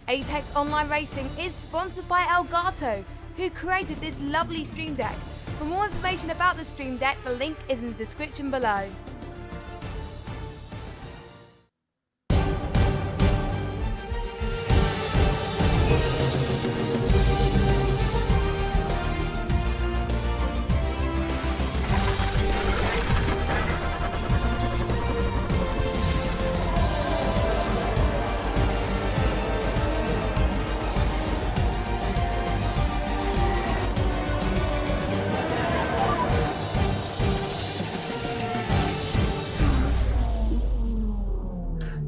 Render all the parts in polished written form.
Apex Online Racing is sponsored by Elgato, who created this lovely stream deck. For more information about the stream deck, the link is in the description below.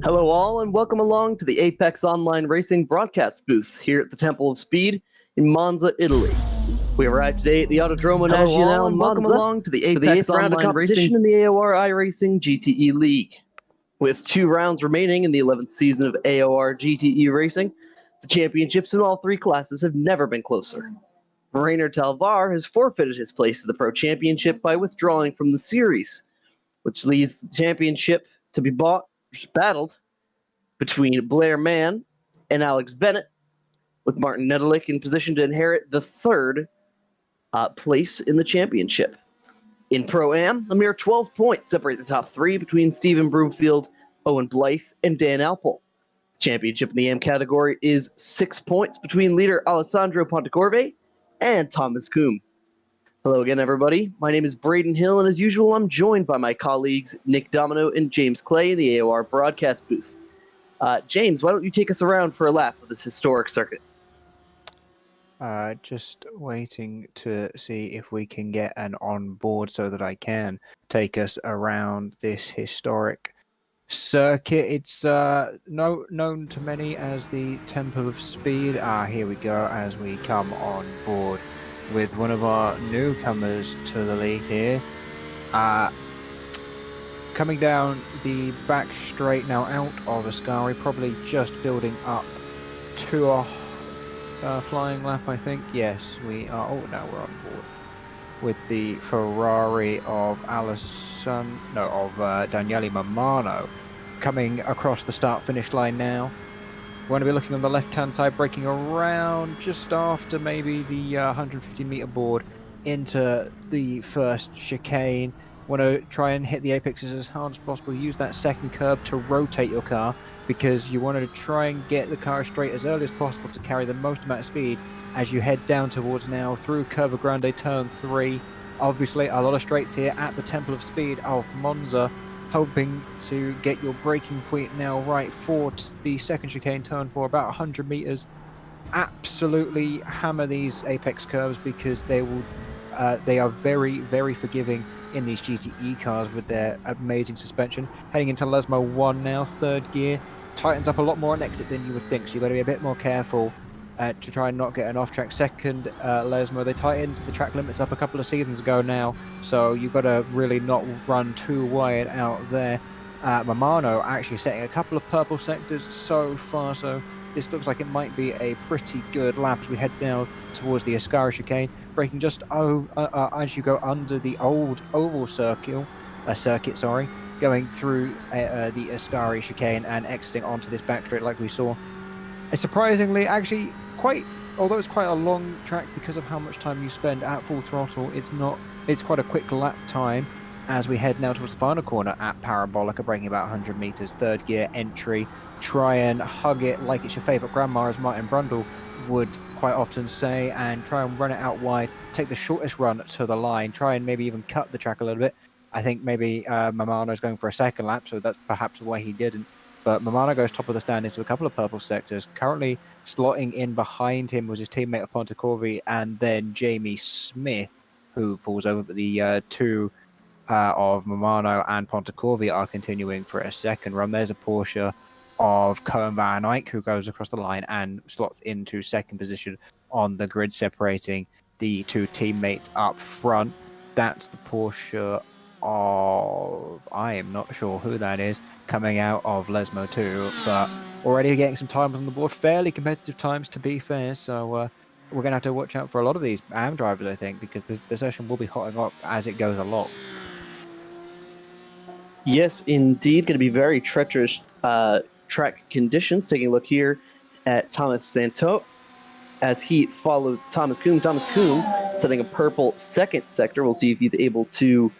Hello all, and welcome along to the Apex Online Racing broadcast booth here at the Temple of Speed in Monza, Italy. We arrived today at the Autodromo Nazionale in Monza. Welcome along to the Apex Online Racing in the AOR iRacing GTE League. With 2 rounds remaining in the 11th season of AOR GTE Racing, the championships in all 3 classes have never been closer. Rainer Talvar has forfeited his place to the Pro Championship by withdrawing from the series, which leads the championship to be battled between Blair Mann and Alex Bennett, with Martin Nedelik in position to inherit the 3rd place in the championship. In Pro-Am, a mere 12 points separate the top 3 between Stephen Broomfield, Owen Blythe, and Dan Alpel. The championship in the AM category is 6 points between leader Alessandro Pontecorve and Thomas Kuhn. Hello again, everybody. My name is Brayden Hill, and as usual, I'm joined by my colleagues Nick Domino and James Clay in the AOR broadcast booth. James, why don't you take us around for a lap of this historic circuit? Just waiting to see if we can get an on board so that I can take us around this historic circuit. It's known to many as the Temple of Speed. Here we go as we come on board with one of our newcomers to the league here. Coming down the back straight now out of Ascari, probably just building up to a flying lap, I think. Yes, we are. Oh, now we're on board with the Ferrari of Daniele Mamano coming across the start-finish line now. We're going to be looking on the left-hand side, braking around just after maybe the 150-meter board into the first chicane. Want to try and hit the apexes as hard as possible. Use that second curb to rotate your car, because you want to try and get the car straight as early as possible to carry the most amount of speed as you head down towards now through Curva Grande turn 3. Obviously, a lot of straights here at the Temple of Speed of Monza, hoping to get your braking point now right for the second chicane turn for about 100 meters. Absolutely hammer these apex curves, because they are very, very forgiving in these GTE cars with their amazing suspension. Heading into Lesmo 1 now, 3rd gear. Tightens up a lot more on exit than you would think, so you better be a bit more careful to try and not get an off-track. Second Lesmo, they tightened the track limits up a couple of seasons ago now, so you've got to really not run too wide out there. Mamano actually setting a couple of purple sectors so far, so this looks like it might be a pretty good lap as we head down towards the Ascari chicane, braking just as you go under the old oval circuit, going through the Ascari chicane and exiting onto this back straight like we saw. Surprisingly, actually, although it's quite a long track because of how much time you spend at full throttle, it's quite a quick lap time as we head now towards the final corner at Parabolica, braking about 100 meters, 3rd gear entry. Try and hug it like it's your favorite grandma, as Martin Brundle would quite often say, and try and run it out wide, take the shortest run to the line, try and maybe even cut the track a little bit. I think maybe Mamano's going for a second lap, so that's perhaps why he didn't. But Mamano goes top of the standings with a couple of purple sectors. Currently slotting in behind him was his teammate of Pontecorvi, and then Jamie Smith, who pulls over the 2 of Momano and Pontecorvi are continuing for a second run. There's a Porsche of Cohen Van Eyck who goes across the line and slots into second position on the grid, separating the two teammates up front. That's the Porsche of, I am not sure who that is, coming out of Lesmo 2, but already getting some times on the board, fairly competitive times to be fair, so we're going to have to watch out for a lot of these AM drivers, I think, because the session will be hotting up as it goes along. Yes, indeed. Going to be very treacherous track conditions. Taking a look here at Thomas Santo as he follows Thomas Kuhn. Thomas Kuhn setting a purple second sector. We'll see if he's able to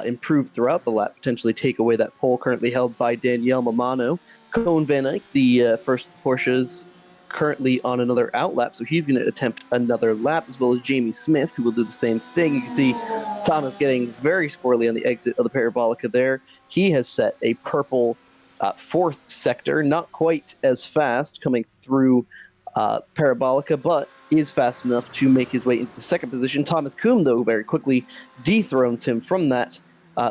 improve throughout the lap, potentially take away that pole currently held by Daniel Momano. Cohen Van Eyck, the first of the Porsches, currently on another outlap, so he's going to attempt another lap, as well as Jamie Smith, who will do the same thing. You can see Thomas getting very squirrely on the exit of the Parabolica there. He has set a purple fourth sector, not quite as fast coming through Parabolica, but is fast enough to make his way into the second position. Thomas Kuhn, though, very quickly dethrones him from that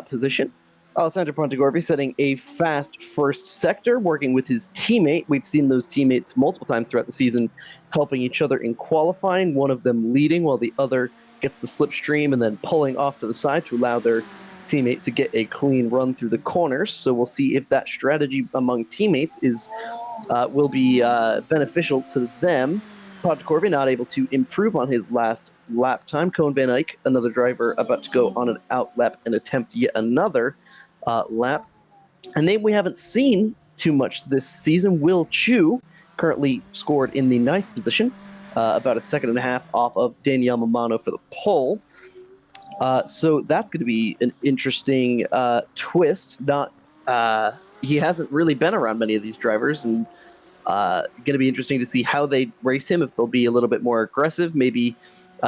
position. Alessandro Pontecorvi setting a fast first sector, working with his teammate. We've seen those teammates multiple times throughout the season helping each other in qualifying, one of them leading while the other gets the slipstream and then pulling off to the side to allow their teammate to get a clean run through the corners. So we'll see if that strategy among teammates will be beneficial to them. Pontecorvi not able to improve on his last lap time. Cohen Van Eyck, another driver, about to go on an outlap and attempt yet another lap. A name we haven't seen too much this season, Will Chu, currently scored in the 9th position, about a second and a half off of Daniel Momano for the pole. So that's going to be an interesting twist. He hasn't really been around many of these drivers, and going to be interesting to see how they race him, if they'll be a little bit more aggressive. Maybe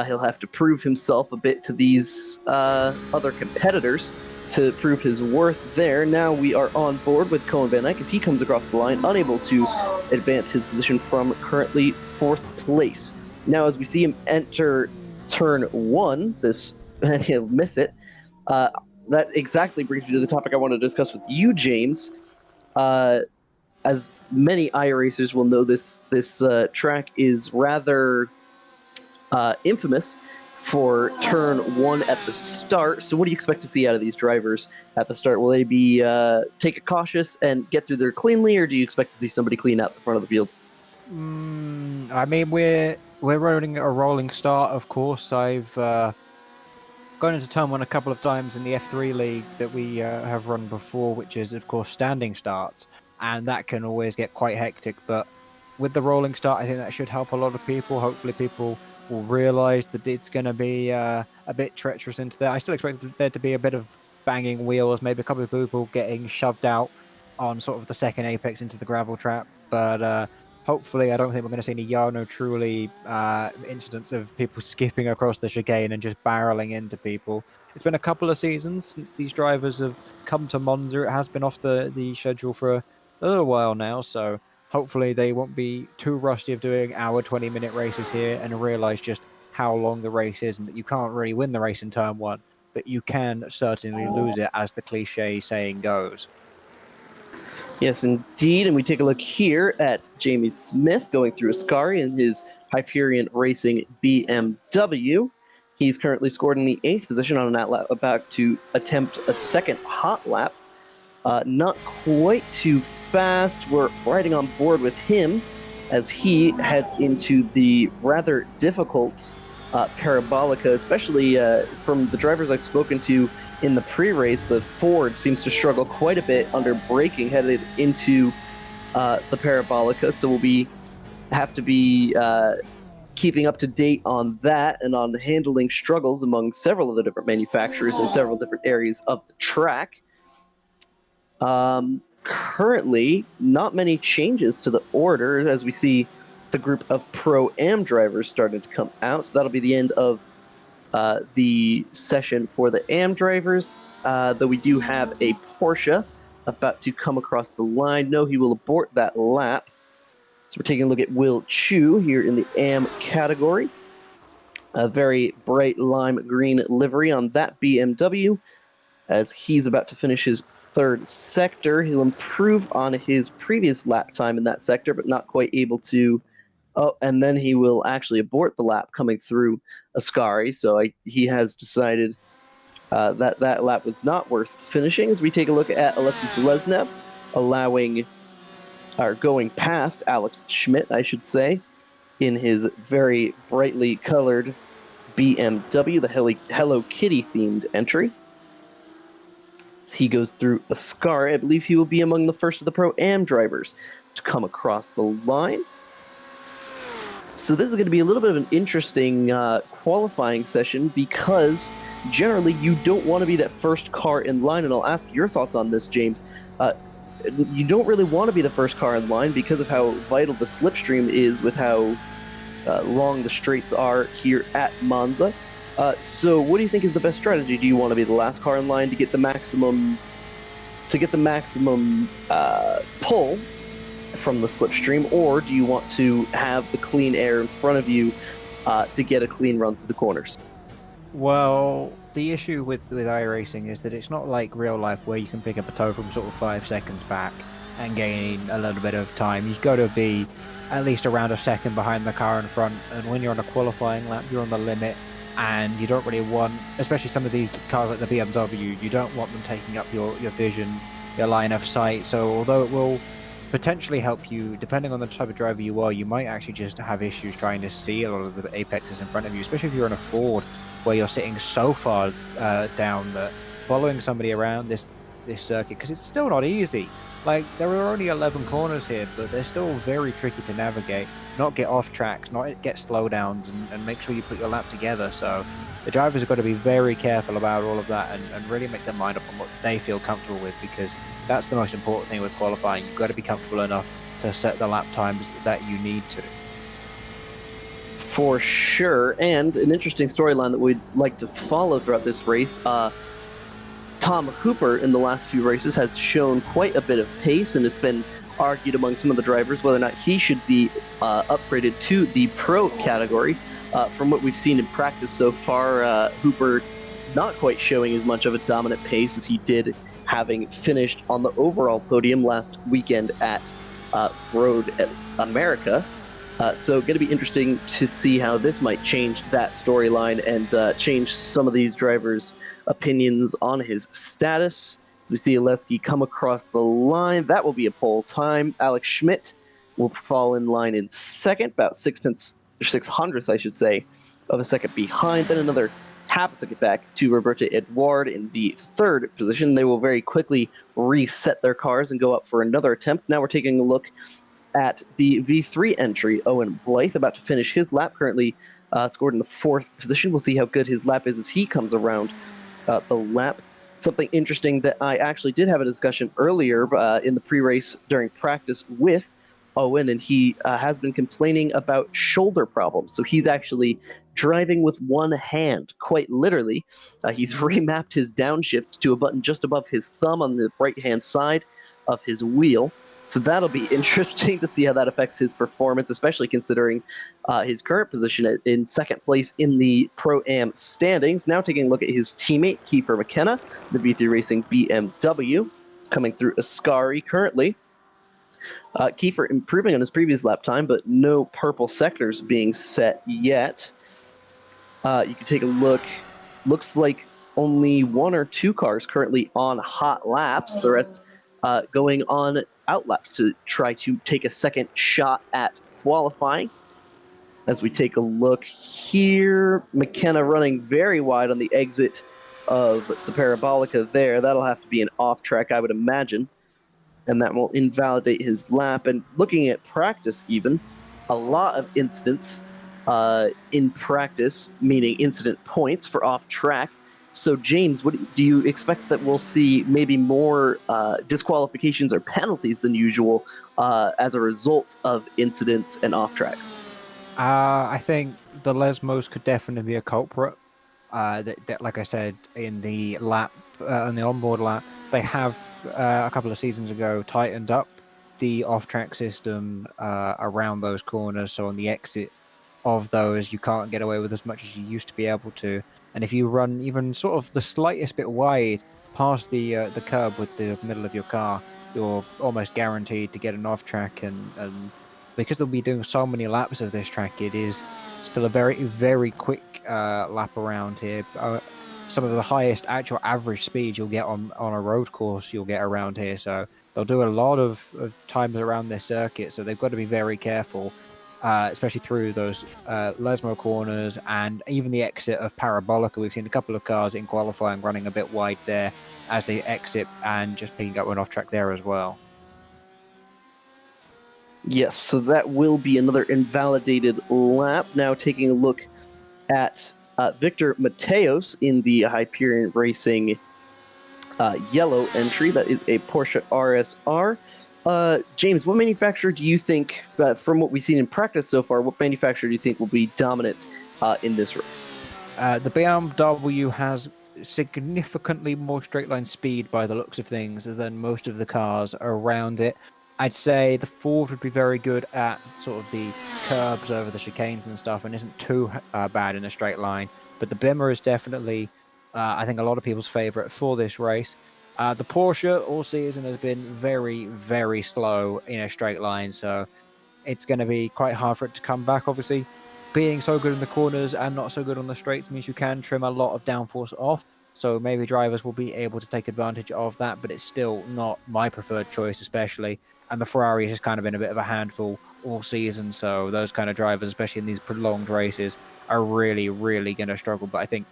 he'll have to prove himself a bit to these other competitors to prove his worth there. Now we are on board with Cohen Van Eyck as he comes across the line, unable to advance his position from currently 4th place. Now as we see him enter turn 1, and he'll miss it. That exactly brings me to the topic I want to discuss with you, James. As many iRacers will know, this track is rather infamous for turn 1 at the start. So what do you expect to see out of these drivers at the start? Will they be take it cautious and get through there cleanly, or do you expect to see somebody clean out the front of the field? I mean, we're running a rolling start, of course. I've gone into turn 1 a couple of times in the F3 League that we have run before, which is, of course, standing starts. And that can always get quite hectic. But with the rolling start, I think that should help a lot of people. Hopefully people will realize that it's going to be a bit treacherous into there. I still expect there to be a bit of banging wheels, maybe a couple of people getting shoved out on sort of the second apex into the gravel trap. But hopefully I don't think we're going to see any Yarno Truly incidents of people skipping across the chicane and just barreling into people. It's been a couple of seasons since these drivers have come to Monza. It has been off the schedule for a little while now, so hopefully they won't be too rusty of doing our 20-minute races here and realize just how long the race is and that you can't really win the race in turn 1, but you can certainly lose it, as the cliche saying goes. Yes, indeed. And we take a look here at Jamie Smith going through Ascari in his Hyperion Racing BMW. He's currently scored in the 8th position on an outlap, about to attempt a second hot lap. Not quite too fast. We're riding on board with him as he heads into the rather difficult Parabolica, especially from the drivers I've spoken to in the pre-race. The Ford seems to struggle quite a bit under braking headed into the Parabolica, so we'll have to be keeping up to date on that and on handling struggles among several of the different manufacturers in several different areas of the track. Currently, not many changes to the order as we see the group of Pro-Am drivers starting to come out. So that'll be the end of the session for the Am drivers, though we do have a Porsche about to come across the line. No, he will abort that lap. So we're taking a look at Will Chu here in the Am category. A very bright lime green livery on that BMW. as he's about to finish his third sector. He'll improve on his previous lap time in that sector, but not quite able to. Oh, and then he will actually abort the lap coming through Ascari. So he has decided that lap was not worth finishing. As we take a look at Aleksej Seleznev, going past Alex Schmidt, I should say, in his very brightly colored BMW, the Hello Kitty themed entry. As he goes through Ascari, I believe he will be among the first of the Pro-Am drivers to come across the line. So this is going to be a little bit of an interesting qualifying session, because generally you don't want to be that first car in line, and I'll ask your thoughts on this, James. You don't really want to be the first car in line because of how vital the slipstream is with how long the straights are here at Monza. So what do you think is the best strategy? Do you want to be the last car in line to get the maximum pull from the slipstream, or do you want to have the clean air in front of you to get a clean run through the corners? Well, the issue with iRacing is that it's not like real life where you can pick up a toe from sort of 5 seconds back and gain a little bit of time. You've got to be at least around a second behind the car in front, and when you're on a qualifying lap, you're on the limit, and you don't really want, especially some of these cars like the BMW, you don't want them taking up your vision, your line of sight. So although it will potentially help you, depending on the type of driver you are, you might actually just have issues trying to see a lot of the apexes in front of you, especially if you're in a Ford where you're sitting so far down that following somebody around this circuit, because it's still not easy. Like, there are only 11 corners here, but they're still very tricky to navigate, not get off tracks, not get slowdowns, and make sure you put your lap together. So the drivers have got to be very careful about all of that and really make their mind up on what they feel comfortable with, because that's the most important thing with qualifying. You've got to be comfortable enough to set the lap times that you need to. For sure, and an interesting storyline that we'd like to follow throughout this race. Tom Hooper in the last few races has shown quite a bit of pace, and it's been argued among some of the drivers whether or not he should be upgraded to the pro category. From what we've seen in practice so far, Hooper not quite showing as much of a dominant pace as he did having finished on the overall podium last weekend at Road America. So going to be interesting to see how this might change that storyline and change some of these drivers' opinions on his status. As we see Aleksej come across the line, that will be a pole time. Alex Schmidt will fall in line in second, about 600ths, I should say, of a second behind. Then another half a second back to Roberto Edouard in the third position. They will very quickly reset their cars and go up for another attempt. Now we're taking a look at the V3 entry. Owen Blythe about to finish his lap, currently scored in the fourth position. We'll see how good his lap is as he comes around the lap. Something interesting that I actually did have a discussion earlier in the pre-race during practice with Owen, and he has been complaining about shoulder problems. So he's actually driving with one hand, quite literally. He's remapped his downshift to a button just above his thumb on the right-hand side of his wheel. So that'll be interesting to see how that affects his performance, especially considering his current position in second place in the Pro-Am standings. Now taking a look at his teammate, Kiefer McKenna, the V3 Racing BMW, coming through Ascari currently. Kiefer improving on his previous lap time, but no purple sectors being set yet. You can take a look. Looks like only 1 or 2 cars currently on hot laps. The rest going on out laps to try to take a second shot at qualifying. As we take a look here, McKenna running very wide on the exit of the Parabolica there. That'll have to be an off track, I would imagine, and that will invalidate his lap. And looking at practice even, a lot of incidents in practice, meaning incident points for off track. So, James, what do you expect that we'll see maybe more disqualifications or penalties than usual as a result of incidents and off tracks? I think the Lesmos could definitely be a culprit. That, like I said, in the lap, on the onboard lap, they have a couple of seasons ago tightened up the off-track system around those corners. So on the exit of those, you can't get away with as much as you used to be able to. And if you run even sort of the slightest bit wide, past the curb with the middle of your car, you're almost guaranteed to get an off track, and because they'll be doing so many laps of this track, it is still a very, very quick lap around here. Some of the highest actual average speed you'll get on a road course you'll get around here, so they'll do a lot of times around this circuit, so they've got to be very careful, especially through those Lesmo corners and even the exit of Parabolica. We've seen a couple of cars in qualifying running a bit wide there as they exit and just picking up one off track there as well. Yes, so that will be another invalidated lap. Now taking a look at Victor Mateos in the Hyperion Racing yellow entry. That is a Porsche RSR. James, what manufacturer do you think, from what we've seen in practice so far, what manufacturer do you think will be dominant in this race? The BMW has significantly more straight line speed by the looks of things than most of the cars around it. I'd say the Ford would be very good at sort of the curbs over the chicanes and stuff and isn't too bad in a straight line. But the Bimmer is definitely, I think, a lot of people's favorite for this race. The Porsche all season has been very, very slow in a straight line, so it's going to be quite hard for it to come back. Obviously, being so good in the corners and not so good on the straights means you can trim a lot of downforce off, so maybe drivers will be able to take advantage of that, but it's still not my preferred choice, especially. And the Ferrari has kind of been a bit of a handful all season, so those kind of drivers, especially in these prolonged races, are really, really going to struggle. But I think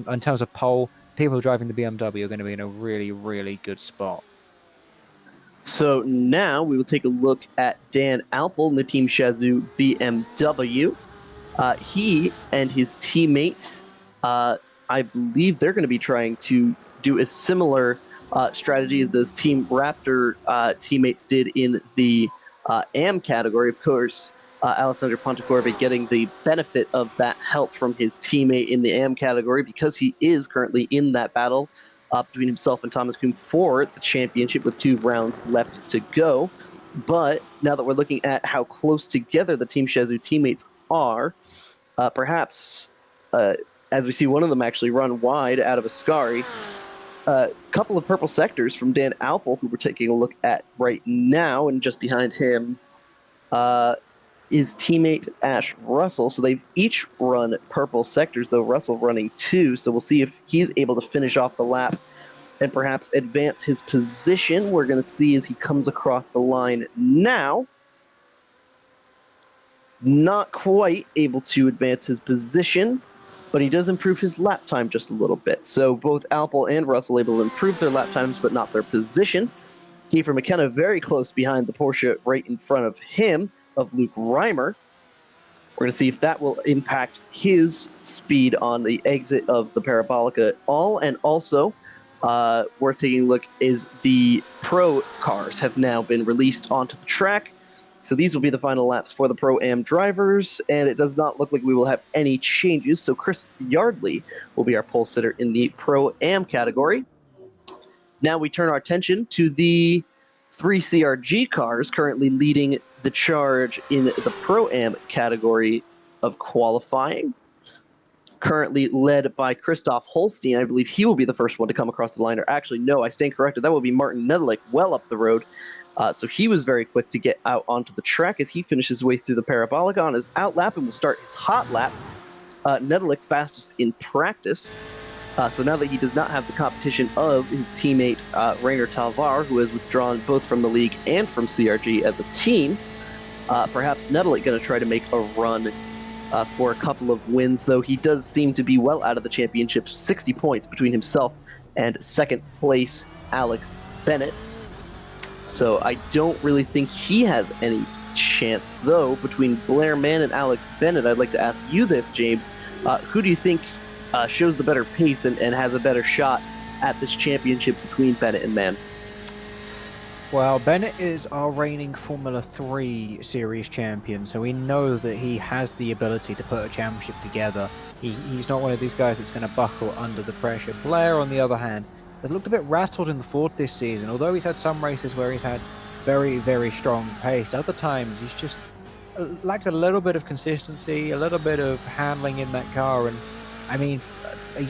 in terms of pole, people driving the BMW are going to be in a really, really good spot. So now we will take a look at Dan Alpel in the Team Shazoo BMW. He and his teammates, I believe they're going to be trying to do a similar strategy as those Team Raptor teammates did in the AM category. Of course, Alessandro Pontecorvo getting the benefit of that help from his teammate in the AM category because he is currently in that battle between himself and Thomas Kuhn for the championship with 2 rounds left to go. But now that we're looking at how close together the Team Shazoo teammates are, perhaps as we see one of them actually run wide out of Ascari, a couple of purple sectors from Dan Alpel, who we're taking a look at right now, and just behind him is teammate Ash Russell. So they've each run purple sectors, though Russell running 2. So we'll see if he's able to finish off the lap and perhaps advance his position. We're going to see as he comes across the line now. Not quite able to advance his position, but he does improve his lap time just a little bit. So both Alpel and Russell able to improve their lap times, but not their position. Kiefer McKenna very close behind the Porsche right in front of him, of Luke Reimer. We're going to see if that will impact his speed on the exit of the Parabolica at all. And also, worth taking a look is the Pro cars have now been released onto the track. So these will be the final laps for the Pro-Am drivers, and it does not look like we will have any changes. So Chris Yardley will be our pole sitter in the Pro-Am category. Now we turn our attention to the 3 CRG cars currently leading the charge in the Pro-Am category of qualifying. Currently led by Christoph Holstein. I believe he will be the first one to come across the line. Or actually, no, I stand corrected. That will be Martin Nedelik well up the road. So he was very quick to get out onto the track as he finishes his way through the Parabolica on his out lap and will start his hot lap. Nedelik fastest in practice. So now that he does not have the competition of his teammate Rainer Talvar, who has withdrawn both from the league and from CRG as a team, perhaps Nedelik going to try to make a run for a couple of wins, though he does seem to be well out of the championship. 60 points between himself and second place Alex Bennett. So I don't really think he has any chance, though, between Blair Mann and Alex Bennett. I'd like to ask you this, James. Who do you think shows the better pace and has a better shot at this championship between Bennett and Mann? Well, Bennett is our reigning Formula 3 Series champion, so we know that he has the ability to put a championship together. He's not one of these guys that's going to buckle under the pressure. Blair, on the other hand, has looked a bit rattled in the Ford this season, although he's had some races where he's had very, very strong pace. Other times, he's just lacks a little bit of consistency, a little bit of handling in that car, and I mean,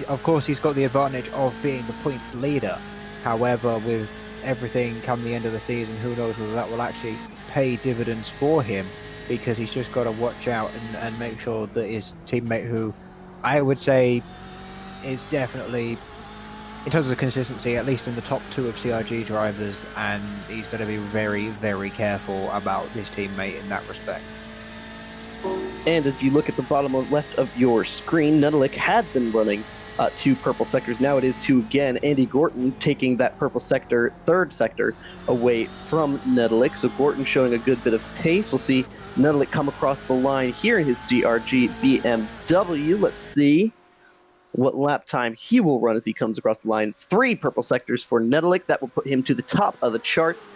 of course, he's got the advantage of being the points leader. However, with everything come the end of the season, who knows whether that will actually pay dividends for him, because he's just got to watch out and make sure that his teammate, who I would say is definitely, in terms of consistency, at least in the top 2 of CRG drivers, and he's going to be very, very careful about his teammate in that respect. And if you look at the bottom left of your screen, Nedelik had been running 2 purple sectors. Now it is 2 again. Andy Gorton taking that purple sector, 3rd sector, away from Nedelik. So Gorton showing a good bit of pace. We'll see Nedelik come across the line here in his CRG BMW. Let's see what lap time he will run as he comes across the line. 3 purple sectors for Nedelik. That will put him to the top of the charts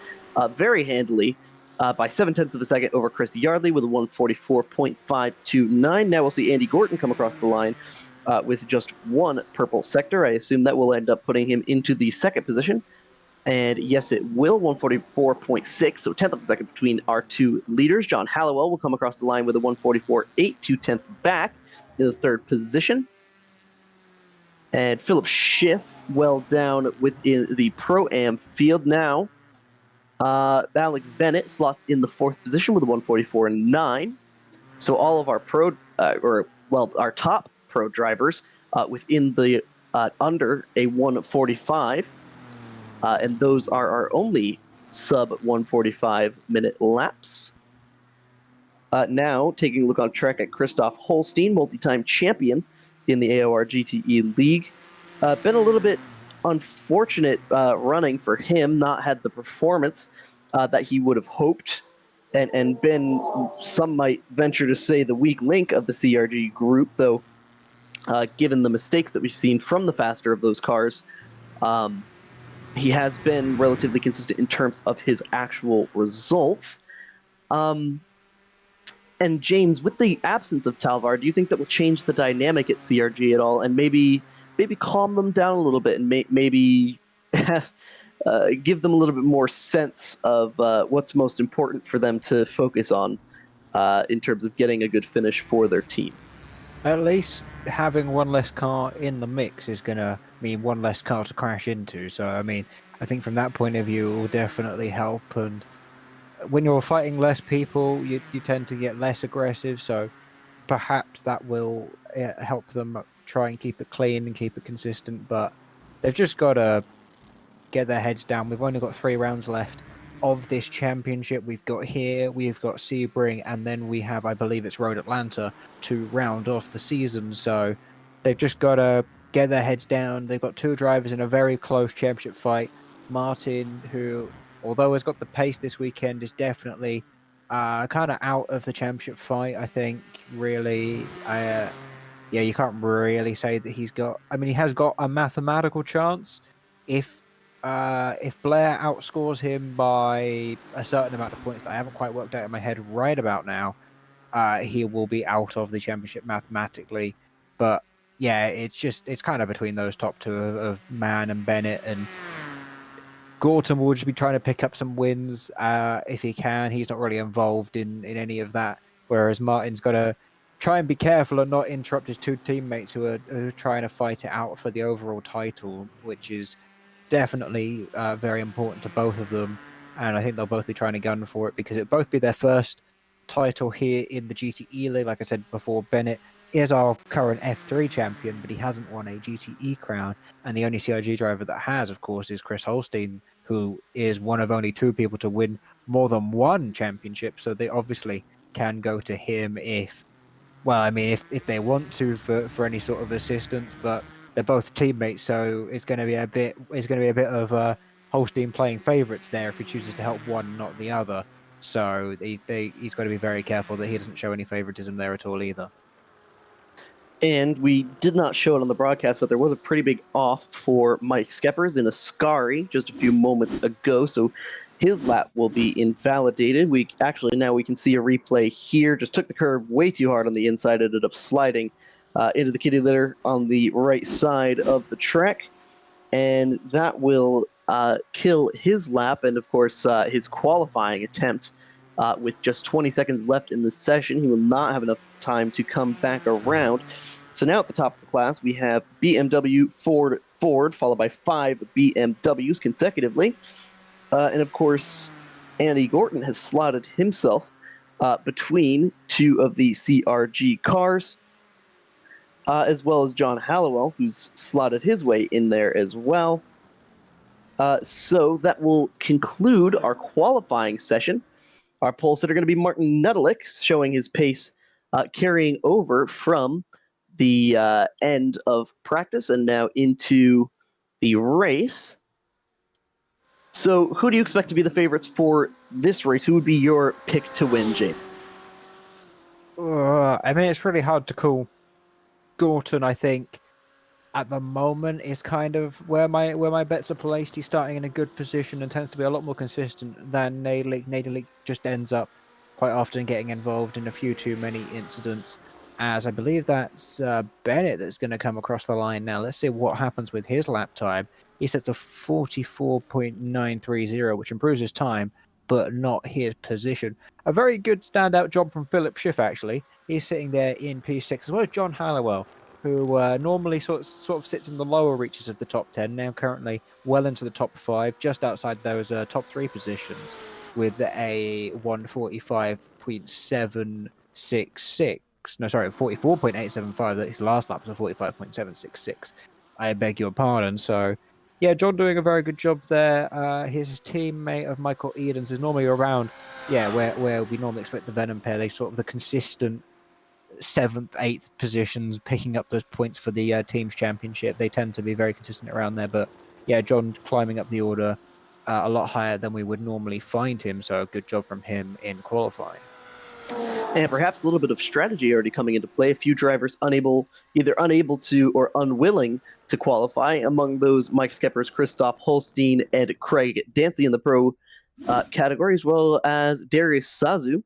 very handily. By 0.7 of a second over Chris Yardley with a 144.529. Now we'll see Andy Gorton come across the line with just 1 purple sector. I assume that will end up putting him into the 2nd position. And yes, it will, 144.6, so 1/10 of a second between our 2 leaders. John Hallowell will come across the line with a 144.8, 2/10 back in the 3rd position. And Philip Schiff well down within the Pro-Am field now. Alex Bennett slots in the 4th position with a 144.9. So all of our our top pro drivers within the under a 145, and those are our only sub 145 minute laps. Now taking a look on track at Christoph Holstein, multi-time champion in the AOR GTE League. Been a little bit unfortunate running for him, not had the performance that he would have hoped, and been, some might venture to say, the weak link of the CRG group, though given the mistakes that we've seen from the faster of those cars, he has been relatively consistent in terms of his actual results. And James, with the absence of Talvar, do you think that will change the dynamic at CRG at all, and maybe calm them down a little bit, and maybe give them a little bit more sense of what's most important for them to focus on in terms of getting a good finish for their team? At least having 1 less car in the mix is going to mean 1 less car to crash into. So, I mean, I think from that point of view, it will definitely help. And when you're fighting less people, you tend to get less aggressive. So perhaps that will help them try and keep it clean and keep it consistent. But they've just got to get their heads down. We've only got 3 rounds left of this championship. We've got Sebring, and then we have, I believe it's Road Atlanta, to round off the season. So they've just got to get their heads down. They've got 2 drivers in a very close championship fight. Martin, who, although has got the pace this weekend, is definitely kind of out of the championship fight, I think, really. You can't really say that he's got... I mean, he has got a mathematical chance. If Blair outscores him by a certain amount of points that I haven't quite worked out in my head right about now, he will be out of the championship mathematically. But yeah, it's kind of between those top 2 of Mann and Bennett, and Gorton will just be trying to pick up some wins if he can. He's not really involved in any of that, whereas Martin's got to try and be careful and not interrupt his 2 teammates who are trying to fight it out for the overall title, which is definitely very important to both of them. And I think they'll both be trying to gun for it, because it'll both be their first title here in the GTE League. Like I said before, Bennett is our current F3 champion, but he hasn't won a GTE crown. And the only CRG driver that has, of course, is Chris Holstein, who is one of only 2 people to win more than 1 championship. So they obviously can go to him if they want to for any sort of assistance. But they're both teammates, so it's going to be a bit of Holstein playing favourites there if he chooses to help one, not the other. So he's got to be very careful that he doesn't show any favouritism there at all either. And we did not show it on the broadcast, but there was a pretty big off for Mike Skeppers in Ascari just a few moments ago, so his lap will be invalidated. Now we can see a replay here. Just took the curve way too hard on the inside, ended up sliding into the kitty litter on the right side of the track, and that will kill his lap, and of course his qualifying attempt. With just 20 seconds left in the session, he will not have enough time to come back around. So now at the top of the class, we have BMW, Ford, followed by 5 BMWs consecutively. And of course, Andy Gorton has slotted himself between 2 of the CRG cars, as well as John Hallowell, who's slotted his way in there as well. So that will conclude our qualifying session. Our pole sitter going to be Martin Nedelik, showing his pace carrying over from the end of practice and now into the race. So who do you expect to be the favorites for this race? Who would be your pick to win, James? I mean, it's really hard to call. Gorton, I think, at the moment is kind of where my bets are placed. He's starting in a good position and tends to be a lot more consistent than Nedelik. Nedelik just ends up quite often getting involved in a few too many incidents, as I believe that's Bennett that's going to come across the line now. Let's see what happens with his lap time. He sets a 44.930, which improves his time, but not his position. A very good standout job from Philip Schiff, actually. He's sitting there in P6, as well as John Hallowell, who normally sort of sits in the lower reaches of the top 10, now currently well into the top 5, just outside those top 3 positions, with a 145.766. No, sorry, 44.875. That his last lap was a 45.766. I beg your pardon. So, yeah, John doing a very good job there. His teammate of Michael Edens is normally around, where we normally expect the Venom pair. They sort of the consistent 7th, 8th positions, picking up those points for the team's championship. They tend to be very consistent around there. But yeah, John climbing up the order a lot higher than we would normally find him. So a good job from him in qualifying. And perhaps a little bit of strategy already coming into play. A few drivers either unable to or unwilling to qualify. Among those, Mike Skeppers, Christoph Holstein, and Craig Dancy in the pro category, as well as Darius Sazu,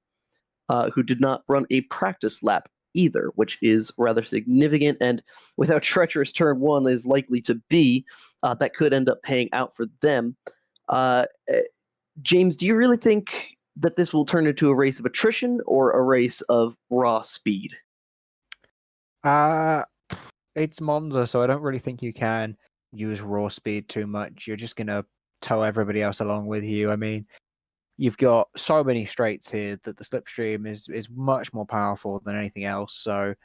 who did not run a practice lap either, which is rather significant. And with how treacherous turn 1 is likely to be, that could end up paying out for them. James, do you really think that this will turn into a race of attrition or a race of raw speed? It's Monza, so I don't really think you can use raw speed too much. You're just going to tow everybody else along with you. I mean, you've got so many straights here that the slipstream is much more powerful than anything else. So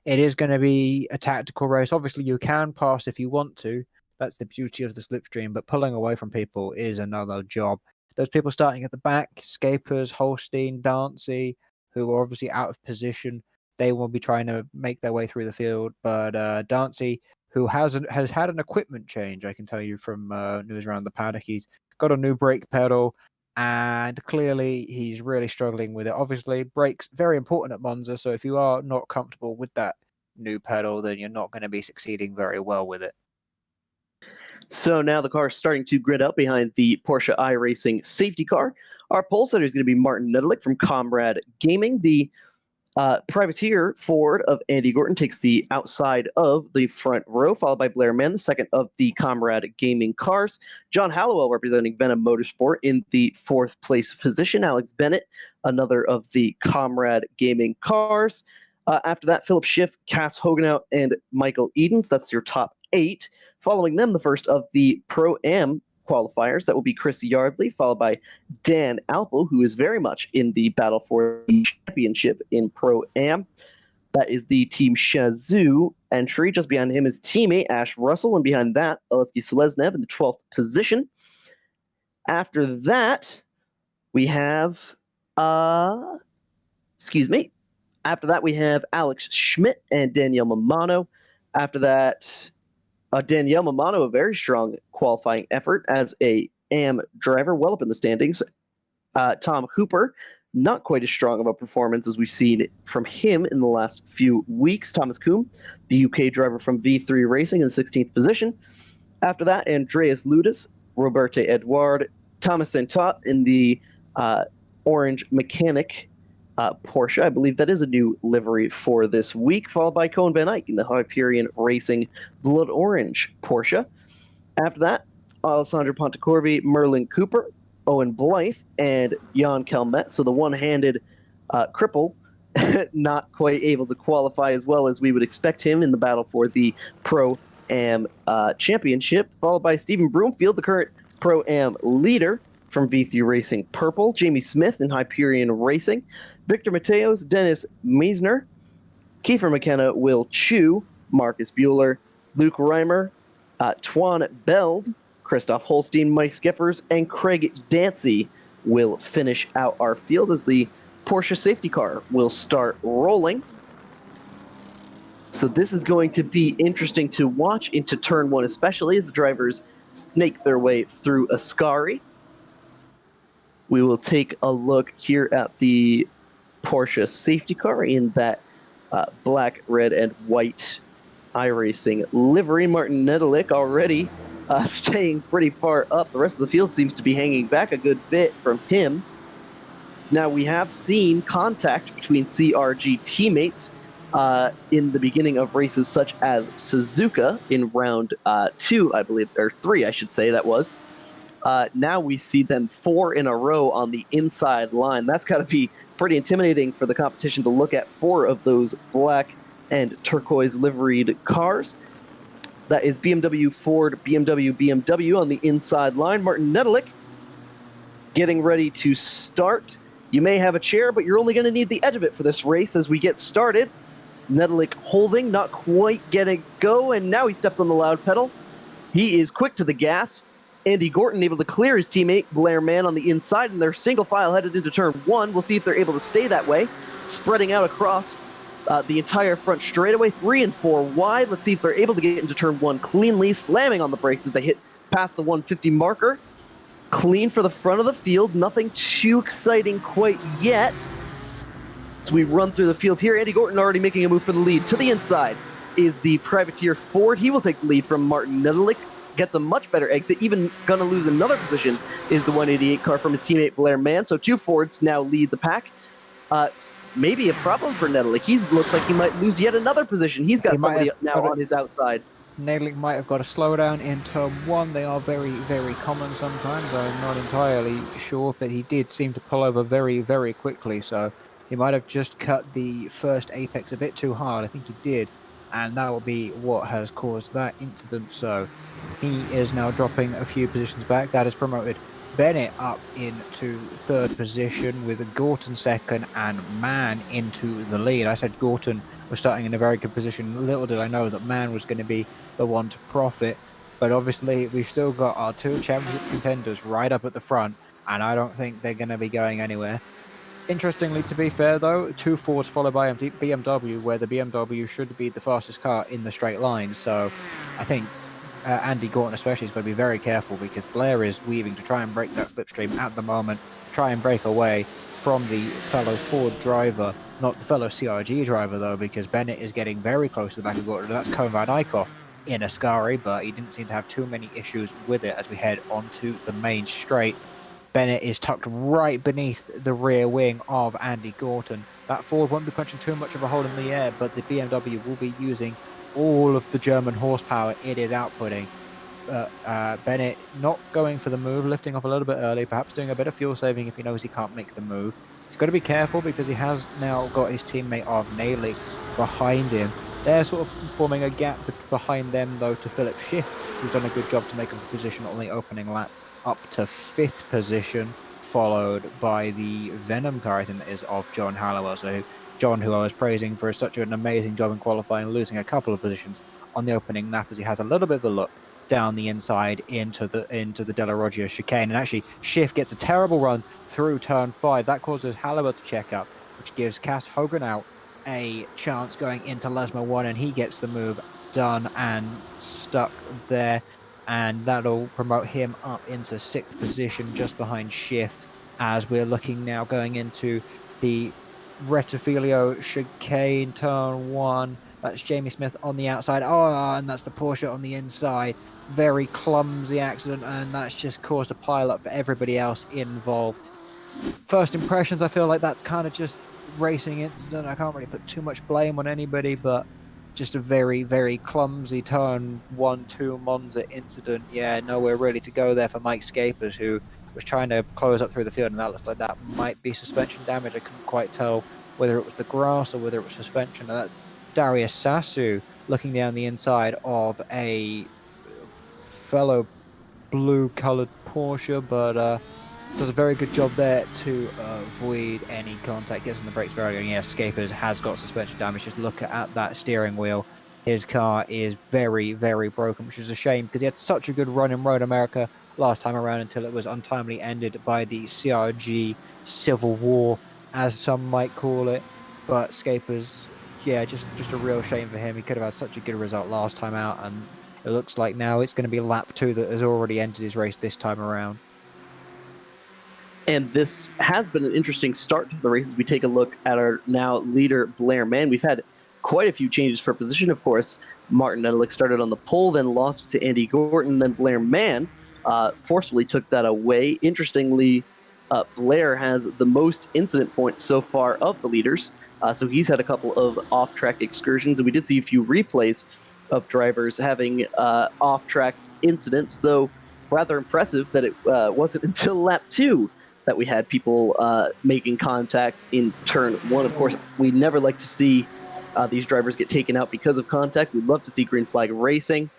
it is going to be a tactical race. Obviously, you can pass if you want to. That's the beauty of the slipstream. But pulling away from people is another job. Those people starting at the back, Scapers, Holstein, Dancy, who are obviously out of position, they will be trying to make their way through the field. But Dancy, who has had an equipment change, I can tell you from news around the paddock, he's got a new brake pedal, and clearly he's really struggling with it. Obviously, brakes very important at Monza, so if you are not comfortable with that new pedal, then you're not going to be succeeding very well with it. So now the car is starting to grid up behind the Porsche iRacing safety car. Our pole sitter is going to be Martin Nedelik from Comrade Gaming. The privateer Ford of Andy Gorton takes the outside of the front row, followed by Blair Mann, the second of the Comrade Gaming cars. John Hallowell representing Venom Motorsport in the 4th place position. Alex Bennett, another of the Comrade Gaming cars. After that, Philip Schiff, Cass Hogenow, and Michael Edens. That's your top 8. Following them, the first of the Pro-Am qualifiers. That will be Chris Yardley, followed by Dan Alpo, who is very much in the battle for the championship in Pro-Am. That is the Team Shazoo entry. Just behind him is teammate Ash Russell, and behind that, Oleksiy Seleznev in the 12th position. After that, we have After that, we have Alex Schmidt and Danielle Mamano. After that, Danielle Mamano, a very strong qualifying effort as a AM driver, well up in the standings. Tom Hooper, not quite as strong of a performance as we've seen from him in the last few weeks. Thomas Kuhn, the UK driver from V3 Racing, in the 16th position. After that, Andreas Ludis, Roberte Edouard, Thomas Santot in the Orange Mechanic Porsche. I believe that is a new livery for this week, followed by Cohen Van Eyck in the Hyperion Racing Blood Orange Porsche. After that, Alessandro Pontecorvi, Merlin Cooper, Owen Blythe, and Jan Calmet. So the one-handed cripple not quite able to qualify as well as we would expect him in the battle for the Pro-Am Championship, followed by Stephen Broomfield, the current Pro-Am leader from V3 Racing Purple, Jamie Smith in Hyperion Racing, Victor Mateos, Dennis Meisner, Kiefer McKenna, Will Chu, Marcus Bueller, Luke Reimer, Twan Beld, Christoph Holstein, Mike Skeppers, and Craig Dancy will finish out our field as the Porsche safety car will start rolling. So this is going to be interesting to watch into turn one, especially as the drivers snake their way through Ascari. We will take a look here at the Porsche safety car in that black, red, and white iRacing livery. Martin Nedelik already staying pretty far up. The rest of the field seems to be hanging back a good bit from him. Now, we have seen contact between CRG teammates in the beginning of races such as Suzuka in round 2, I believe, or 3, I should say that was. Now we see them 4 in a row on the inside line. That's got to be pretty intimidating for the competition to look at 4 of those black and turquoise liveried cars. That is BMW, Ford, BMW on the inside line. Martin Nedelik getting ready to start. You may have a chair, but you're only going to need the edge of it for this race as we get started. Nedelik holding, not quite getting go, and now he steps on the loud pedal. He is quick to the gas. Andy Gorton able to clear his teammate Blair Mann on the inside, and they're single file headed into turn 1. We'll see if they're able to stay that way, spreading out across the entire front straightaway, 3 and 4 wide. Let's see if they're able to get into turn 1 cleanly, slamming on the brakes as they hit past the 150 marker. Clean for the front of the field, nothing too exciting quite yet. As we run through the field here, Andy Gorton already making a move for the lead. To the inside is the Privateer Ford. He will take the lead from Martin Nedelik. Gets a much better exit, even gonna lose another position is the 188 car from his teammate Blair Mann. So 2 Fords now lead the pack. Maybe a problem for Nedelik. He looks like he might lose yet another position. He's got somebody now on his outside. Nedelik might have got a slowdown in turn 1. They are very, very common sometimes. I'm not entirely sure, but he did seem to pull over very, very quickly. So he might have just cut the first apex a bit too hard. I think he did. And that will be what has caused that incident. So he is now dropping a few positions back. That has promoted Bennett up into 3rd position with Gorton 2nd and Mann into the lead. I said Gorton was starting in a very good position. Little did I know that Mann was going to be the one to profit. But obviously we've still got our 2 championship contenders right up at the front, and I don't think they're going to be going anywhere. Interestingly, to be fair though, 2 Fords followed by BMW, where the BMW should be the fastest car in the straight line. So I think Andy Gorton especially is going to be very careful, because Blair is weaving to try and break that slipstream at the moment, try and break away from the fellow Ford driver, not the fellow CRG driver though, because Bennett is getting very close to the back of Gorton. That's Koen van Eyckhoff in Ascari, but he didn't seem to have too many issues with it as we head onto the main straight. Bennett is tucked right beneath the rear wing of Andy Gorton. That Ford won't be punching too much of a hole in the air, but the BMW will be using all of the German horsepower it is outputting. Bennett not going for the move, lifting off a little bit early, perhaps doing a bit of fuel saving if he knows he can't make the move. He's got to be careful because he has now got his teammate of Nedelik behind him. They're sort of forming a gap behind them though to Philip Schiff, who's done a good job to make a position on the opening lap up to 5th position, followed by the Venom car, I think that is, of John Halliwell. So John, who I was praising for such an amazing job in qualifying, losing a couple of positions on the opening lap as he has a little bit of a look down the inside into the Della Roggia chicane. And actually, Schiff gets a terrible run through turn 5. That causes Halliwell to check up, which gives Cass Hogan out a chance going into Lesmo 1, and he gets the move done and stuck there. And that'll promote him up into 6th position, just behind Schiff, as we're looking now going into the Rettifilio chicane, turn 1. That's Jamie Smith on the outside. Oh, and that's the Porsche on the inside. Very clumsy accident, and that's just caused a pile-up for everybody else involved. First impressions, I feel like that's kind of just racing incident. I can't really put too much blame on anybody, but just a very, very clumsy turn 1-2 Monza incident. Yeah, nowhere really to go there for Mike Scapers, who was trying to close up through the field, and that looks like that might be suspension damage. I couldn't quite tell whether it was the grass or whether it was suspension. Now that's Darius Sasu looking down the inside of a fellow blue-colored Porsche, but does a very good job there to avoid any contact, gets on the brakes very early. And yes, Scapers has got suspension damage. Just look at that steering wheel. His car is very, very broken, which is a shame because he had such a good run in Road America last time around until it was untimely ended by the CRG Civil War, as some might call it. But Scapers, yeah, just a real shame for him. He could have had such a good result last time out, and it looks like now it's going to be lap 2 that has already ended his race this time around. And this has been an interesting start to the race as we take a look at our now leader, Blair Mann. We've had quite a few changes for position, of course. Martin Nedelik started on the pole, then lost to Andy Gorton, then Blair Mann forcefully took that away. Interestingly, Blair has the most incident points so far of the leaders, so he's had a couple of off-track excursions, and we did see a few replays of drivers having off-track incidents, though rather impressive that it wasn't until lap 2 that we had people making contact in turn 1. Of course, we never like to see these drivers get taken out because of contact. We'd love to see green flag racing.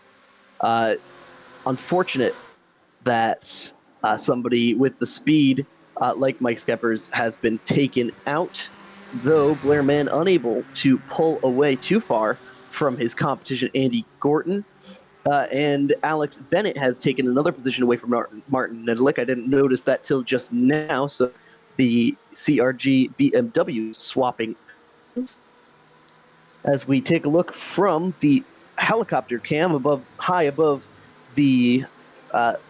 Unfortunate that somebody with the speed like Mike Skeppers has been taken out, though Blair Mann unable to pull away too far from his competition, Andy Gorton. And Alex Bennett has taken another position away from Martin Nedelik. I didn't notice that till just now, so the CRG BMW swapping. As we take a look from the helicopter cam high above the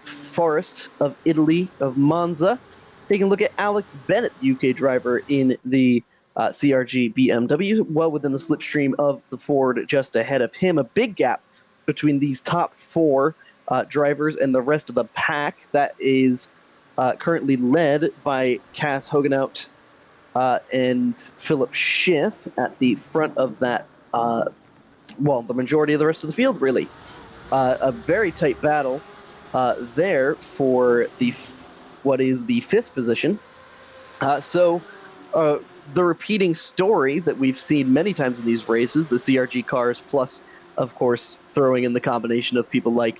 forest of Italy, of Monza, taking a look at Alex Bennett, the UK driver in the CRG BMW, well within the slipstream of the Ford just ahead of him. A big gap between these top 4 drivers and the rest of the pack that is currently led by Cass Hogenout and Philip Schiff at the front of that, the majority of the rest of the field, really. A very tight battle there for what is the 5th position. So the repeating story that we've seen many times in these races, the CRG cars plus, of course, throwing in the combination of people like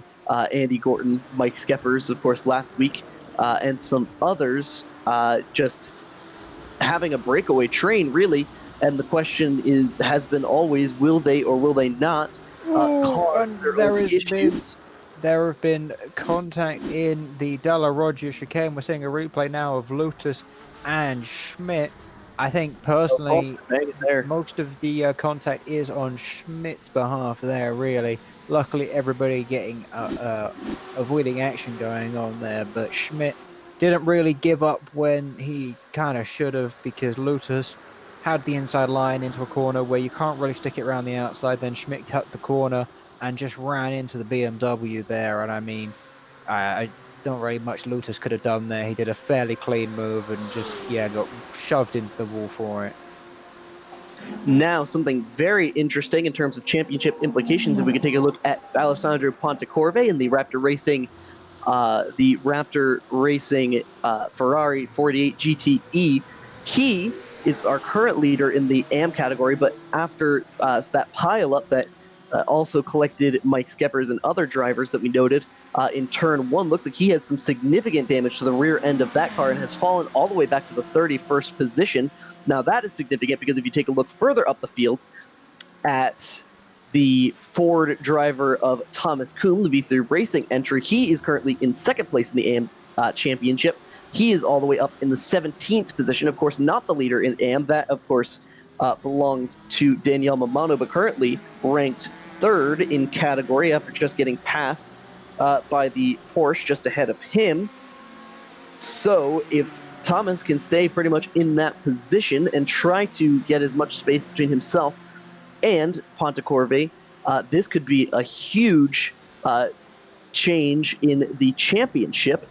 Andy Gorton, Mike Skeppers, of course, last week, and some others, just having a breakaway train, really. And the question has been always, will they or will they not cause their own issues? There have been contact in the Della Roggia chicane. We're seeing a replay now of Lutus and Schmidt. I think personally, most of the contact is on Schmidt's behalf there, really. Luckily, everybody getting avoiding action going on there, but Schmidt didn't really give up when he kind of should have, because Lutus had the inside line into a corner where you can't really stick it around the outside. Then Schmidt cut the corner and just ran into the BMW there. And I mean, I don't really much Lutus could have done there. He did a fairly clean move and just, got shoved into the wall for it. Now, something very interesting in terms of championship implications, if we could take a look at Alessandro Pontecorve in the Raptor Racing Ferrari 48 GTE. He is our current leader in the AM category, but after that pileup that also collected Mike Skeppers and other drivers that we noted in turn 1, looks like he has some significant damage to the rear end of that car and has fallen all the way back to the 31st position. Now that is significant because if you take a look further up the field at the Ford driver of Thomas Kuhn, the V3 Racing entry, he is currently in 2nd place in the AM championship. He is all the way up in the 17th position. Of course, not the leader in AM. That, of course, belongs to Daniel Mamano, but currently ranked 3rd in category after just getting passed by the Porsche just ahead of him. So if Thomas can stay pretty much in that position and try to get as much space between himself and Pontecorve, this could be a huge change in the championship,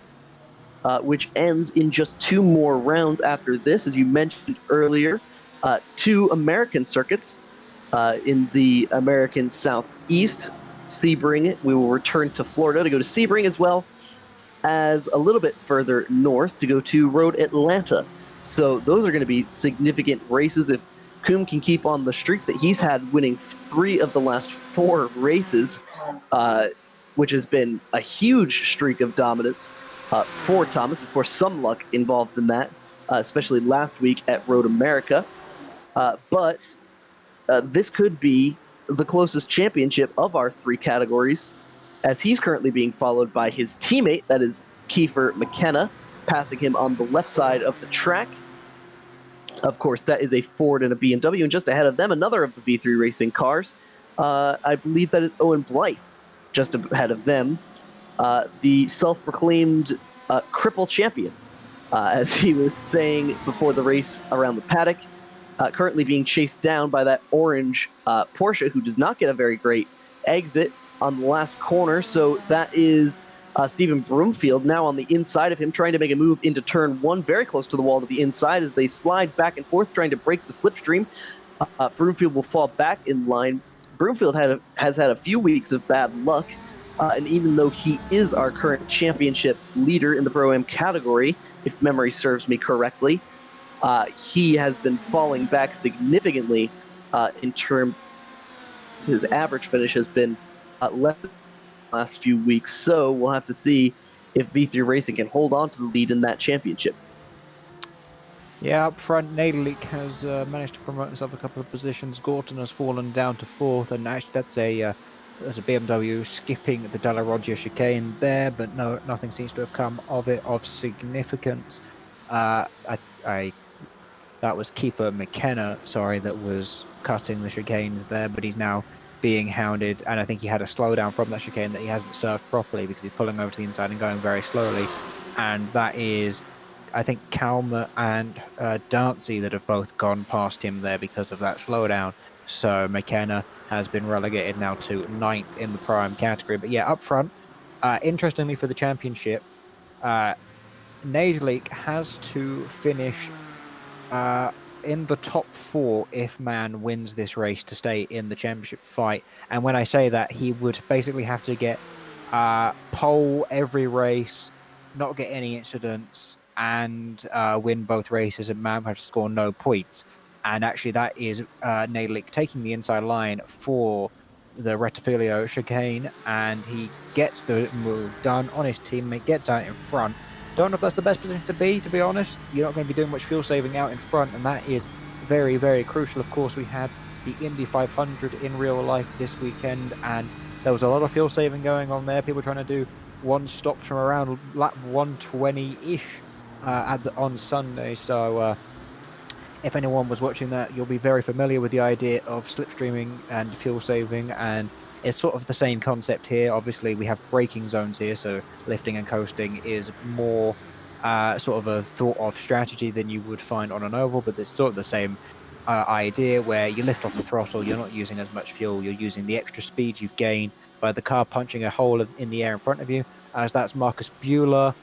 which ends in just 2 more rounds after this. As you mentioned earlier, 2 American circuits in the American Southeast. Sebring, we will return to Florida to go to Sebring, as well as a little bit further north to go to Road Atlanta. So those are going to be significant races if Koom can keep on the streak that he's had, winning 3 of the last 4 races, which has been a huge streak of dominance for Thomas. Of course, some luck involved in that, especially last week at Road America. But this could be the closest championship of our 3 categories, as he's currently being followed by his teammate, that is Kiefer McKenna, passing him on the left side of the track. Of course, that is a Ford and a BMW, and just ahead of them, another of the V3 Racing cars. I believe that is Owen Blythe, just ahead of them, the self-proclaimed cripple champion, as he was saying before the race around the paddock, currently being chased down by that orange Porsche, who does not get a very great exit on the last corner. So that is Stephen Broomfield now on the inside of him, trying to make a move into turn 1, very close to the wall to the inside as they slide back and forth, trying to break the slipstream. Broomfield will fall back in line. Broomfield has had a few weeks of bad luck, and even though he is our current championship leader in the Pro-Am category, if memory serves me correctly, he has been falling back significantly in terms his average finish has been less than the last few weeks. So we'll have to see if V3 Racing can hold on to the lead in that championship. Yeah, up front, Nadalik has managed to promote himself a couple of positions. Gorton has fallen down to 4th, and actually that's a BMW skipping the Della Roggia chicane there, but no, nothing seems to have come of it of significance. That was Kiefer McKenna, sorry, that was cutting the chicanes there, but he's now being hounded, and I think he had a slowdown from that chicane that he hasn't served properly because he's pulling over to the inside and going very slowly, and that is, I think, Kalmer and Dancy that have both gone past him there because of that slowdown. So McKenna has been relegated now to 9th in the Pro-Am category. But yeah, up front, interestingly for the championship, Nadalik has to finish in the top 4 if Man wins this race to stay in the championship fight. And when I say that, he would basically have to get pole every race, not get any incidents, and win both races, and Man would have to score no points. And actually that is Nadalik taking the inside line for the Rettifilio chicane, and he gets the move done on his teammate, gets out in front. Don't know if that's the best position to be honest. You're not going to be doing much fuel saving out in front, and that is very, very crucial. Of course, we had the Indy 500 in real life this weekend, and there was a lot of fuel saving going on there. People trying to do 1 stops from around lap 120-ish on Sunday. So if anyone was watching that, you'll be very familiar with the idea of slipstreaming and fuel saving, and it's sort of the same concept here. Obviously, we have braking zones here, so lifting and coasting is more sort of a thought of strategy than you would find on an oval, but it's sort of the same idea where you lift off the throttle, you're not using as much fuel, you're using the extra speed you've gained by the car punching a hole in the air in front of you, as that's Marcus Bueller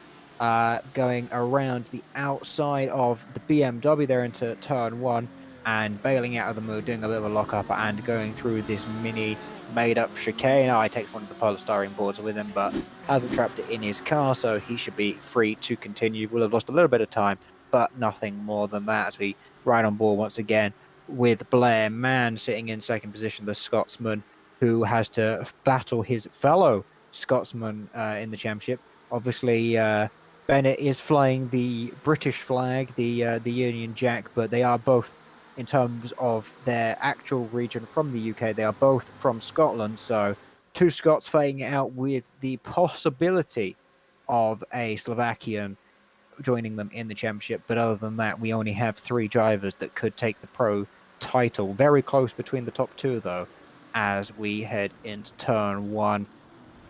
going around the outside of the BMW there into turn 1 and bailing out of the move, doing a bit of a lockup and going through this mini made-up chicane. I takes one of the polystyrene boards with him, but hasn't trapped it in his car, so he should be free to continue. We'll have lost a little bit of time, but nothing more than that, as we ride on board once again with Blair Mann sitting in 2nd position, the Scotsman, who has to battle his fellow Scotsman in the championship. Obviously, Bennett is flying the British flag, the Union Jack, but they are both, in terms of their actual region from the UK, they are both from Scotland. So 2 Scots fighting it out with the possibility of a Slovakian joining them in the championship. But other than that, we only have 3 drivers that could take the pro title. Very close between the top 2, though, as we head into turn 1.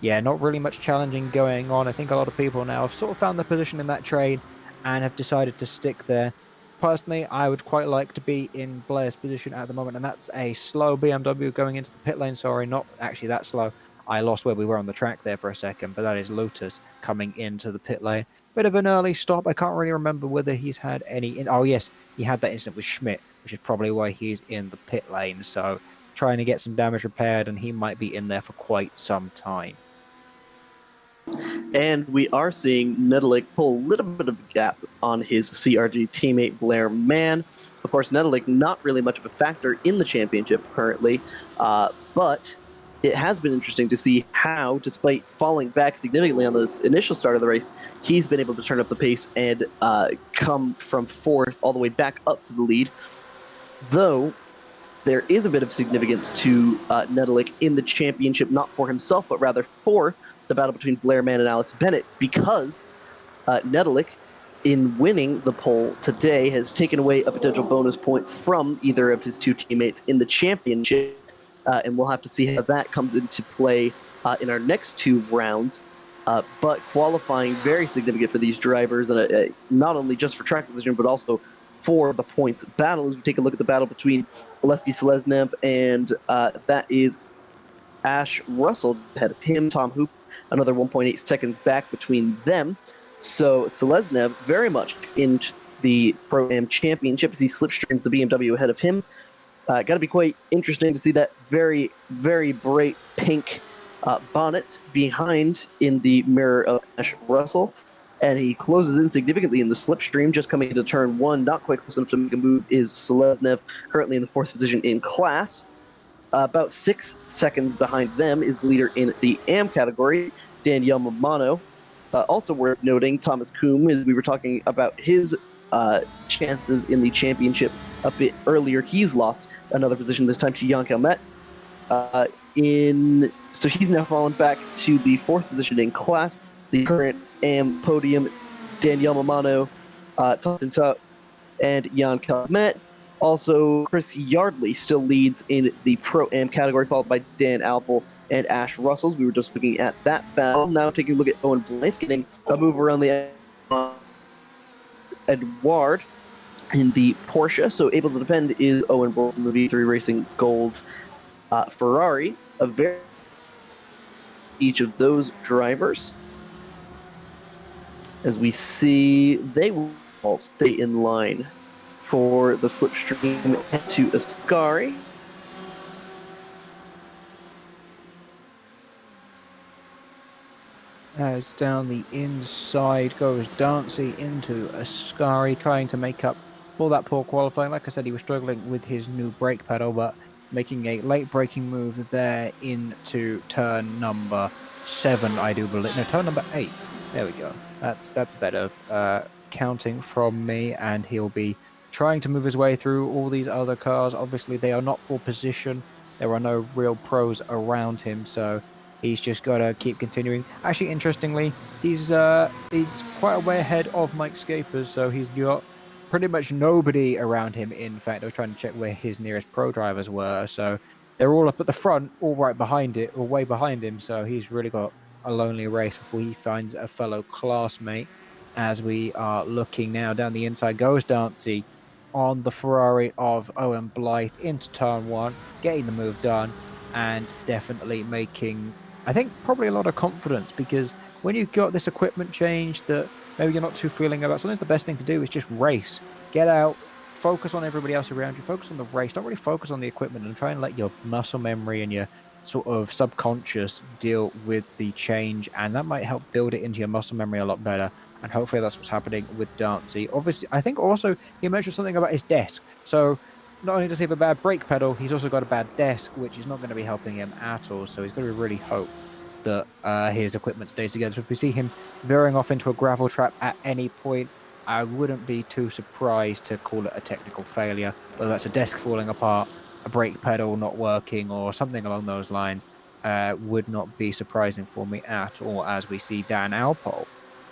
Yeah, not really much challenging going on. I think a lot of people now have sort of found their position in that train and have decided to stick there. Personally, I would quite like to be in Blair's position at the moment, and that's a slow BMW going into the pit lane. Sorry, not actually that slow. I lost where we were on the track there for a second, but that is Lotus coming into the pit lane. Bit of an early stop. I can't really remember whether he's had any... Oh, yes, he had that incident with Schmidt, which is probably why he's in the pit lane. So trying to get some damage repaired, and he might be in there for quite some time. And we are seeing Nedelik pull a little bit of a gap on his CRG teammate Blair Mann. Of course, Nedelik not really much of a factor in the championship currently, but it has been interesting to see how, despite falling back significantly on this initial start of the race, he's been able to turn up the pace and come from fourth all the way back up to the lead. Though there is a bit of significance to Nedelik in the championship, not for himself, but rather for the battle between Blair Mann and Alex Bennett, because Nedelik, in winning the poll today, has taken away a potential bonus point from either of his two teammates in the championship, and we'll have to see how that comes into play in our next two rounds. But qualifying very significant for these drivers, and not only just for track position, but also for the points battle. As we take a look at the battle between Oleksiy Seleznev and that is Ash Russell ahead of him, Tom Hoop, another 1.8 seconds back between them. So Seleznev very much in the Pro-Am Championship as he slipstreams the BMW ahead of him. Got to be quite interesting to see that very, very bright pink bonnet behind in the mirror of Ash Russell. And he closes in significantly in the slipstream, just coming into turn one. Not quite close enough to make a move is Seleznev, currently in the fourth position in class. About 6 seconds behind them is the leader in the AM category, Daniel Mamano. Also worth noting, Thomas Kuhn, as we were talking about his chances in the championship a bit earlier, he's lost another position, this time to Jan Calmet. So he's now fallen back to the fourth position in class. The current AM podium, Daniel Mamano, Thompson Tutt, and Jan Calmet. Also, Chris Yardley still leads in the Pro-Am category, followed by Dan Alpel and Ash Russells. We were just looking at that battle. Now taking a look at Owen Blythe, getting a move around the Edouard in the Porsche. So able to defend is Owen Blythe in the V3 Racing Gold Ferrari. Each of those drivers. As we see, they will all stay in line for the slipstream to Ascari. As down the inside goes Dancy into Ascari, trying to make up for that poor qualifying. Like I said, he was struggling with his new brake pedal, but making a late braking move there into turn number 7, I do believe. No, turn number 8. There we go. That's better counting from me, and he'll be trying to move his way through all these other cars. Obviously, they are not for position. There are no real pros around him, so he's just got to keep continuing. Actually, interestingly, he's quite a way ahead of Mike Scapers, so he's got pretty much nobody around him. In fact, I was trying to check where his nearest pro drivers were, so they're all up at the front, all right behind it, or way behind him, so he's really got a lonely race before he finds a fellow classmate. As we are looking now down the inside goes Dancy on the Ferrari of Owen Blythe into turn 1, getting the move done, and definitely making, I think, probably a lot of confidence, because when you've got this equipment change that maybe you're not too feeling about, sometimes the best thing to do is just race. Get out, focus on everybody else around you, focus on the race, don't really focus on the equipment, and try and let your muscle memory and your sort of subconscious deal with the change, and that might help build it into your muscle memory a lot better. And hopefully that's what's happening with Dancy. Obviously, I think also he mentioned something about his desk. So not only does he have a bad brake pedal, he's also got a bad desk, which is not going to be helping him at all. So he's got to really hope that his equipment stays together. So if we see him veering off into a gravel trap at any point, I wouldn't be too surprised to call it a technical failure, whether that's a desk falling apart, a brake pedal not working, or something along those lines. Would not be surprising for me at all, as we see Dan Alpol,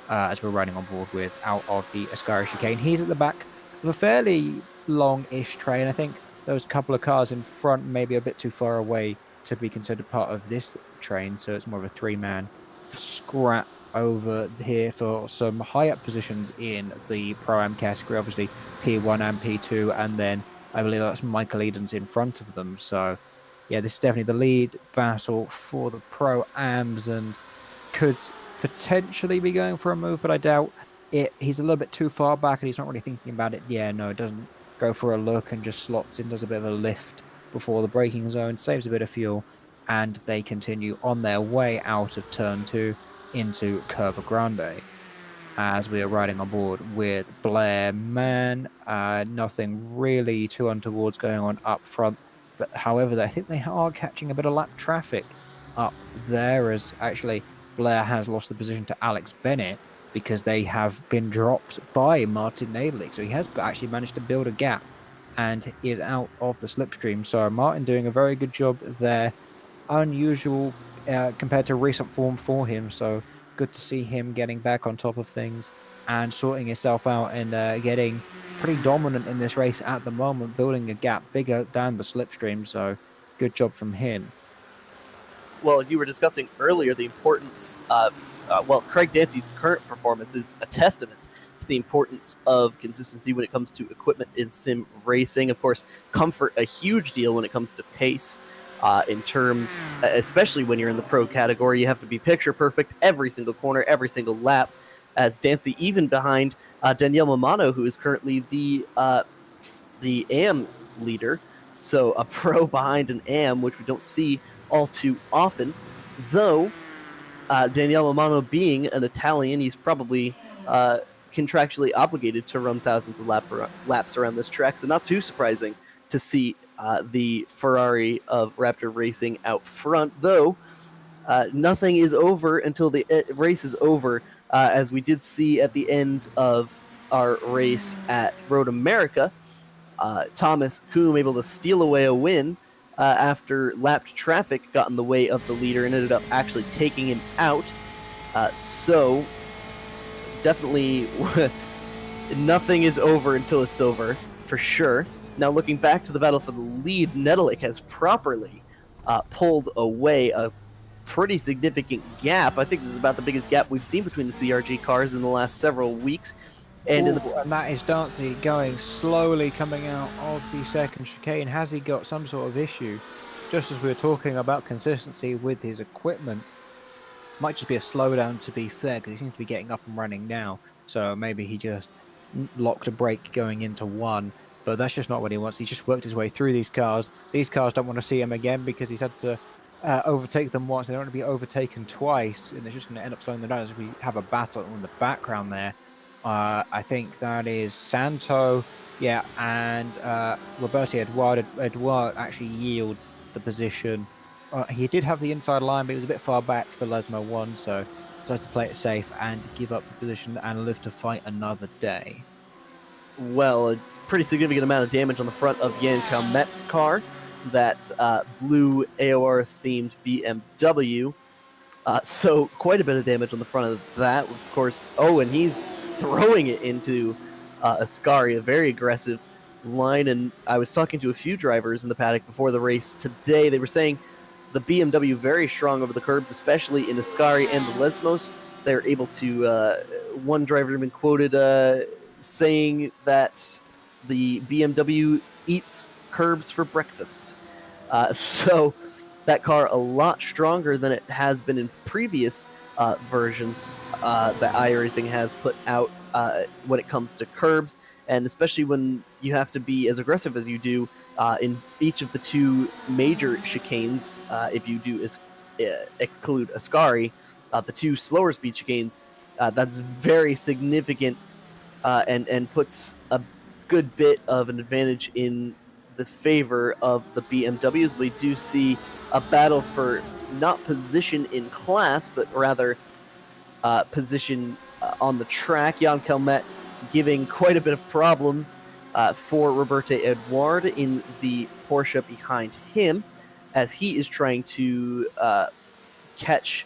as we're riding on board with, out of the Ascari chicane. He's at the back of a fairly long-ish train. I think those couple of cars in front may be a bit too far away to be considered part of this train, so it's more of a 3-man scrap over here for some high-up positions in the Pro-Am category, obviously P1 and P2, and then I believe that's Michael Eden's in front of them. So yeah, this is definitely the lead battle for the Pro-Ams, and could potentially be going for a move, but I doubt it. He's a little bit too far back and he's not really thinking about it. Yeah, no, it doesn't go for a look and just slots in, does a bit of a lift before the braking zone, saves a bit of fuel, and they continue on their way out of turn 2. into Curva Grande as we are riding on board with Blair. Man, nothing really too untoward's going on up front. But however, I think they are catching a bit of lap traffic up there, as actually Blair has lost the position to Alex Bennett because they have been dropped by Martin Nadelig. So he has actually managed to build a gap and is out of the slipstream. So Martin doing a very good job there. Unusual compared to recent form for him. So good to see him getting back on top of things and sorting himself out and getting pretty dominant in this race at the moment, building a gap bigger than the slipstream. So good job from him. Well, as you were discussing earlier, the importance of, Craig Dancy's current performance is a testament to the importance of consistency when it comes to equipment in sim racing. Of course, comfort, a huge deal when it comes to pace. In terms, especially when you're in the pro category, you have to be picture perfect every single corner, every single lap. As Dancy, even behind Danielle Mamano, who is currently the AM leader, so a pro behind an AM, which we don't see all too often. Though Danielle Mamano being an Italian, he's probably contractually obligated to run thousands of laps around this track, so not too surprising to see the Ferrari of Raptor Racing out front, though nothing is over until the race is over, as we did see at the end of our race at Road America. Thomas Coombe able to steal away a win after lapped traffic got in the way of the leader and ended up actually taking him out. So definitely nothing is over until it's over, for sure. Now, looking back to the battle for the lead, Nedelijk has properly pulled away a pretty significant gap. I think this is about the biggest gap we've seen between the CRG cars in the last several weeks. And, and that is Dancy going slowly coming out of the second chicane. Has he got some sort of issue? Just as we were talking about consistency with his equipment, might just be a slowdown, to be fair, because he seems to be getting up and running now. So maybe he just locked a brake going into one. But that's just not what he wants. He's just worked his way through these cars. These cars don't want to see him again because he's had to overtake them once. They don't want to be overtaken twice, and they're just going to end up slowing them down as we have a battle in the background there. I think that is Santo, yeah, and Roberto Eduard. Eduard actually yields the position. He did have the inside line, but he was a bit far back for Lesmo 1, so decides to play it safe and give up the position and live to fight another day. Well, a pretty significant amount of damage on the front of Jan Calmet's car, that blue AOR-themed BMW. So quite a bit of damage on the front of that, of course. Oh, and he's throwing it into Ascari, a very aggressive line. And I was talking to a few drivers in the paddock before the race today. They were saying the BMW very strong over the curbs, especially in Ascari and the Lesmos. They're able to, one driver had been quoted saying that the BMW eats curbs for breakfast. So that car a lot stronger than it has been in previous versions that iRacing has put out when it comes to curbs, and especially when you have to be as aggressive as you do in each of the two major chicanes. If you do exclude Ascari, the two slower speed chicanes, that's very significant and puts a good bit of an advantage in the favor of the BMWs. We do see a battle for not position in class, but rather position on the track. Jan Calmet giving quite a bit of problems for Roberto Eduard in the Porsche behind him, as he is trying to catch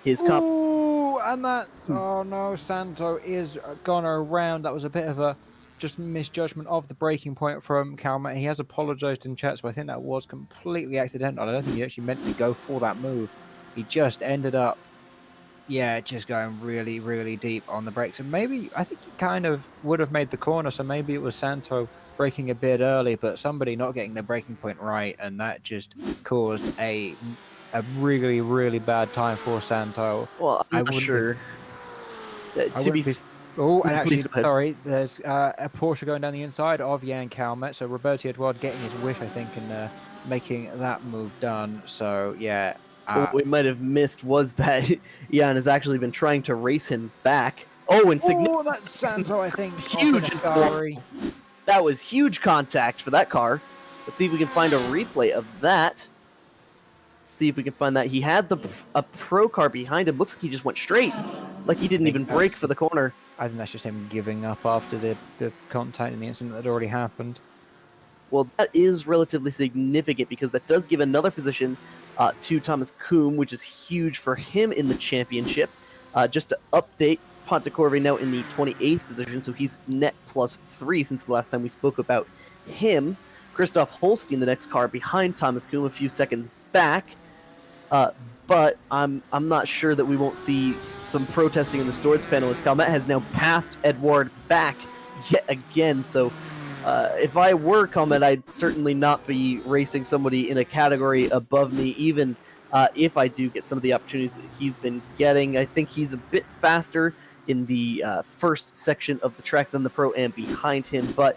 his Ooh, and that's, oh no, Santo is gone around. That was a bit of a just misjudgment of the braking point from Calmet. He has apologized in chat, so I think that was completely accidental. I don't think he actually meant to go for that move. He just ended up, yeah, just going really, really deep on the brakes. And maybe, I think he kind of would have made the corner, so maybe it was Santo braking a bit early, but somebody not getting the braking point right, and that just caused a really, really bad time for Santo. Well, I'm not sure. Oh, and actually, sorry, there's a Porsche going down the inside of Jan Calmet, so Roberto Eduard getting his wish, I think, and making that move done. So, yeah, What we might have missed was that Jan has actually been trying to race him back. Oh, and Oh, that's Santo, I think. Huge. That was huge contact for that car. Let's see if we can find a replay of that. See if we can find that. He had a pro car behind him. Looks like he just went straight. Like he didn't even brake for the corner. I think that's just him giving up after the contact in the incident that had already happened. Well, that is relatively significant because that does give another position to Thomas Kuhn, which is huge for him in the championship. Just to update, Pontecorvi now in the 28th position, so he's net +3 since the last time we spoke about him. Christoph Holstein, the next car behind Thomas Kuhn, a few seconds back. But I'm not sure that we won't see some protesting in the storage panel as Calmet has now passed Edouard back yet again. So if I were Calmet, I'd certainly not be racing somebody in a category above me, even if I do get some of the opportunities that he's been getting. I think he's a bit faster in the first section of the track than the pro and behind him, but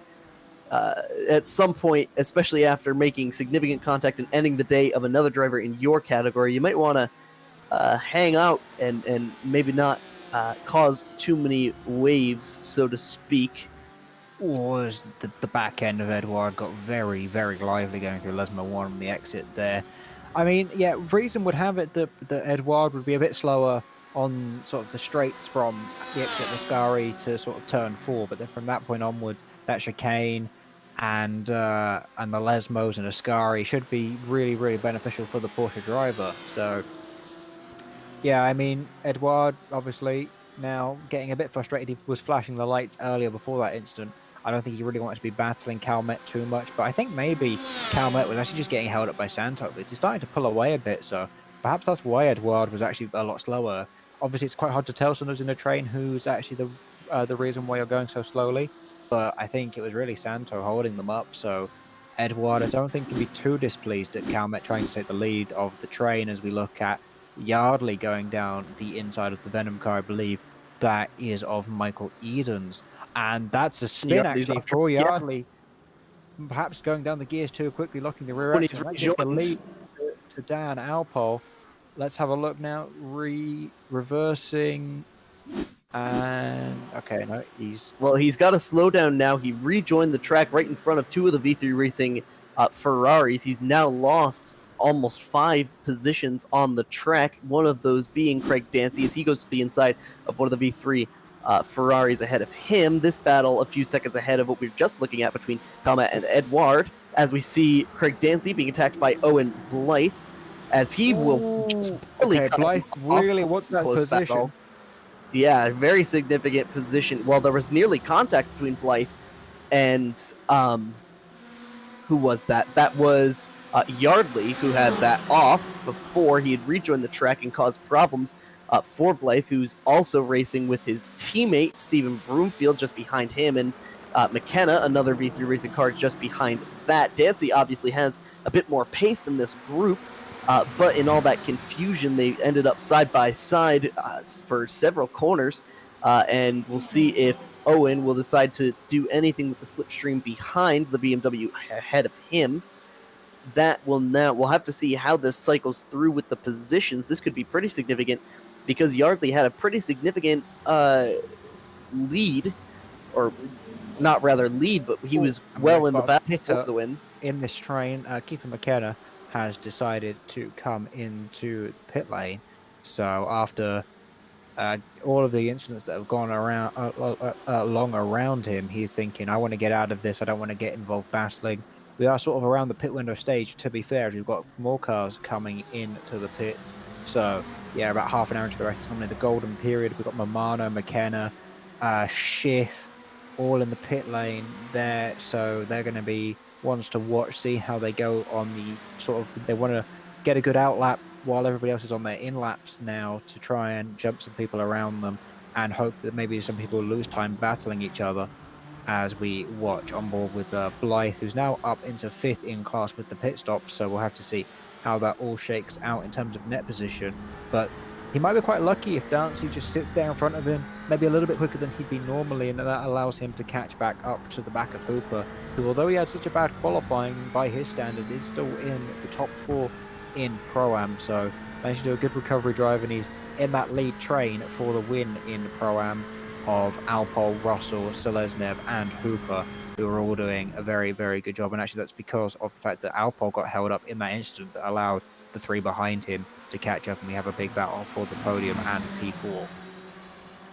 at some point, especially after making significant contact and ending the day of another driver in your category, you might want to hang out and maybe not cause too many waves, so to speak. Was the back end of Edouard got very, very lively going through Lesmo 1 on the exit there. I mean, yeah, reason would have it that Edouard would be a bit slower on sort of the straights from the exit of Ascari to sort of turn 4, but then from that point onwards, that chicane and the Lesmos and Ascari should be really, really beneficial for the Porsche driver. So, yeah, I mean, Edouard obviously now getting a bit frustrated. He was flashing the lights earlier before that incident. I don't think he really wanted to be battling Calmet too much, but I think maybe Calmet was actually just getting held up by Santo. It's starting to pull away a bit, so perhaps that's why Edouard was actually a lot slower. Obviously, it's quite hard to tell sometimes in a train who's actually the reason why you're going so slowly, but I think it was really Santo holding them up, so Edouard, I don't think, can be too displeased at Calmet trying to take the lead of the train as we look at Yardley going down the inside of the Venom car. I believe that is of Michael Edens, and that's a spin actually for Yardley. Yeah. Perhaps going down the gears too quickly, locking the rear axle. That gives the lead to Dan Alpol. Let's have a look now. Reversing. And okay, no, he's got to slow down now. He rejoined the track right in front of two of the V3 Racing Ferraris. He's now lost almost 5 positions on the track, one of those being Craig Dancy as he goes to the inside of one of the V3 Ferraris ahead of him. This battle a few seconds ahead of what we were just looking at between Calmet and Edouard, as we see Craig Dancy being attacked by Owen Blythe, as he will just really Blythe really what's that position? Battle. Yeah, very significant position. Well, there was nearly contact between Blythe and who was that? That was Yardley, who had that off before he had rejoined the track and caused problems for Blythe, who's also racing with his teammate Stephen Broomfield just behind him, and McKenna, another V3 Racing car, just behind that. Dancy obviously has a bit more pace than this group, but in all that confusion, they ended up side by side for several corners, and we'll see if Owen will decide to do anything with the slipstream behind the BMW ahead of him. We'll have to see how this cycles through with the positions. This could be pretty significant because Yardley had a pretty significant lead, or not rather lead, but he was well in the battle for the win. In this train, Kiefer McKenna has decided to come into the pit lane. So after all of the incidents that have gone around along around him, he's thinking, I want to get out of this. I don't want to get involved battling. We are sort of around the pit window stage, to be fair. We've got more cars coming into the pits. So, yeah, about half an hour into the race. It's normally the golden period. We've got Mamano, McKenna, Schiff, all in the pit lane there. So they're going to be ones to watch, see how they go on the sort of... They want to get a good outlap while everybody else is on their in-laps now to try and jump some people around them and hope that maybe some people lose time battling each other as we watch on board with Blythe, who's now up into 5th in class with the pit stops. So we'll have to see how that all shakes out in terms of net position. But he might be quite lucky if Dancy just sits there in front of him, maybe a little bit quicker than he'd be normally, and that allows him to catch back up to the back of Hooper, who, although he had such a bad qualifying by his standards, is still in the top 4 in Pro-Am. So managed to do a good recovery drive, and he's in that lead train for the win in Pro-Am of Alpol, Russell, Seleznev, and Hooper, who are all doing a very, very good job. And actually, that's because of the fact that Alpol got held up in that incident that allowed the three behind him to catch up, and we have a big battle for the podium and P4.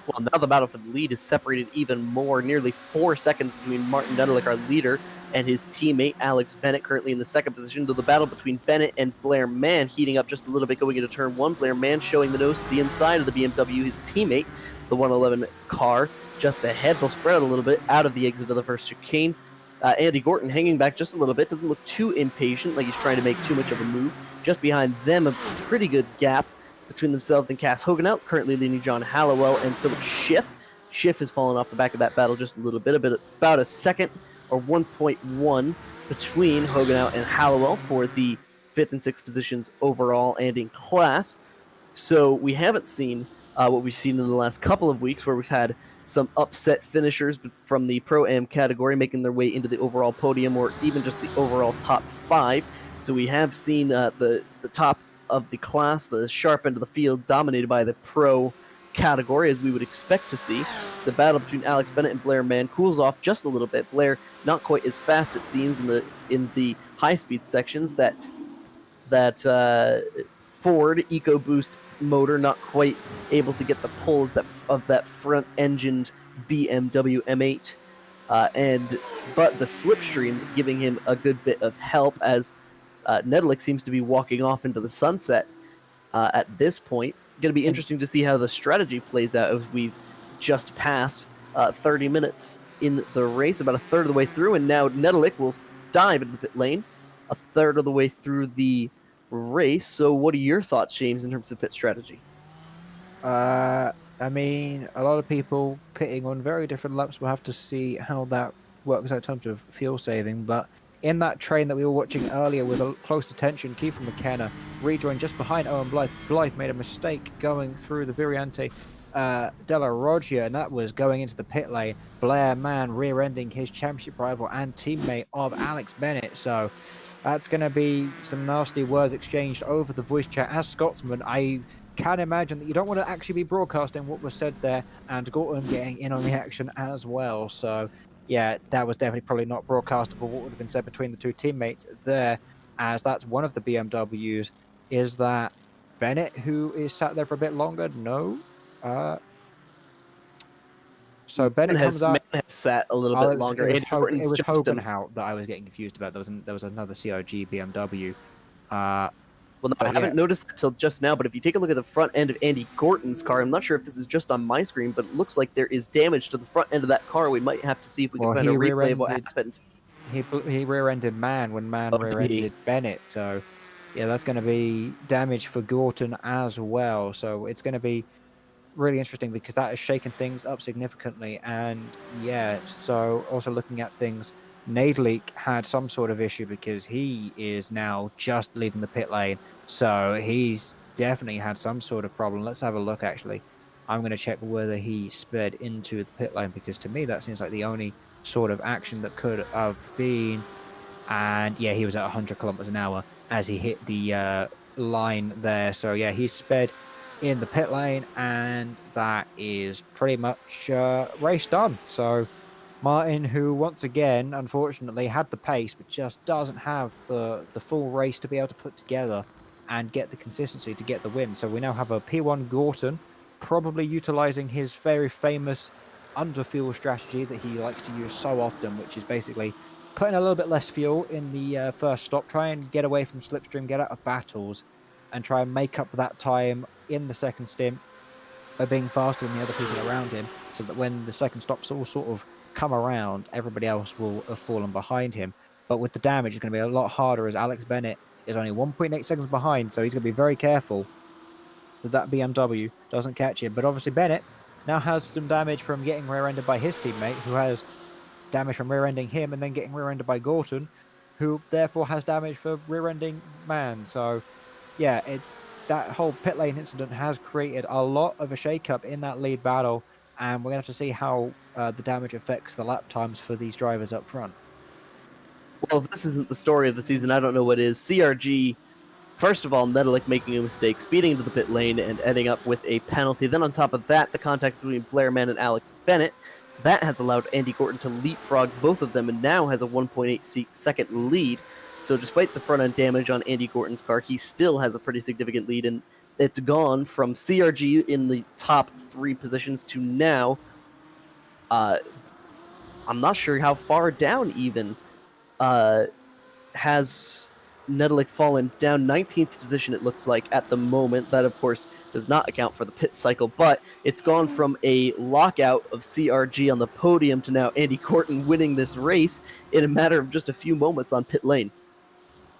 Well, now the battle for the lead is separated even more, nearly 4 seconds between Martin Nedelik, our leader, and his teammate Alex Bennett, currently in the second position. To the battle between Bennett and Blair Mann heating up just a little bit going into turn 1. Blair Mann showing the nose to the inside of the BMW. His teammate, the 111 car, just ahead. They'll spread out a little bit out of the exit of the first chicane. Andy Gorton hanging back just a little bit, doesn't look too impatient, like he's trying to make too much of a move. Just behind them, a pretty good gap between themselves and Cass Hoganout, currently leading John Hallowell and Philip Schiff. Schiff has fallen off the back of that battle just a little bit, about a second or 1.1 between Hoganout and Hallowell for the 5th and 6th positions overall and in class. So we haven't seen what we've seen in the last couple of weeks, where we've had some upset finishers from the Pro-Am category making their way into the overall podium or even just the overall top 5. So we have seen the top of the class, the sharp end of the field, dominated by the pro category, as we would expect to see. The battle between Alex Bennett and Blair Mann cools off just a little bit. Blair not quite as fast, it seems, in the high-speed sections. That Ford EcoBoost motor not quite able to get the pulls of that front-engined BMW M8, but the slipstream giving him a good bit of help, as Nedelik seems to be walking off into the sunset at this point. Going to be interesting to see how the strategy plays out, as we've just passed 30 minutes in the race, about a third of the way through, and now Nedelik will dive into the pit lane a third of the way through the race. So what are your thoughts, James, in terms of pit strategy? I mean, a lot of people pitting on very different laps. We'll have to see how that works out in terms of fuel saving, but in that train that we were watching earlier with a close attention, Kiefer McKenna rejoined just behind Owen Blythe. Blythe made a mistake going through the Variante Della Roggia, and that was going into the pit lane. Blair Mann rear-ending his championship rival and teammate of Alex Bennett. So that's going to be some nasty words exchanged over the voice chat. As Scotsman, I can imagine that you don't want to actually be broadcasting what was said there, and Gorton getting in on the action as well. So yeah, that was definitely probably not broadcastable, what would have been said between the two teammates there, as that's one of the BMWs. Is that Bennett, who is sat there for a bit longer? No. So Bennett comes out. has sat a little bit longer. It was Hogenhout that I was getting confused about. There was another CRG BMW. Well, no, I haven't noticed that till just now, but if you take a look at the front end of Andy Gorton's car, I'm not sure if this is just on my screen, but it looks like there is damage to the front end of that car. We might have to see if we can find a replay of what happened. He rear-ended Mann when Mann rear-ended Bennett, so yeah, that's going to be damage for Gorton as well. So it's going to be really interesting, because that has shaken things up significantly. And yeah, so also looking at things, Nedelik had some sort of issue, because he is now just leaving the pit lane. So he's definitely had some sort of problem. Let's have a look, actually. I'm going to check whether he sped into the pit lane, because to me that seems like the only sort of action that could have been. And yeah, he was at 100 kilometers an hour as he hit the line there. So yeah, he sped in the pit lane, and that is pretty much race done. So Martin, who once again, unfortunately, had the pace, but just doesn't have the full race to be able to put together and get the consistency to get the win. So we now have a P1 Gorton, probably utilizing his very famous underfuel strategy that he likes to use so often, which is basically putting a little bit less fuel in the first stop, try and get away from slipstream, get out of battles, and try and make up that time in the second stint by being faster than the other people around him, so that when the second stops all sort of come around, everybody else will have fallen behind him. But with the damage, it's going to be a lot harder, as Alex Bennett is only 1.8 seconds behind, so he's going to be very careful that BMW doesn't catch him. But obviously Bennett now has some damage from getting rear-ended by his teammate, who has damage from rear-ending him and then getting rear-ended by Gorton, who therefore has damage for rear-ending Mann. So yeah, it's that whole pit lane incident has created a lot of a shake-up in that lead battle, and we're going to have to see how the damage affects the lap times for these drivers up front. Well, if this isn't the story of the season, I don't know what is. CRG First of all, Nedelik making a mistake, speeding into the pit lane and ending up with a penalty. Then on top of that, the contact between Blairman and Alex Bennett. That has allowed Andy Gorton to leapfrog both of them and now has a 1.8 second lead. So despite the front-end damage on Andy Gorton's car, he still has a pretty significant lead, and it's gone from CRG in the top 3 positions to now, I'm not sure how far down even, has Nedelik fallen down 19th position, it looks like, at the moment. That, of course, does not account for the pit cycle, but it's gone from a lockout of CRG on the podium to now Andy Gorton winning this race in a matter of just a few moments on pit lane.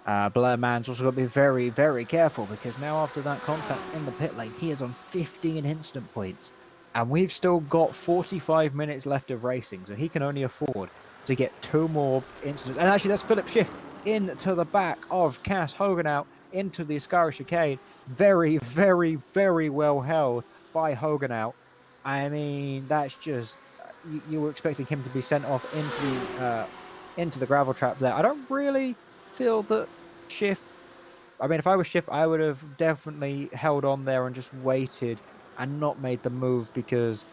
Blair Man's also got to be very, very careful, because now after that contact in the pit lane, he is on 15 instant points. And we've still got 45 minutes left of racing, so he can only afford to get 2 more incidents. And actually, that's Philip Schiff into the back of Cass Hogan out into the Ascari chicane. Very, very, very well held by Hogan out. I mean, that's just... You were expecting him to be sent off into the gravel trap there. I don't really feel that Schiff... I mean, if I was Schiff, I would have definitely held on there and just waited and not made the move, because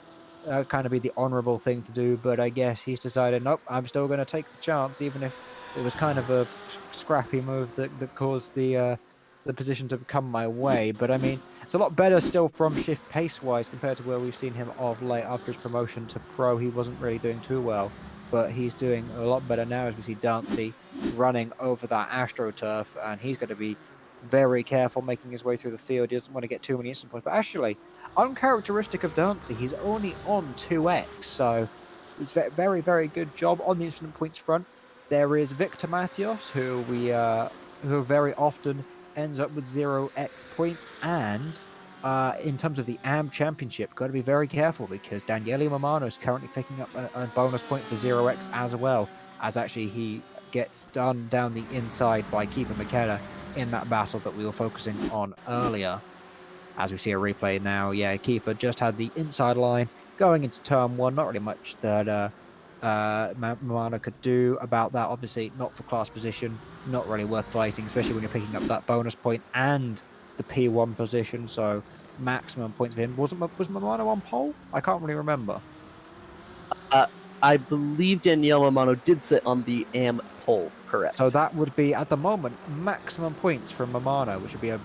kind of be the honourable thing to do. But I guess he's decided, nope, I'm still going to take the chance, even if it was kind of a scrappy move that caused the position to come my way. But I mean, it's a lot better still from Schiff pace-wise compared to where we've seen him of late. After his promotion to pro, he wasn't really doing too well, but he's doing a lot better now, as we see Dancy running over that AstroTurf, and he's going to be very careful making his way through the field. He doesn't want to get too many instant points, but actually, uncharacteristic of Dancy, he's only on 2x, so it's a very, very good job on the instant points front. There is Victor Matios, who very often ends up with 0x points, and in terms of the AM Championship, got to be very careful, because Daniele Mamano is currently picking up a bonus point for 0x as well, as actually he gets done down the inside by Kiefer McKenna in that battle that we were focusing on earlier. As we see a replay now, yeah, Kiefer just had the inside line going into turn 1. Not really much that Mamano could do about that. Obviously, not for class position, not really worth fighting, especially when you're picking up that bonus point and the P1 position, so maximum points for him. Was Mamano on pole? I can't really remember. I believe Daniele Mamano did sit on the AM pole, correct. So that would be, at the moment, maximum points from Mamano, which would be a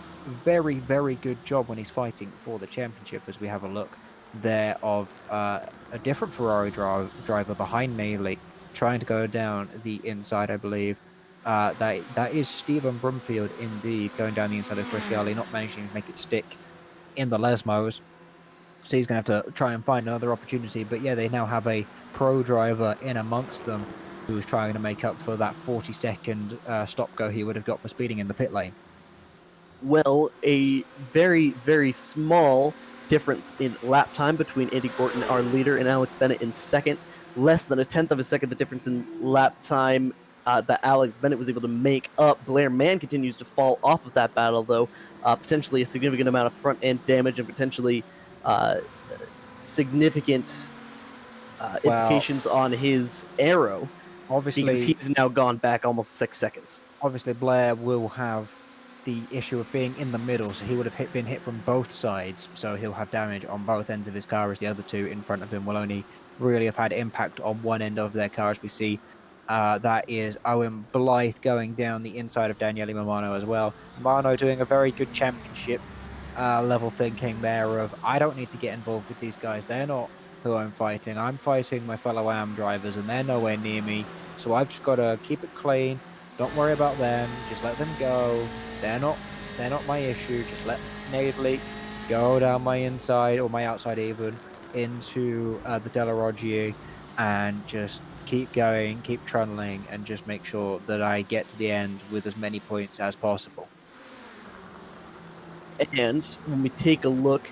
very, very good job when he's fighting for the championship, as we have a look there of a different Ferrari driver behind Naley, trying to go down the inside, I believe. That is Stephen Brumfield, indeed, going down the inside of Crisciali, not managing to make it stick in the Lesmos. So he's going to have to try and find another opportunity. But yeah, they now have a pro driver in amongst them who's trying to make up for that 40-second stop-go he would have got for speeding in the pit lane. Well, a very, very small difference in lap time between Andy Gorton, our leader, and Alex Bennett in second. Less than a tenth of a second, the difference in lap time that Alex Bennett was able to make up. Blair Mann continues to fall off of that battle, though. Potentially a significant amount of front-end damage and potentially significant implications on his aero. Obviously, because he's now gone back almost 6 seconds. Obviously, Blair will have the issue of being in the middle, so he would have been hit from both sides, so he'll have damage on both ends of his car, as the other two in front of him will only really have had impact on one end of their car, as we see. That is Owen Blythe going down the inside of Daniele Mamano as well. Mamano doing a very good championship level thinking there of, I don't need to get involved with these guys. They're not who I'm fighting. I'm fighting my fellow AM drivers, and they're nowhere near me. So I've just got to keep it clean. Don't worry about them. Just let them go. They're not my issue. Just let Nadley go down my inside, or my outside even, into the Della Roggie, and just keep going, keep trundling, and just make sure that I get to the end with as many points as possible. And when we take a look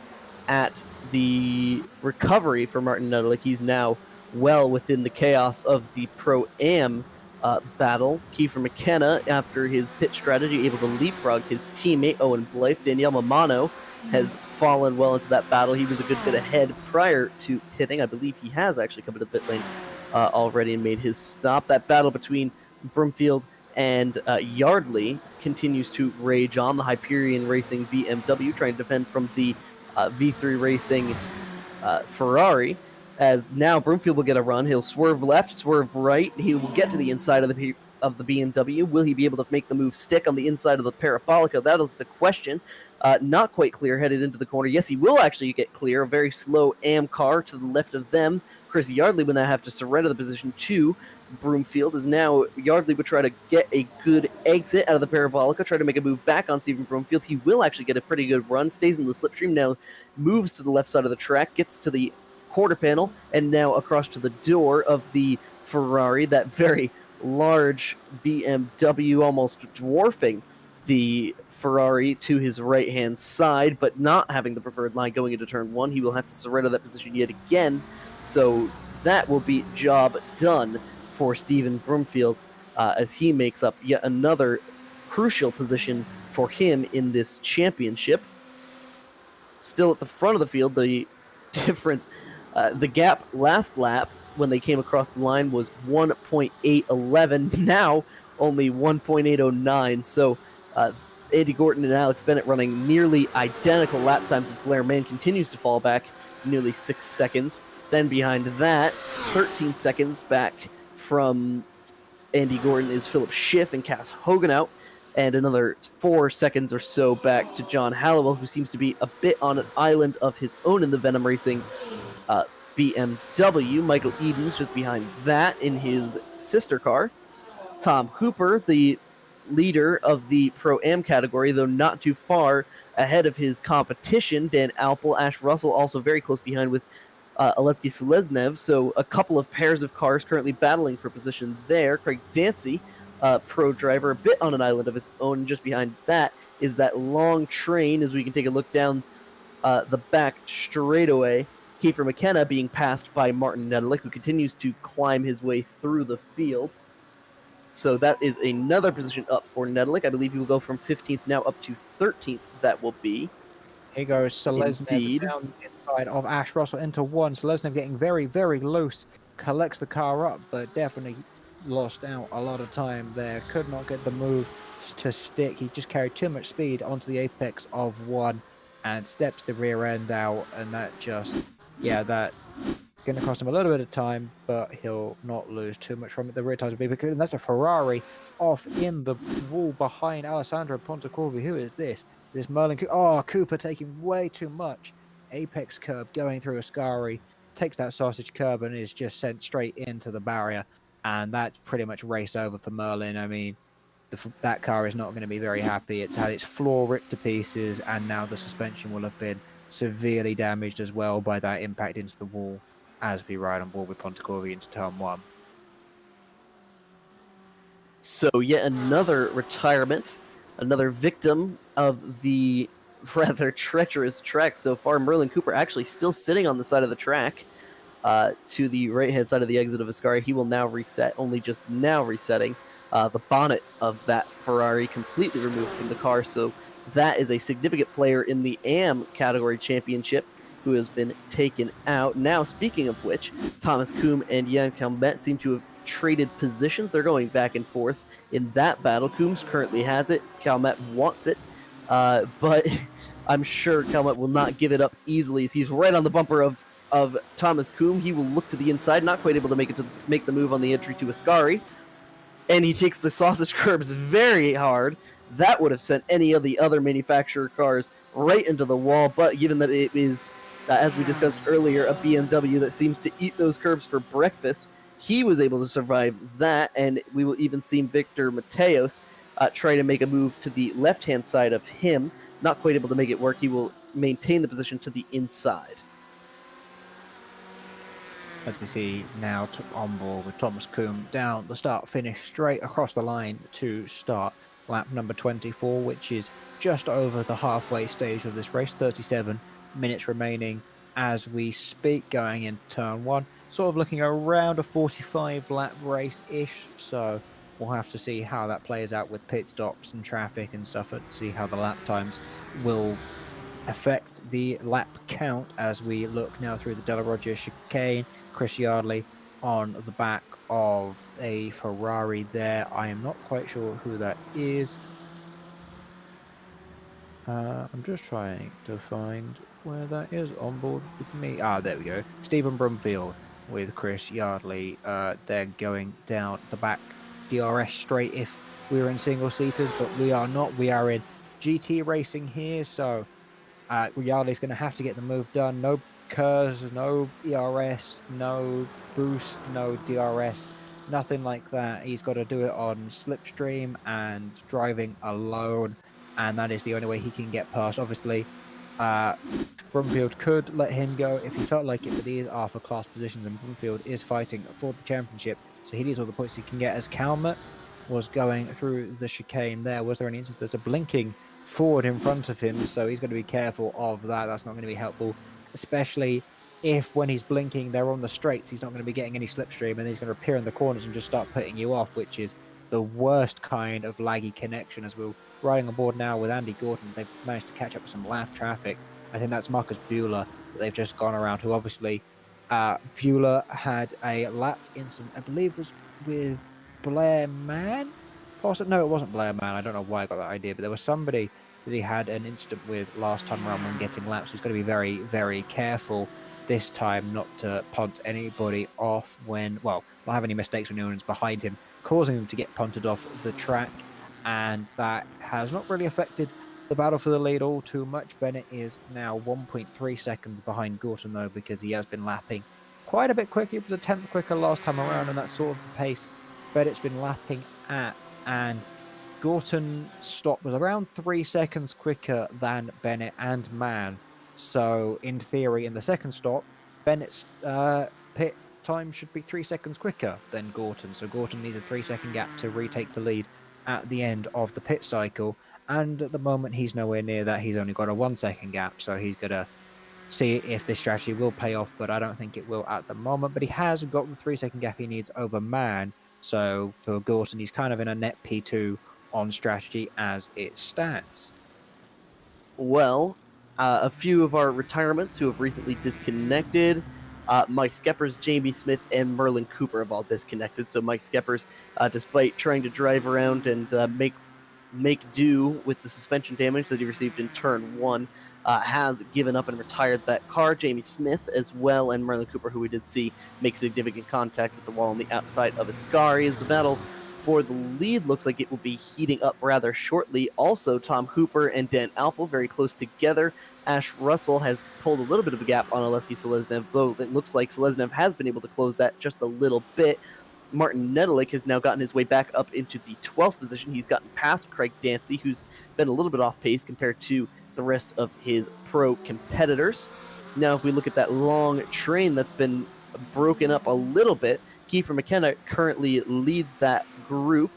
at the recovery for Martin Nedelik, he's now well within the chaos of the Pro-Am battle. Kiefer McKenna, after his pit strategy, able to leapfrog his teammate Owen Blythe. Daniele Mamano has fallen well into that battle. He was a good bit ahead prior to pitting. I believe he has actually come into the pit lane already and made his stop. That battle between Brumfield and Yardley continues to rage on, the Hyperion Racing BMW, trying to defend from the V3 Racing Ferrari, as now Broomfield will get a run. He'll swerve left, swerve right. He will get to the inside of the BMW. Will he be able to make the move stick on the inside of the Parabolica? That is the question. Not quite clear, headed into the corner. Yes, he will actually get clear. A very slow AM car to the left of them. Chris Yardley will now have to surrender the position to Broomfield, as now Yardley would try to get a good exit out of the Parabolica, try to make a move back on Stephen Broomfield. He will actually get a pretty good run, stays in the slipstream, now moves to the left side of the track, gets to the quarter panel, and now across to the door of the Ferrari, that very large BMW, almost dwarfing the Ferrari to his right-hand side, but not having the preferred line going into turn one. He will have to surrender that position yet again, so that will be job done for Stephen Broomfield, as he makes up yet another crucial position for him in this championship. Still at the front of the field, the difference, the gap last lap when they came across the line was 1.811, now only 1.809, so Andy Gordon and Alex Bennett running nearly identical lap times as Blair Mann continues to fall back nearly 6 seconds. Then behind that, 13 seconds back from Andy Gordon is Philip Schiff and Cass Hoganout, and another 4 seconds or so back to John Hallowell, who seems to be a bit on an island of his own in the Venom Racing BMW. Michael Edens just behind that in his sister car. Tom Hooper, the leader of the Pro-Am category, though not too far ahead of his competition. Dan Alpel, Ash Russell also very close behind with Oleksiy Seleznev, so a couple of pairs of cars currently battling for position there. Craig Dancy, pro driver, a bit on an island of his own, and just behind that is that long train, as we can take a look down the back straightaway. Kiefer McKenna being passed by Martin Nedelik, who continues to climb his way through the field. So that is another position up for Nedelik. I believe he will go from 15th now up to 13th, that will be. Here goes Seleznev down the inside of Ash Russell into one. Seleznev getting very, very loose. Collects the car up, but definitely lost out a lot of time there. Could not get the move to stick. He just carried too much speed onto the apex of one and steps the rear end out. And that just, that going to cost him a little bit of time, but he'll not lose too much from it. The rear tires will be because that's a Ferrari off in the wall behind Alessandro Pontecorvi. Who is this? This Merlin Cooper. Oh, Cooper taking way too much. Apex curb going through Ascari. Takes that sausage curb and is just sent straight into the barrier. And that's pretty much race over for Merlin. I mean, that car is not going to be very happy. It's had its floor ripped to pieces, and now the suspension will have been severely damaged as well by that impact into the wall as we ride on board with Pontecorvi into turn one. So yet another retirement, another victim of the rather treacherous track so far. Merlin Cooper actually still sitting on the side of the track to the right-hand side of the exit of Ascari. He will now reset, only just now resetting. The bonnet of that Ferrari completely removed from the car, so that is a significant player in the AM category championship who has been taken out. Now, speaking of which, Thomas Koom and Jan Calmet seem to have traded positions. They're going back and forth in that battle. Coombs currently has it. Calmet wants it, but I'm sure Calmet will not give it up easily, as he's right on the bumper of Thomas Koom. He will look to the inside, not quite able to make the move on the entry to Ascari, and he takes the sausage curbs very hard. That would have sent any of the other manufacturer cars right into the wall, but given that it is, as we discussed earlier, a BMW that seems to eat those curbs for breakfast, he was able to survive that, and we will even see Victor Mateos try to make a move to the left-hand side of him. Not quite able to make it work. He will maintain the position to the inside. As we see now on board with Thomas Koom down the start-finish straight across the line to start lap number 24, which is just over the halfway stage of this race. 37 minutes remaining as we speak, going into turn one. Sort of looking around a 45 lap race-ish, so we'll have to see how that plays out with pit stops and traffic and stuff, and see how the lap times will affect the lap count as we look now through the Della Roggia chicane. Chris Yardley on the back of a Ferrari there. I am not quite sure who that is. I'm just trying to find where that is on board with me. Ah, there we go. Stephen Brumfield with Chris Yardley. They're going down the back DRS straight if we were in single seaters, but we are not. We are in GT racing here, so Yardley's going to have to get the move done. No KERS, no ERS, no boost, no DRS, nothing like that. He's got to do it on slipstream and driving alone, and that is the only way he can get past. Obviously, Brumfield could let him go if he felt like it, but these are for class positions, and Brumfield is fighting for the championship, so he needs all the points he can get. As Calmet was going through the chicane there, was there any instance? There's a blinking forward in front of him, so he's going to be careful of that. That's not going to be helpful, especially if when he's blinking they're on the straights, he's not going to be getting any slipstream, and he's going to appear in the corners and just start putting you off, which is the worst kind of laggy connection. As we're riding on board now with Andy Gordon, they've managed to catch up with some lap traffic. I think that's Marcus Bueller that they've just gone around, who obviously Bueller had a lap incident, I believe was with Blair Mann. No, it wasn't Blair Mann. I don't know why I got that idea, but there was somebody that he had an incident with last time around when getting laps. He's going to be very, very careful this time not to punt anybody off when, well, not have any mistakes when anyone's behind him, causing them to get punted off the track. And that has not really affected the battle for the lead all too much. Bennett is now 1.3 seconds behind Gorton, though, because he has been lapping quite a bit quicker. He was a tenth quicker last time around, and that's sort of the pace Bennett's been lapping at. And Gorton's stop was around 3 seconds quicker than Bennett and Mann. So, in theory, in the second stop, Bennett's pit time should be 3 seconds quicker than Gorton. So, Gorton needs a 3-second gap to retake the lead at the end of the pit cycle. And at the moment, he's nowhere near that. He's only got a 1-second gap. So, he's going to see if this strategy will pay off, but I don't think it will at the moment. But he has got the 3-second gap he needs over Mann. So for Gorton, he's kind of in a net P2 on strategy as it stands. Well, a few of our retirements who have recently disconnected. Mike Skeppers, Jamie Smith, and Merlin Cooper have all disconnected. So Mike Skeppers, despite trying to drive around and make do with the suspension damage that he received in turn 1, has given up and retired that car. Jamie Smith as well, and Merlin Cooper, who we did see make significant contact with the wall on the outside of Ascari, as the battle for the lead looks like it will be heating up rather shortly. Also, Tom Hooper and Dan Alpel very close together. Ash Russell has pulled a little bit of a gap on Oleski Seleznev, though it looks like Seleznev has been able to close that just a little bit. Martin Nedelik has now gotten his way back up into the 12th position. He's gotten past Craig Dancy, who's been a little bit off pace compared to the rest of his pro competitors. Now, if we look at that long train that's been broken up a little bit, Kiefer McKenna currently leads that group.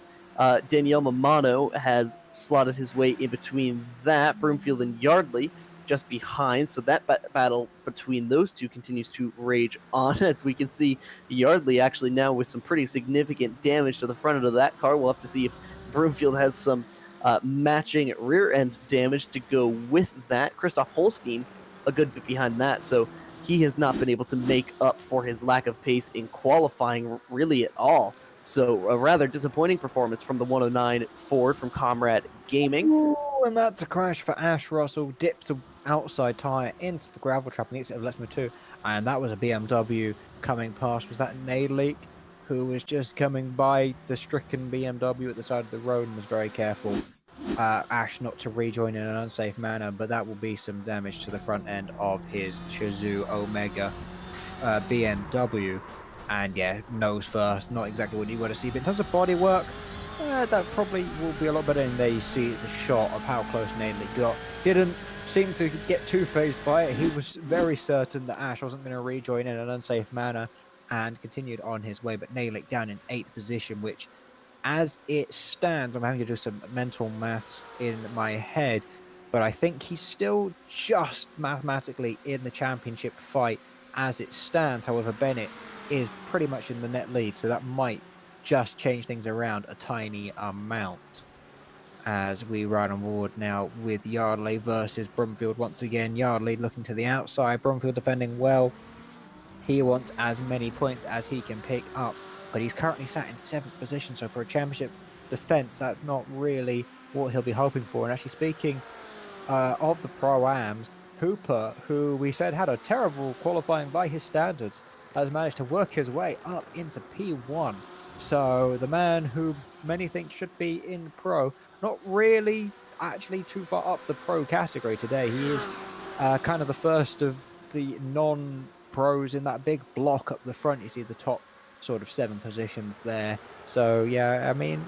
Danielle Mamano has slotted his way in between that. Broomfield and Yardley just behind, so that battle between those two continues to rage on. As we can see, Yardley actually now with some pretty significant damage to the front end of that car. We'll have to see if Broomfield has some matching rear end damage to go with that. Christoph Holstein a good bit behind that, so he has not been able to make up for his lack of pace in qualifying really at all. So a rather disappointing performance from the 109 Ford from Comrade Gaming. Ooh, and that's a crash for Ash Russell. Dips the outside tyre into the gravel trap and exit of Lesmo 2. And that was a BMW coming past. Was that Nadleek, who was just coming by the stricken BMW at the side of the road and was very careful. Ash not to rejoin in an unsafe manner, but that will be some damage to the front end of his Shazoo Omega BMW. And yeah, nose first, not exactly what you want to see. But in terms of bodywork, that probably will be a lot better. And there you see the shot of how close Nadleek got. Didn't seem to get too phased by it. He was very certain that Ash wasn't going to rejoin in an unsafe manner and continued on his way. But Nadleek down in 8th position, which as it stands, I'm having to do some mental maths in my head, but I think he's still just mathematically in the championship fight as it stands. However, Bennett is pretty much in the net lead, so that might just change things around a tiny amount. As we ride on board now with Yardley versus Brumfield once again. Yardley looking to the outside, Brumfield defending well. He wants as many points as he can pick up, but he's currently sat in 7th position, so for a championship defense, that's not really what he'll be hoping for. And actually speaking of the Pro-Ams, Hooper, who we said had a terrible qualifying by his standards, has managed to work his way up into P1. So the man who many think should be in Pro, not really actually too far up the Pro category today. He is kind of the first of the non-pros in that big block up the front. You see the top sort of 7 positions there. So yeah, I mean,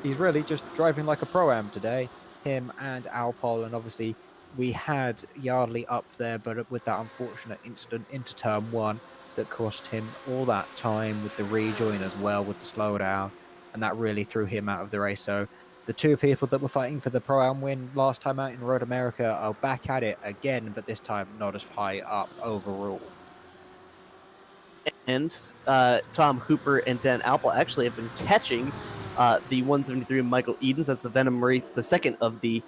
he's really just driving like a Pro-Am today, him and Alpol. And obviously we had Yardley up there, but with that unfortunate incident into turn 1 that cost him all that time with the rejoin as well, with the slowdown, and that really threw him out of the race. So the 2 people that were fighting for the Pro-Am win last time out in Road America are back at it again, but this time not as high up overall. And Tom Hooper and Dan Alpel actually have been catching the 173 of Michael Edens. That's the Venom race, the second of the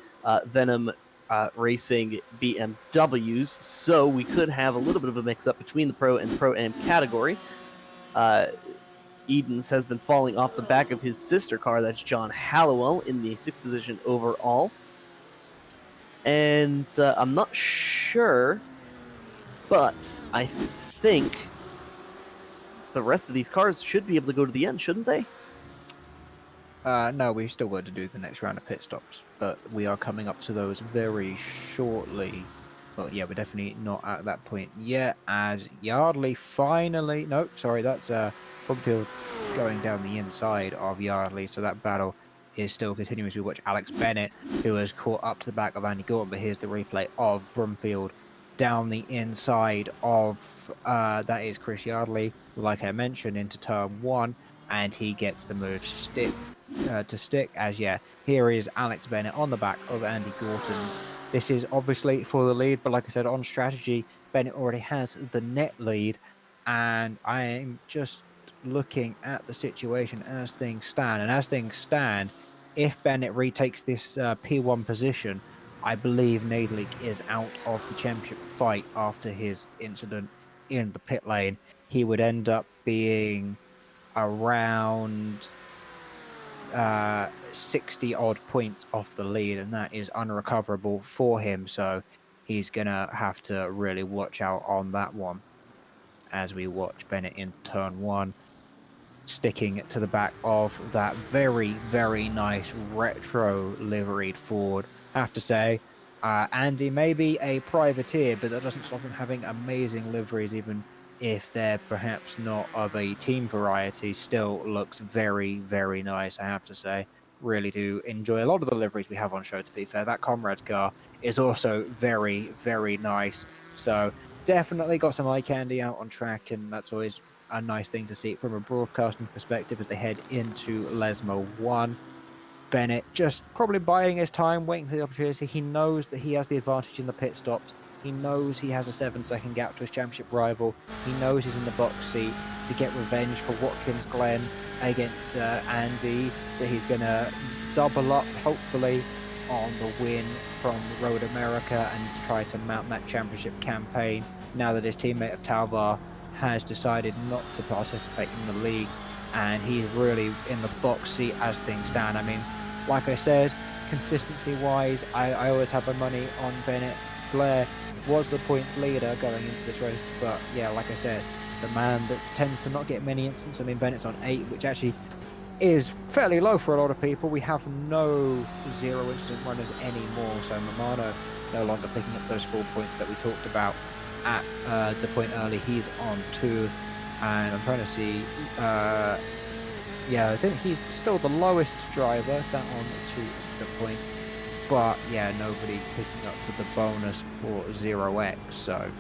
Venom Racing BMWs. So we could have a little bit of a mix-up between the Pro and Pro-Am category. Edens has been falling off the back of his sister car. That's John Hallowell in the 6th position overall. And I'm not sure, but I think the rest of these cars should be able to go to the end, shouldn't they? No, we've still got to do the next round of pit stops, but we are coming up to those very shortly. But yeah, we're definitely not at that point yet, as Yardley finally... No, sorry, that's Brumfield going down the inside of Yardley, so that battle is still continuing as we watch Alex Bennett, who has caught up to the back of Andy Gordon. But here's the replay of Brumfield down the inside of, that is Chris Yardley, like I mentioned, into turn 1, and he gets the move to stick, as yeah, here is Alex Bennett on the back of Andy Gorton. This is obviously for the lead, but like I said, on strategy, Bennett already has the net lead, and I'm just looking at the situation as things stand. And as things stand, if Bennett retakes this P1 position, I believe Nadelig is out of the championship fight after his incident in the pit lane. He would end up being around 60 odd points off the lead, and that is unrecoverable for him. So he's gonna have to really watch out on that one as we watch Bennett in turn 1, sticking to the back of that very, very nice retro liveried Ford. I have to say, Andy may be a privateer, but that doesn't stop him having amazing liveries, even if they're perhaps not of a team variety. Still looks very, very nice, I have to say. Really do enjoy a lot of the liveries we have on show, to be fair. That Comrade car is also very, very nice. So definitely got some eye candy out on track, and that's always a nice thing to see from a broadcasting perspective as they head into Lesmo 1. Bennett just probably biding his time, waiting for the opportunity. He knows that he has the advantage in the pit stops. He knows he has a 7-second gap to his championship rival. He knows he's in the box seat to get revenge for Watkins Glen against Andy, that he's going to double up, hopefully, on the win from Road America and try to mount that championship campaign now that his teammate of Talvar has decided not to participate in the league, and he's really in the box seat as things stand. I mean, like I said, consistency-wise, I always have my money on Bennett. Blair was the points leader going into this race, but yeah, like I said, the man that tends to not get many incidents. I mean, Bennett's on 8, which actually is fairly low for a lot of people. We have no 0 incident runners anymore, so Mamano no longer picking up those 4 points that we talked about at the point early. He's on 2, and I'm trying to see, yeah, I think he's still the lowest driver, sat on 2 instant points. But yeah, nobody picking up with the bonus for 0x. So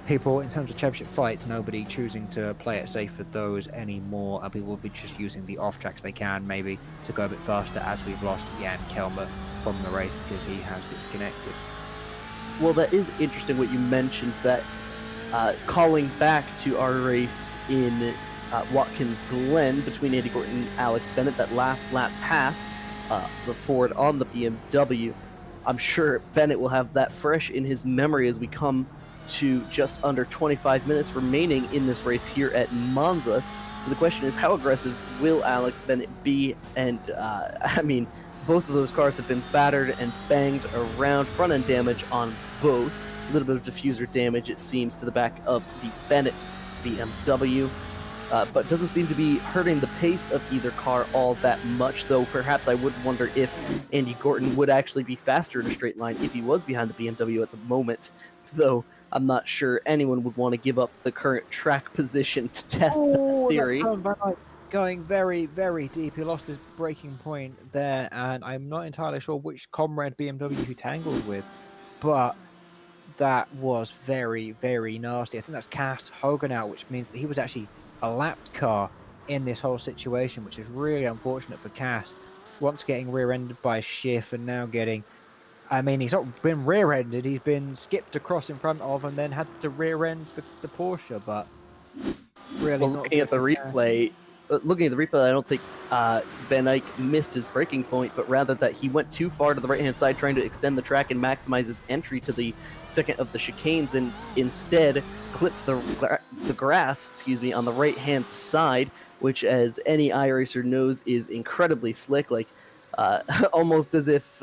people, in terms of championship fights, nobody choosing to play it safe for those anymore, and people will be just using the off tracks they can, maybe to go a bit faster, as we've lost Jan Kelmer from the race because he has disconnected. Well, that is interesting what you mentioned, that calling back to our race in Watkins Glen between Andy Gordon and Alex Bennett, that last lap pass, the Ford on the BMW. I'm sure Bennett will have that fresh in his memory as we come to just under 25 minutes remaining in this race here at Monza. So the question is, how aggressive will Alex Bennett be? And I mean, both of those cars have been battered and banged around. Front end damage on both. A little bit of diffuser damage, it seems, to the back of the Bennett BMW. But doesn't seem to be hurting the pace of either car all that much, though perhaps I would wonder if Andy Gorton would actually be faster in a straight line if he was behind the BMW at the moment, though I'm not sure anyone would want to give up the current track position to test that theory. That's going very, very deep. He lost his braking point there, and I'm not entirely sure which comrade BMW he tangled with, but that was very, very nasty. I think that's Cass Hogan out, which means that he was actually a lapped car in this whole situation, which is really unfortunate for Cass. Once getting rear-ended by Schiff and now getting... I mean, he's not been rear-ended, he's been skipped across in front of and then had to rear-end the Porsche, but really well, not looking at the replay, I don't think Van Eyck missed his braking point, but rather that he went too far to the right-hand side trying to extend the track and maximize his entry to the second of the chicanes, and instead clipped the grass, on the right-hand side, which, as any iRacer knows, is incredibly slick, like almost as if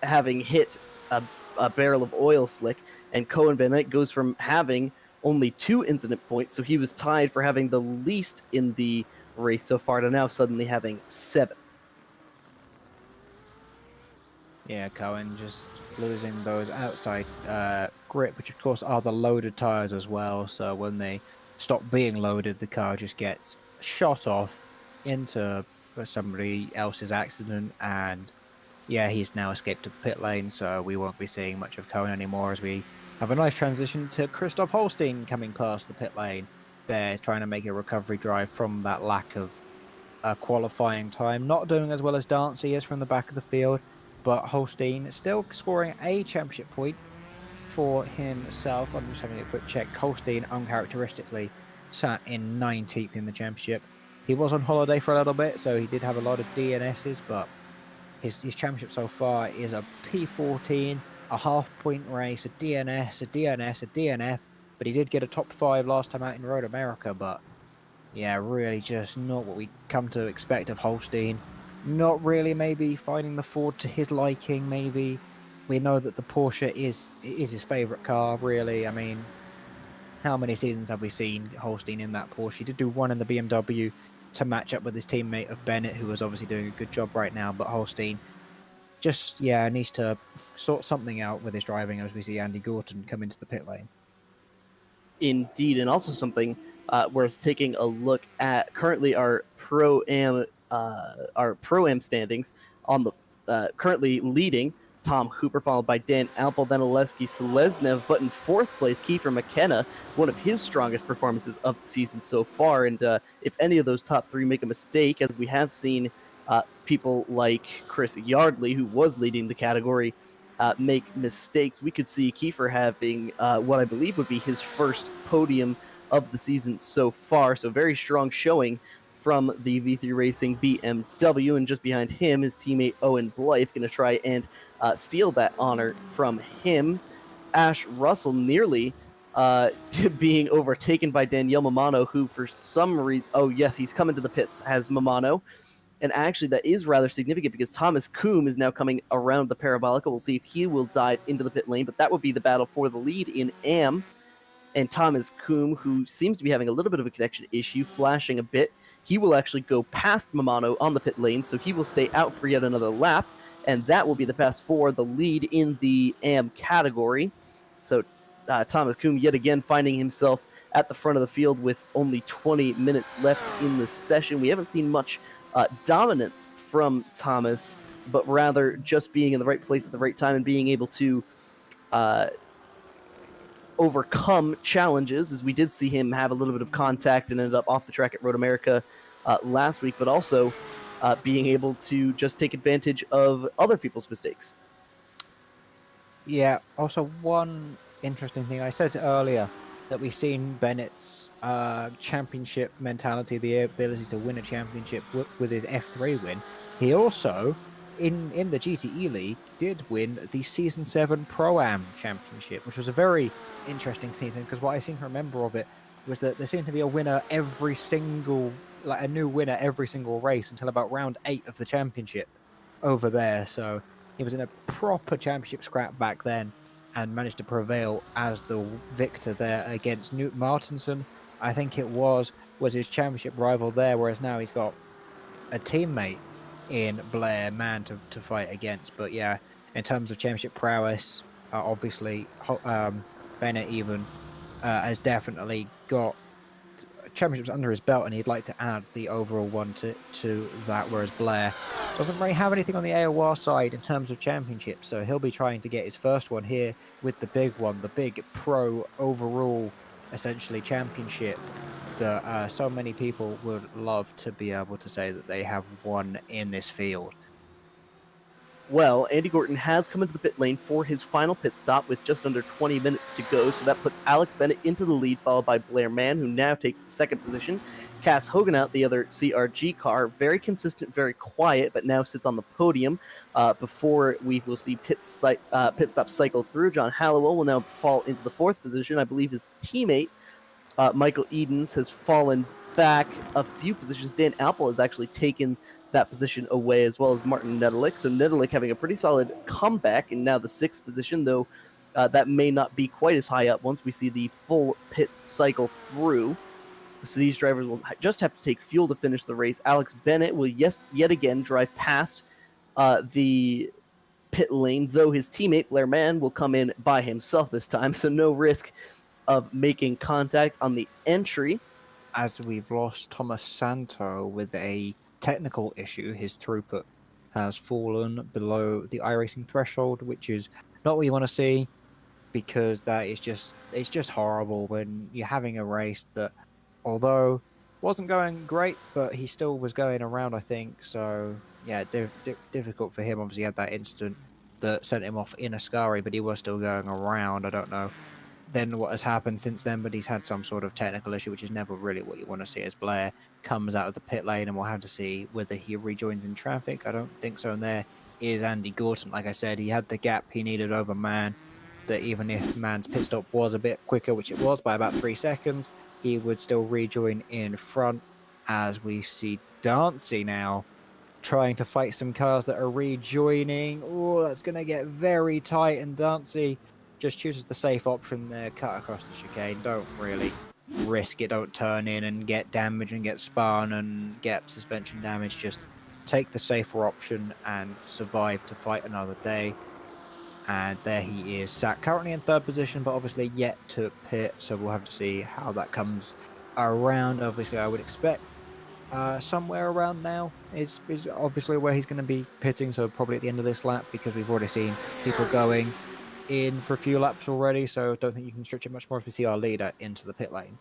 having hit a barrel of oil slick. And Cohen Van Eyck goes from having only 2 incident points, so he was tied for having the least in the race so far, to now suddenly having 7. Yeah, Cohen just losing those outside grip, which of course are the loaded tires as well, so when they stop being loaded, the car just gets shot off into somebody else's accident, and yeah, he's now escaped to the pit lane, so we won't be seeing much of Cohen anymore, as we have a nice transition to Christoph Holstein coming past the pit lane. They're trying to make a recovery drive from that lack of qualifying time. Not doing as well as Dancy is from the back of the field, but Holstein still scoring a championship point for himself. I'm just having a quick check. Holstein uncharacteristically sat in 19th in the championship. He was on holiday for a little bit, so he did have a lot of DNSs, but his championship so far is a P14, a half-point race, a DNS, a DNS, a DNF, but he did get a top 5 last time out in Road America, but yeah, really just not what we come to expect of Holstein. Not really maybe finding the Ford to his liking, maybe. We know that the Porsche is his favourite car, really. I mean, how many seasons have we seen Holstein in that Porsche? He did do one in the BMW to match up with his teammate of Bennett, who was obviously doing a good job right now, but Holstein just, yeah, needs to sort something out with his driving as we see Andy Gorton come into the pit lane. Indeed, and also something worth taking a look at. Currently, our Pro-Am standings on the currently leading Tom Hooper, followed by Dan Alpel, then Oleski Seleznev, but in 4th place, Kiefer McKenna, one of his strongest performances of the season so far. And if any of those top 3 make a mistake, as we have seen people like Chris Yardley, who was leading the category, make mistakes, we could see Kiefer having what I believe would be his first podium of the season so far. So very strong showing from the V3 Racing BMW, and just behind him, his teammate Owen Blythe, going to try and steal that honor from him. Ash Russell nearly being overtaken by Daniel Mamano, who for some reason, oh yes, he's coming to the pits, has Mamano. And actually, that is rather significant because Thomas Coombe is now coming around the Parabolica. We'll see if he will dive into the pit lane, but that would be the battle for the lead in AM. And Thomas Coombe, who seems to be having a little bit of a connection issue, flashing a bit, he will actually go past Mamano on the pit lane, so he will stay out for yet another lap, and that will be the pass for the lead in the AM category. So Thomas Coombe yet again finding himself at the front of the field with only 20 minutes left in the session. We haven't seen much dominance from Thomas, but rather just being in the right place at the right time and being able to overcome challenges, as we did see him have a little bit of contact and ended up off the track at Road America last week, but also being able to just take advantage of other people's mistakes. Yeah, also one interesting thing, I said earlier that we've seen Bennett's championship mentality, the ability to win a championship with his F3 win. He also in the GTE League, did win the Season 7 Pro-Am Championship, which was a very interesting season, because what I seem to remember of it was that there seemed to be a winner every single, like a new winner every single race until about round 8 of the championship over there. So he was in a proper championship scrap back then and managed to prevail as the victor there against Newt Martinson. I think it was his championship rival there, whereas now he's got a teammate in Blair Mann to fight against. But yeah, in terms of championship prowess, obviously Bennett even has definitely got championships under his belt, and he'd like to add the overall one to that, whereas Blair doesn't really have anything on the AOR side in terms of championships, so he'll be trying to get his first one here with the big one, the big pro overall essentially championship that so many people would love to be able to say that they have won in this field. Well, Andy Gorton has come into the pit lane for his final pit stop with just under 20 minutes to go, so that puts Alex Bennett into the lead, followed by Blair Mann, who now takes the second position. Cass Hogan out, the other CRG car, very consistent, very quiet, but now sits on the podium. Before we will see pit stop cycle through, John Hallowell will now fall into the fourth position. I believe his teammate, Michael Edens, has fallen back a few positions. Dan Alpel has actually taken that position away, as well as Martin Nedelik. So Nedelik having a pretty solid comeback in now the sixth position, though that may not be quite as high up once we see the full pit cycle through. So these drivers will just have to take fuel to finish the race. Alex Bennett will yet again drive past the pit lane, though his teammate Blair Mann will come in by himself this time, so no risk of making contact on the entry. As we've lost Thomas Santo with a technical issue, his throughput has fallen below the iRacing threshold, which is not what you want to see, because that is it's just horrible when you're having a race that, although wasn't going great, but he still was going around, I think. So yeah, difficult for him. Obviously, he had that incident that sent him off in Ascari, but he was still going around. I don't know then what has happened since then, but he's had some sort of technical issue, which is never really what you want to see as Blair comes out of the pit lane, and we'll have to see whether he rejoins in traffic. I don't think so. And there is Andy Gorton. Like I said, he had the gap he needed over Mann, that even if Mann's pit stop was a bit quicker, which it was by about 3 seconds, he would still rejoin in front, as we see Dancy now trying to fight some cars that are rejoining. Oh, that's going to get very tight, and Dancy just chooses the safe option there, cut across the chicane. Don't really risk it, don't turn in and get damage and get spun and get suspension damage. Just take the safer option and survive to fight another day. And there he is, sat currently in third position, but obviously yet to pit, so we'll have to see how that comes around. Obviously, I would expect somewhere around now is obviously where he's going to be pitting, so probably at the end of this lap, because we've already seen people going in for a few laps already, so don't think you can stretch it much more as we see our leader into the pit lane.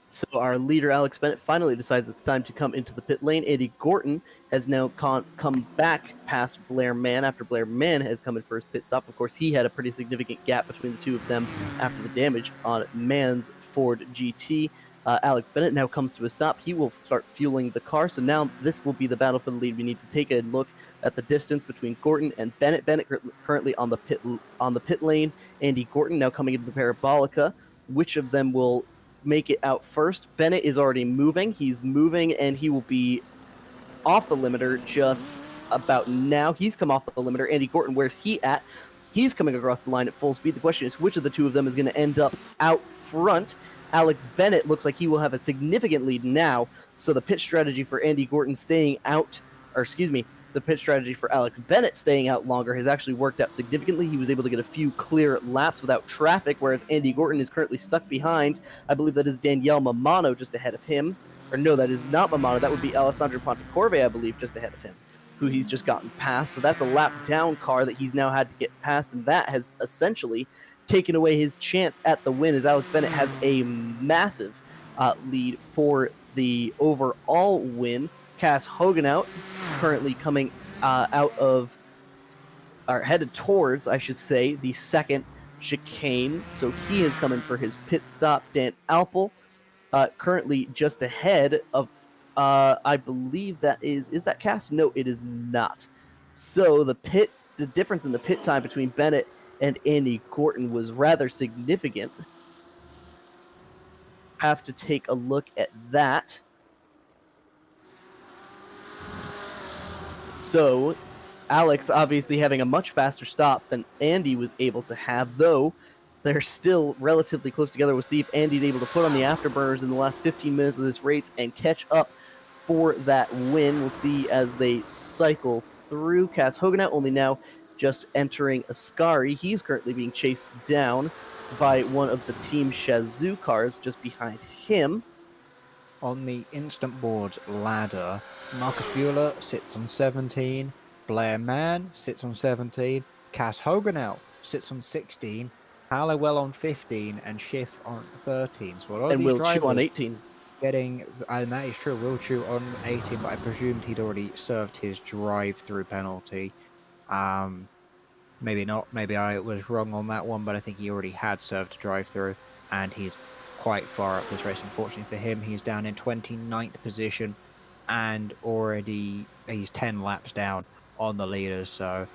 So our leader, Alex Bennett, finally decides it's time to come into the pit lane. Andy Gorton has now come back past Blair Mann after Blair Mann has come in for his pit stop. Of course, he had a pretty significant gap between the two of them after the damage on Mann's Ford GT. Alex Bennett now comes to a stop. He will start fueling the car. So now this will be the battle for the lead. We need to take a look at the distance between Gorton and Bennett. Bennett currently on the pit lane. Andy Gorton now coming into the Parabolica. Which of them will make it out first? Bennett is already moving. He's moving, and he will be off the limiter just about now. He's come off the limiter. Andy Gorton, where's he at? He's coming across the line at full speed. The question is, which of the two of them is going to end up out front? Alex Bennett looks like he will have a significant lead now, so the pit strategy for Andy Gorton staying out, or excuse me, the pit strategy for Alex Bennett staying out longer has actually worked out significantly. He was able to get a few clear laps without traffic, whereas Andy Gorton is currently stuck behind. I believe that is Danielle Mamano just ahead of him. Or no, that is not Mamano. That would be Alessandro Pontecorve, I believe, just ahead of him, who he's just gotten past. So that's a lap down car that he's now had to get past, and that has essentially taken away his chance at the win, as Alex Bennett has a massive lead for the overall win. Cass Hogan out, currently coming out of, or headed towards, I should say, the second chicane. So he is coming for his pit stop. Dan Alpel, currently just ahead of, I believe that is that Cass? No, it is not. So the difference in the pit time between Bennett and Andy Gorton was rather significant. Have to take a look at that. So Alex obviously having a much faster stop than Andy was able to have, though they're still relatively close together. We'll see if Andy's able to put on the afterburners in the last 15 minutes of this race and catch up for that win. We'll see as they cycle through. Cass Hoganau only now just entering Ascari. He's currently being chased down by one of the Team Shazoo cars just behind him. On the instant board ladder, Marcus Bueller sits on 17, Blair Mann sits on 17, Cass Hoganau sits on 16, Halliwell on 15, and Schiff on 13. So a lot of And these Will drivers Chu on 18. getting, and that is true, Will Chu on 18, but I presumed he'd already served his drive-through penalty. Maybe not, maybe I was wrong on that one, but I think he already had served a drive-through, and he's quite far up this race. Unfortunately for him, he's down in 29th position, and already he's 10 laps down on the leaders. So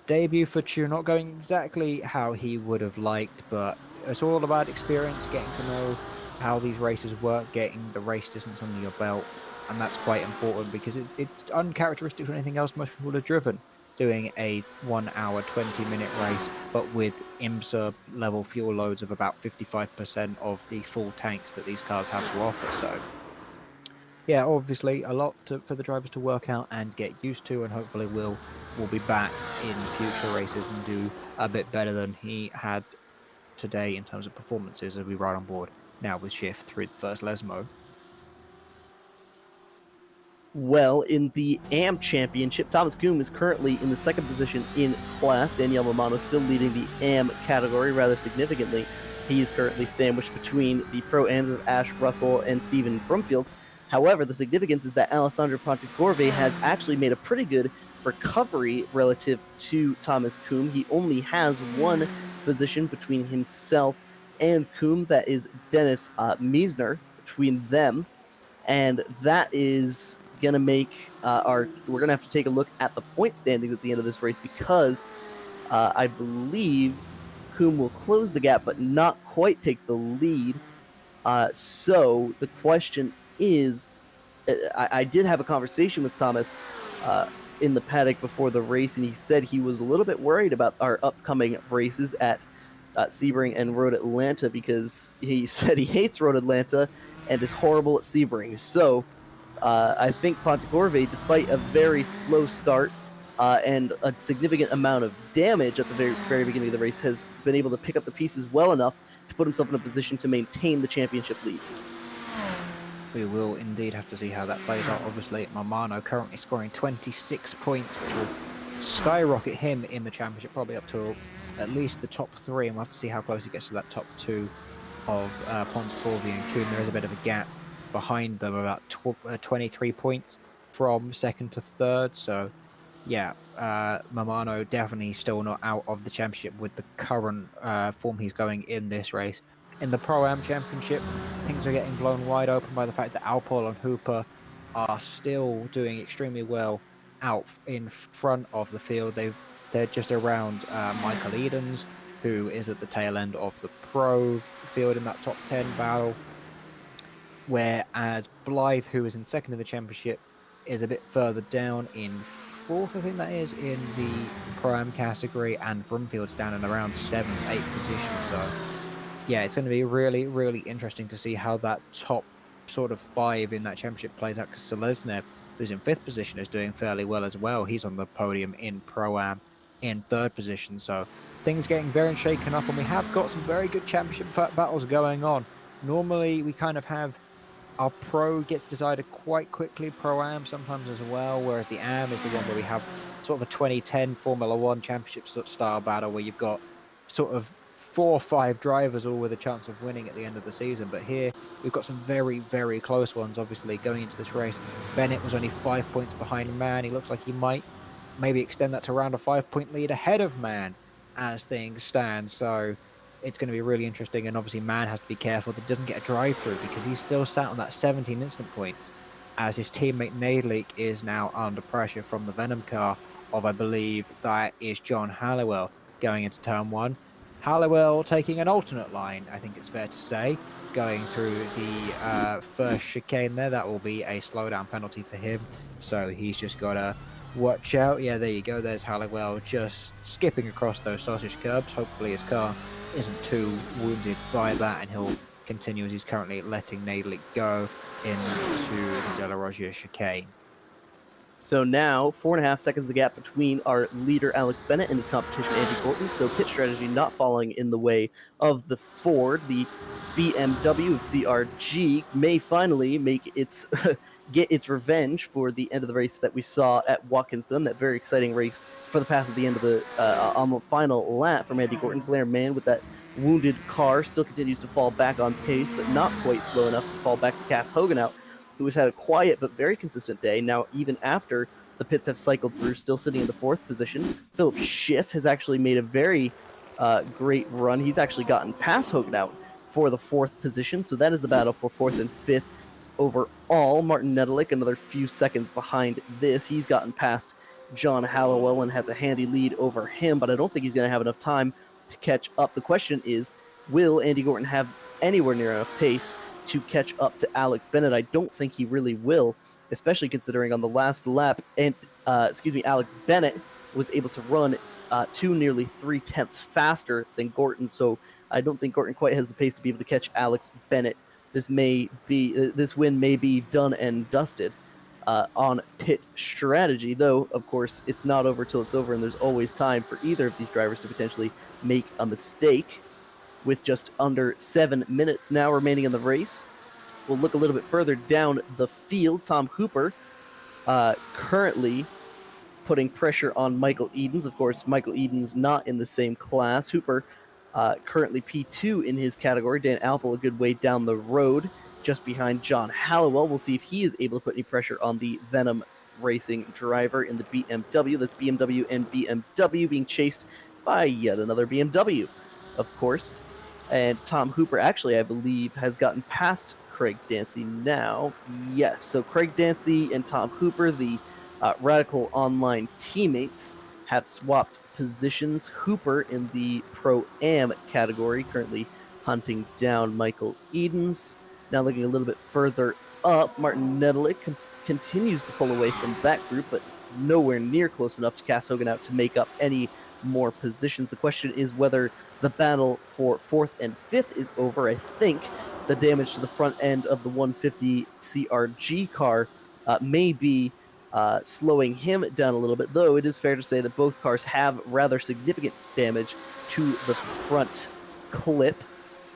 debut for Chu, not going exactly how he would have liked, but it's all about experience, getting to know how these races work, getting the race distance under your belt, and that's quite important because it's uncharacteristic of anything else most people have driven. Doing a 1 hour 20-minute race, but with IMSA level fuel loads of about 55% of the full tanks that these cars have to offer. So yeah, obviously a lot for the drivers to work out and get used to, and hopefully we'll be back in future races and do a bit better than he had today in terms of performances as we ride on board now with Schiff through the first Lesmo. Well, in the AM Championship, Thomas Kuhn is currently in the second position in class. Daniel Romano still leading the AM category rather significantly. He is currently sandwiched between the Pro-Ams of Ash Russell and Stephen Brumfield. However, the significance is that Alessandro Pontecorve has actually made a pretty good recovery relative to Thomas Kuhn. He only has one position between himself and Kuhn. That is Dennis Miesner between them. And that is going to make we're going to have to take a look at the point standings at the end of this race, because I believe Kuhn will close the gap but not quite take the lead. So the question is, I did have a conversation with Thomas in the paddock before the race, and he said he was a little bit worried about our upcoming races at Sebring and Road Atlanta, because he said he hates Road Atlanta and is horrible at Sebring. So I think Pontecorve, despite a very slow start and a significant amount of damage at the very beginning of the race, has been able to pick up the pieces well enough to put himself in a position to maintain the championship lead. We will indeed have to see how that plays out. Obviously, Mamano currently scoring 26 points, which will skyrocket him in the championship, probably up to at least the top 3, and we'll have to see how close he gets to that top 2 of Pontecorve and Kuhn. There is a bit of a gap behind them, about 23 points from second to third. So yeah, Mamano definitely still not out of the championship with the current form he's going in this race. In the Pro-Am Championship, things are getting blown wide open by the fact that Alpol and Hooper are still doing extremely well out in front of the field. They're just around Michael Edens, who is at the tail end of the Pro field in that top 10 battle. Whereas Blythe, who is in second in the championship, is a bit further down in fourth, I think that is, in the Pro-Am category, and Brumfield's down in around 7th, 8th position. So yeah, it's going to be really, really interesting to see how that top sort of 5 in that championship plays out, because Seleznev, who's in 5th position, is doing fairly well as well. He's on the podium in Pro-Am in 3rd position. So things getting very shaken up, and we have got some very good championship battles going on. Normally, we kind of have our Pro gets decided quite quickly, Pro-Am sometimes as well, whereas the Am is the one where we have sort of a 2010 Formula 1 championship style battle where you've got sort of 4 or 5 drivers all with a chance of winning at the end of the season. But here we've got some very, very close ones, obviously, going into this race. Bennett was only 5 points behind Mann. He looks like he might maybe extend that to around a 5-point lead ahead of Mann as things stand. So it's going to be really interesting, and obviously Mann has to be careful that he doesn't get a drive-through, because he's still sat on that 17 instant points as his teammate Nadlik is now under pressure from the Venom car of, I believe, that is John Halliwell going into turn 1. Halliwell taking an alternate line, I think it's fair to say, going through the first chicane there. That will be a slowdown penalty for him. So he's just got to watch out. Yeah, there you go. There's Halliwell just skipping across those sausage curbs. Hopefully his car isn't too wounded by that, and he'll continue as he's currently letting Nadlick go into the De La Roggia chicane. So now, 4.5 seconds the gap between our leader Alex Bennett and his competition Andy Gorton. So pit strategy not falling in the way of the Ford. The BMW of CRG may finally make its get its revenge for the end of the race that we saw at Watkins Glen. That very exciting race for the pass at the end of the on the final lap from Andy Gorton. Blair Mann with that wounded car still continues to fall back on pace, but not quite slow enough to fall back to Cass Hogan out, who has had a quiet but very consistent day. Now, even after the pits have cycled through, still sitting in the 4th position. Philip Schiff has actually made a very great run. He's actually gotten past Hogan out for the 4th position, so that is the battle for 4th and 5th overall. Martin Nedelic, another few seconds behind this. He's gotten past John Halliwell and has a handy lead over him, but I don't think he's going to have enough time to catch up. The question is, will Andy Gorton have anywhere near enough pace to catch up to Alex Bennett? I don't think he really will, especially considering on the last lap, and Alex Bennett was able to run nearly 3/10 faster than Gorton, so I don't think Gorton quite has the pace to be able to catch Alex Bennett. This win may be done and dusted on pit strategy, though, of course, it's not over till it's over, and there's always time for either of these drivers to potentially make a mistake. With just under 7 minutes now remaining in the race, we'll look a little bit further down the field. Tom Hooper currently putting pressure on Michael Edens. Of course, Michael Edens not in the same class. Hooper currently P2 in his category. Dan Alpel a good way down the road, just behind John Halliwell. We'll see if he is able to put any pressure on the Venom Racing driver in the BMW. That's BMW and BMW being chased by yet another BMW, of course. And Tom Hooper, actually, I believe, has gotten past Craig Dancy now. Yes, so Craig Dancy and Tom Hooper, the Radical Online teammates, have swapped positions. Hooper in the Pro-Am category, currently hunting down Michael Edens. Now looking a little bit further up, Martin Nedelic continues to pull away from that group, but nowhere near close enough to Cass Hogan out to make up any more positions. The question is whether the battle for 4th and 5th is over. I think the damage to the front end of the 150 CRG car may be slowing him down a little bit, though it is fair to say that both cars have rather significant damage to the front clip.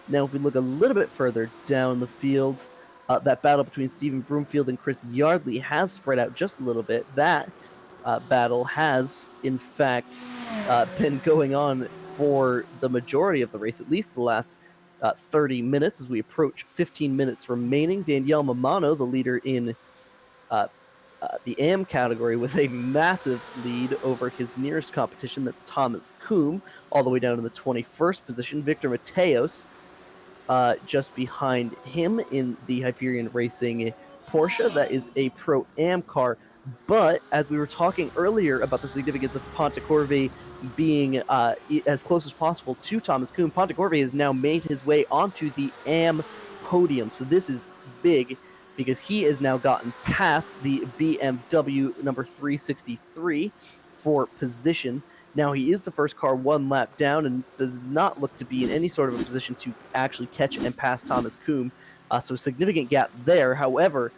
Now, if we look a little bit further down the field, that battle between Stephen Broomfield and Chris Yardley has spread out just a little bit. That battle has, in fact, been going on for the majority of the race, at least the last 30 minutes, as we approach 15 minutes remaining. Danielle Mamano, the leader in the AM category, with a massive lead over his nearest competition, that's Thomas Kuhn, all the way down to the 21st position. Victor Mateos just behind him in the Hyperion Racing Porsche. That is a Pro-Am car. But as we were talking earlier about the significance of Pontecorvi being as close as possible to Thomas Kuhn, Pontecorvi has now made his way onto the AM podium. So this is big because he has now gotten past the BMW number 363 for position. Now he is the first car one lap down and does not look to be in any sort of a position to actually catch and pass Thomas Kuhn. So a significant gap there. However,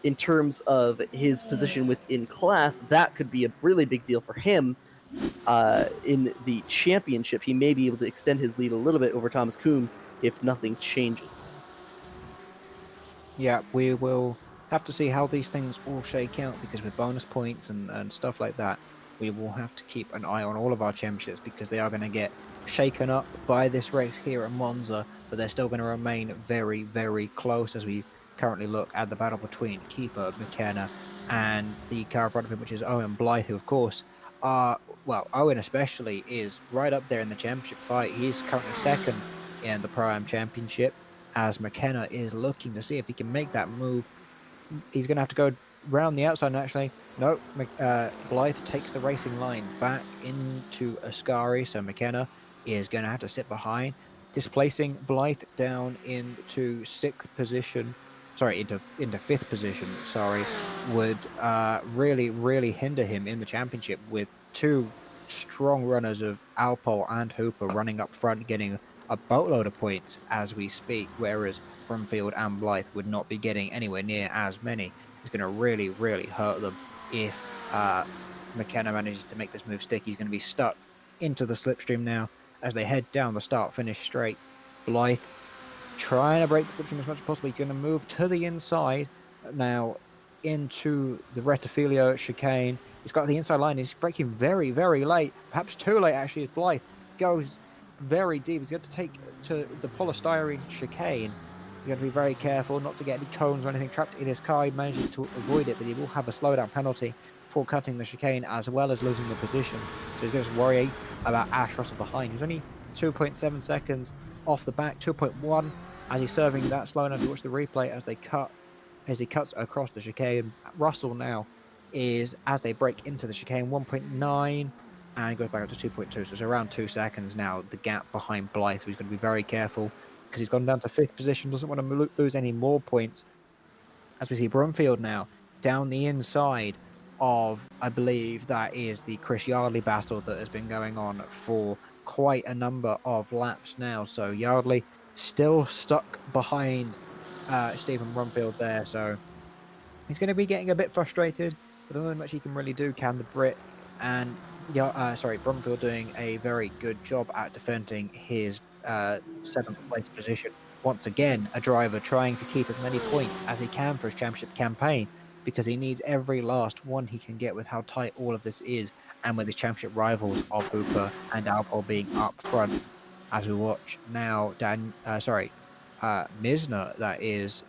in terms of his position within class, that could be a really big deal for him in the championship. He may be able to extend his lead a little bit over Thomas Kuhn if nothing changes. Yeah, we will have to see how these things all shake out, because with bonus points and stuff like that, we will have to keep an eye on all of our championships, because they are going to get shaken up by this race here at Monza, but they're still going to remain very, very close as we currently look at the battle between Kiefer McKenna and the car in front of him, which is Owen Blythe, who, of course, well, Owen especially is right up there in the championship fight. He's currently second in the Pro-Am Championship, as McKenna is looking to see if he can make that move. He's going to have to go round the outside, and actually, no, Blythe takes the racing line back into Ascari, so McKenna is going to have to sit behind, displacing Blythe down into fifth position, would really hinder him in the championship, with two strong runners of Alpol and Hooper running up front, getting a boatload of points as we speak, whereas Brumfield and Blythe would not be getting anywhere near as many. It's going to really hurt them if McKenna manages to make this move stick. He's going to be stuck into the slipstream now as they head down the start-finish straight. Blythe trying to break the slipstream as much as possible. He's going to move to the inside now into the Rettifilio chicane. He's got the inside line. He's braking very late, perhaps too late actually, as Blythe goes very deep. He's got to take to the polystyrene chicane. He's got to be very careful not to get any cones or anything trapped in his car. He manages to avoid it, but he will have a slowdown penalty for cutting the chicane as well as losing the positions. So he's going to worry about Ash Russell behind. He's only 2.7 seconds off the back, 2.1 as he's serving that slowdown. To watch the replay as he cuts across the chicane. Russell now is, as they break into the chicane, 1.9 and goes back up to 2.2. So it's around 2 seconds now, the gap behind Blythe. So he's going to be very careful because he's gone down to 5th position, doesn't want to lose any more points. As we see Brumfield now down the inside of, I believe that is the Chris Yardley battle that has been going on for quite a number of laps now. So Yardley still stuck behind Stephen Brumfield there, so he's going to be getting a bit frustrated, but there's not much he can really do, can the Brit. And Brumfield doing a very good job at defending his 7th place position. Once again, a driver trying to keep as many points as he can for his championship campaign, because he needs every last one he can get with how tight all of this is, and with his championship rivals of Hooper and Alpol being up front. As we watch now, Meisner, that is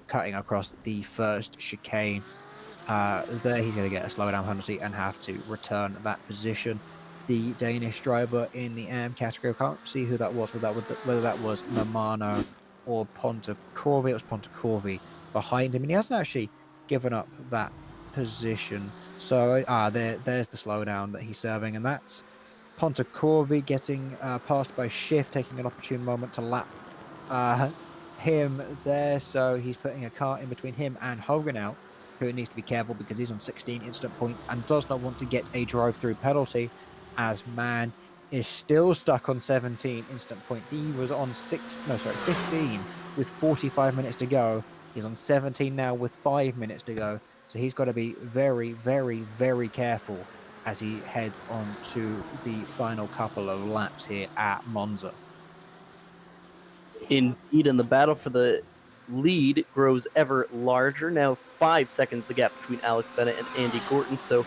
cutting across the first chicane. There he's going to get a slowdown penalty and have to return that position. The Danish driver in the AM category, I can't see who that was, whether that was Mamano or Pontecorvi. It was Pontecorvi behind him, and he hasn't actually given up that position. So there's the slowdown that he's serving, and that's Pontecorvi getting passed by Schiff, taking an opportune moment to lap him there. So he's putting a car in between him and Hogan out, who needs to be careful because he's on 16 instant points and does not want to get a drive-through penalty, as Man is still stuck on 17 instant points. He was on 15 with 45 minutes to go. He's on 17 now with 5 minutes to go. So he's got to be very careful as he heads on to the final couple of laps here at Monza. Indeed, and the battle for the lead grows ever larger. Now 5 seconds the gap between Alex Bennett and Andy Gorton. So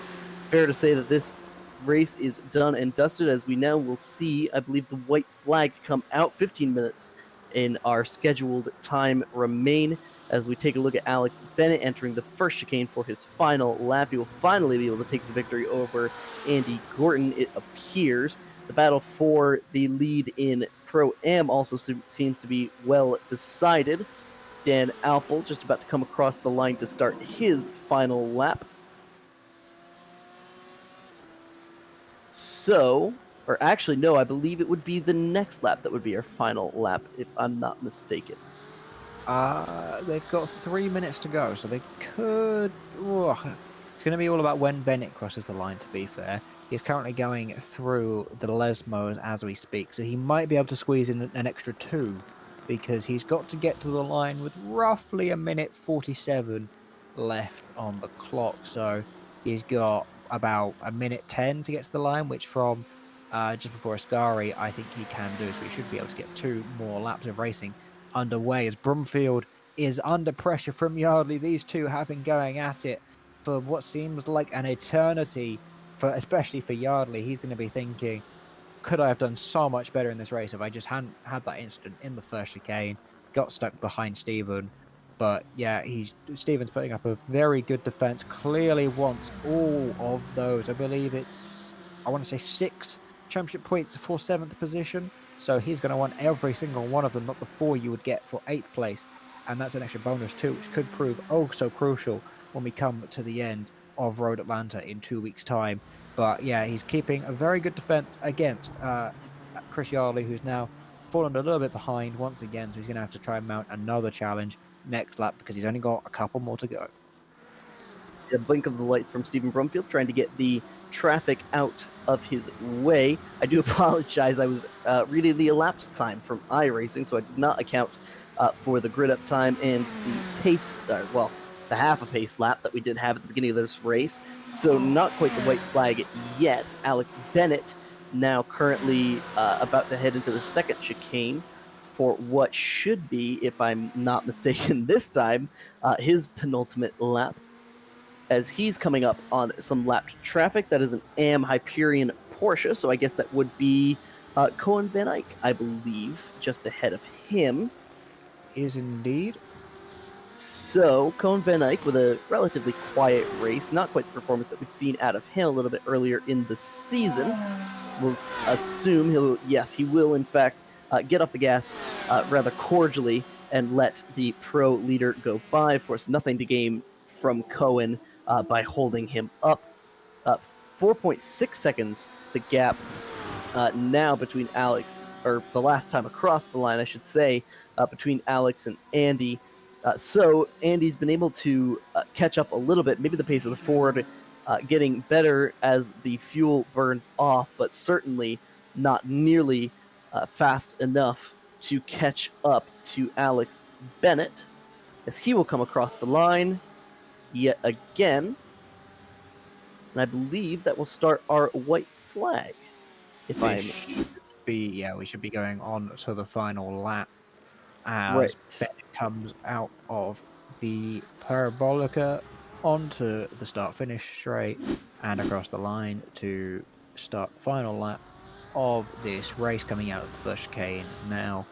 fair to say that this race is done and dusted, as we now will see, I believe, the white flag come out. 15 minutes in our scheduled time remain as we take a look at Alex Bennett entering the first chicane for his final lap. He will finally be able to take the victory over Andy Gorton, it appears. The battle for the lead in Pro-Am also seems to be well decided. Dan Alpol just about to come across the line to start his final lap. So, or actually, no, I believe it would be the next lap that would be our final lap, if I'm not mistaken. They've got 3 minutes to go, so they could... it's going to be all about when Bennett crosses the line, to be fair. He's currently going through the Lesmos as we speak, so he might be able to squeeze in an extra 2, because he's got to get to the line with roughly 1:47 left on the clock. So he's got about 1:10 to get to the line, which from just before Ascari, I think he can do. So he should be able to get 2 more laps of racing underway, as Brumfield is under pressure from Yardley. These two have been going at it for what seems like an eternity, especially for Yardley. He's going to be thinking, could I have done so much better in this race if I just hadn't had that incident in the first chicane, got stuck behind Stephen. But yeah, Stephen's putting up a very good defense, clearly wants all of those. I believe it's, I want to say 6 championship points for 7th position. So he's going to want every single one of them, not the 4 you would get for 8th place. and that's an extra bonus too, which could prove oh so crucial when we come to the end of Road Atlanta in 2 weeks' time. But yeah, he's keeping a very good defense against Chris Yardley, who's now fallen a little bit behind once again, so he's going to have to try and mount another challenge next lap because he's only got a couple more to go. A blink of the lights from Stephen Brumfield, trying to get the traffic out of his way. I do apologize. I was reading the elapsed time from iRacing, so I did not account for the grid up time and the pace, the half a pace lap that we did have at the beginning of this race. So not quite the white flag yet. Alex Bennett now currently about to head into the second chicane for what should be, if I'm not mistaken this time, his penultimate lap, as he's coming up on some lapped traffic. That is an AM Hyperion Porsche, so I guess that would be Cohen Van Eyck, I believe, just ahead of him. Is indeed. So, Cohen Van Eyck with a relatively quiet race, not quite the performance that we've seen out of him a little bit earlier in the season. We'll assume he will in fact get off the gas rather cordially and let the pro leader go by. Of course, nothing to gain from Cohen by holding him up. 4.6 seconds the gap now between Alex, or the last time across the line, I should say, between Alex and Andy. So Andy's been able to catch up a little bit. Maybe the pace of the Ford getting better as the fuel burns off, but certainly not nearly fast enough to catch up to Alex Bennett, as he will come across the line yet again. And I believe that will start our white flag. We should be going on to the final lap as Right. Bennett comes out of the Parabolica onto the start-finish straight and across the line to start the final lap of this race, coming out of the first chicane now.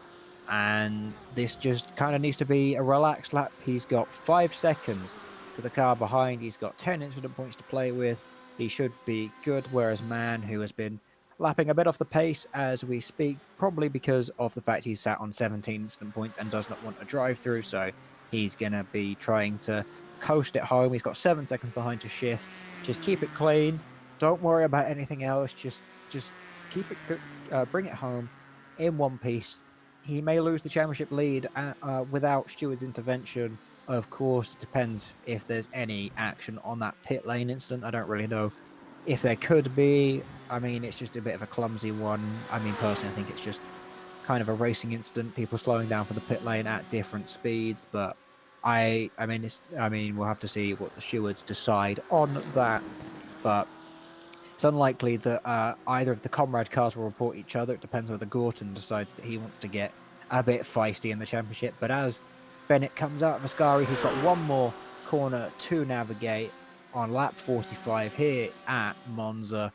And this just kind of needs to be a relaxed lap. He's got 5 seconds to the car behind. He's got 10 incident points to play with. He should be good, whereas Mann, who has been lapping a bit off the pace as we speak, probably because of the fact he's sat on 17 incident points and does not want a drive-through, so he's going to be trying to coast it home. He's got 7 seconds behind to shift. Just keep it clean. Don't worry about anything else. Just keep it, bring it home in one piece. He may lose the championship lead without Stewart's intervention. Of course, it depends if there's any action on that pit lane incident. I don't really know if there could be. I mean, it's just a bit of a clumsy one. I mean, personally, I think it's just kind of a racing incident, people slowing down for the pit lane at different speeds. But I mean, we'll have to see what the stewards decide on that. But it's unlikely that either of the comrade cars will report each other. It depends whether Gorton decides that he wants to get a bit feisty in the championship. But as Bennett comes out of Ascari, he's got one more corner to navigate on lap 45 here at Monza.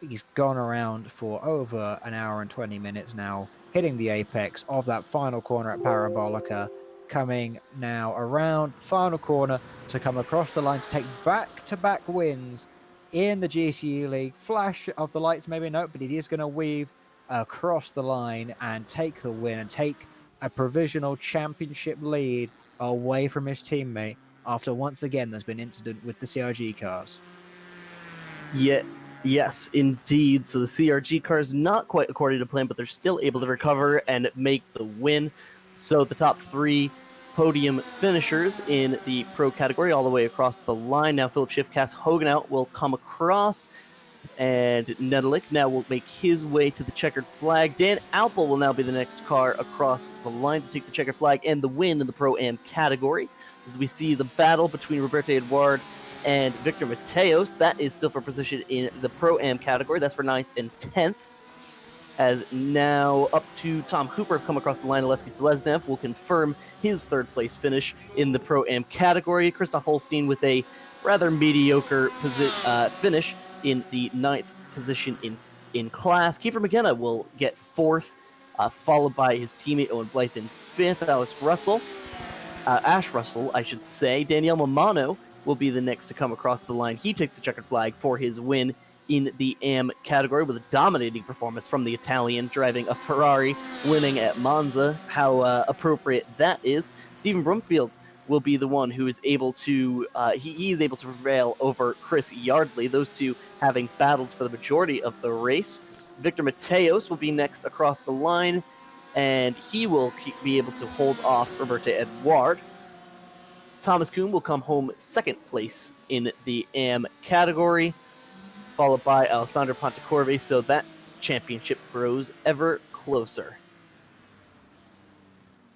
He's gone around for over an hour and 20 minutes now, hitting the apex of that final corner at Parabolica, coming now around the final corner to come across the line to take back-to-back wins in the GTE League. Flash of the lights, maybe not, but he is going to weave across the line and take the win and take a provisional championship lead away from his teammate after once again there's been incident with the CRG cars. Yes, indeed. So the CRG cars not quite according to plan, but they're still able to recover and make the win. So the top 3 podium finishers in the pro category all the way across the line. Now Philip Schiffkass Hogenhout will come across, and Nedelik now will make his way to the checkered flag. Dan Alpel will now be the next car across the line to take the checkered flag and the win in the Pro-Am category. As we see the battle between Roberto Eduard and Victor Mateos, that is still for position in the Pro-Am category. That's for 9th and 10th. As now up to Tom Hooper have come across the line. Oleksiy Seleznev will confirm his 3rd place finish in the Pro-Am category. Christoph Holstein with a rather mediocre finish in the 9th position in class. Kiefer McKenna will get 4th, followed by his teammate Owen Blythe in 5th. Ash Russell, I should say. Daniel Mamano will be the next to come across the line. He takes the checkered flag for his win in the AM category with a dominating performance from the Italian, driving a Ferrari, winning at Monza. How appropriate that is. Stephen Brumfield will be the one who is able to, he is able to prevail over Chris Yardley, those two having battled for the majority of the race. Victor Mateos will be next across the line, and he will be able to hold off Roberto Edouard. Thomas Kuhn will come home second place in the AM category, followed by Alessandro Pontecorvi, so that championship grows ever closer.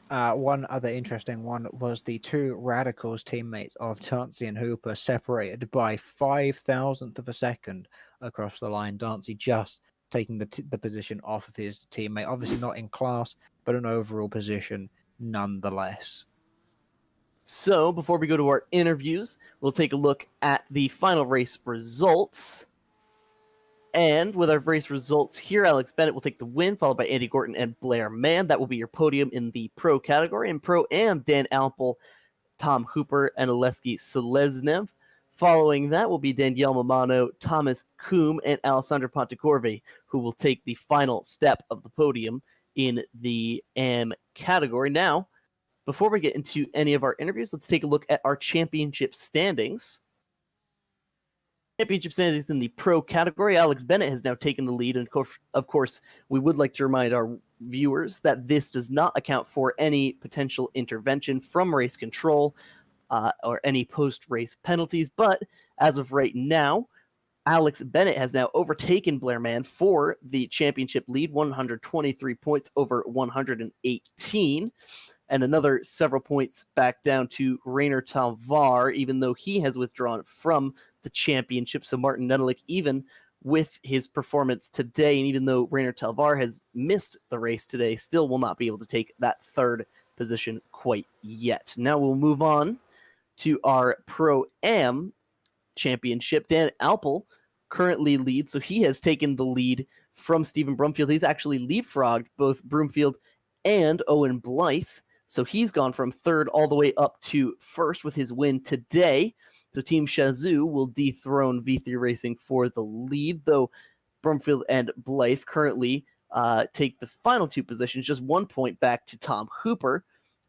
One other interesting one was the two Radicals teammates of Dancy and Hooper separated by 0.005 of a second across the line. Dancy just taking the position off of his teammate, obviously not in class, but an overall position nonetheless. So before we go to our interviews, we'll take a look at the final race results. And with our race results here, Alex Bennett will take the win, followed by Andy Gorton and Blair Mann. That will be your podium in the Pro category. In Pro-Am, Dan Alpel, Tom Hooper, and Oleski Seleznev. Following that will be Danielle Mamano, Thomas Kuhn, and Alessandro Pontecorvi, who will take the final step of the podium in the AM category. Now, before we get into any of our interviews, let's take a look at our championship standings. Championship standings in the Pro category. Alex Bennett has now taken the lead, and of course, we would like to remind our viewers that this does not account for any potential intervention from race control or any post-race penalties, but as of right now, Alex Bennett has now overtaken Blair Mann for the championship lead, 123 points over 118, and another several points back down to Rainer Talvar, even though he has withdrawn from the championship. So Martin Nedelik, even with his performance today, and even though Rainer Talvar has missed the race today, still will not be able to take that third position quite yet. Now we'll move on to our Pro-Am championship. Dan Alpel currently leads, so he has taken the lead from Stephen Brumfield. He's actually leapfrogged both Broomfield and Owen Blythe, so he's gone from third all the way up to first with his win today. So Team Shazoo will dethrone V3 Racing for the lead, though Brumfield and Blythe currently take the final two positions, just 1 point back to Tom Hooper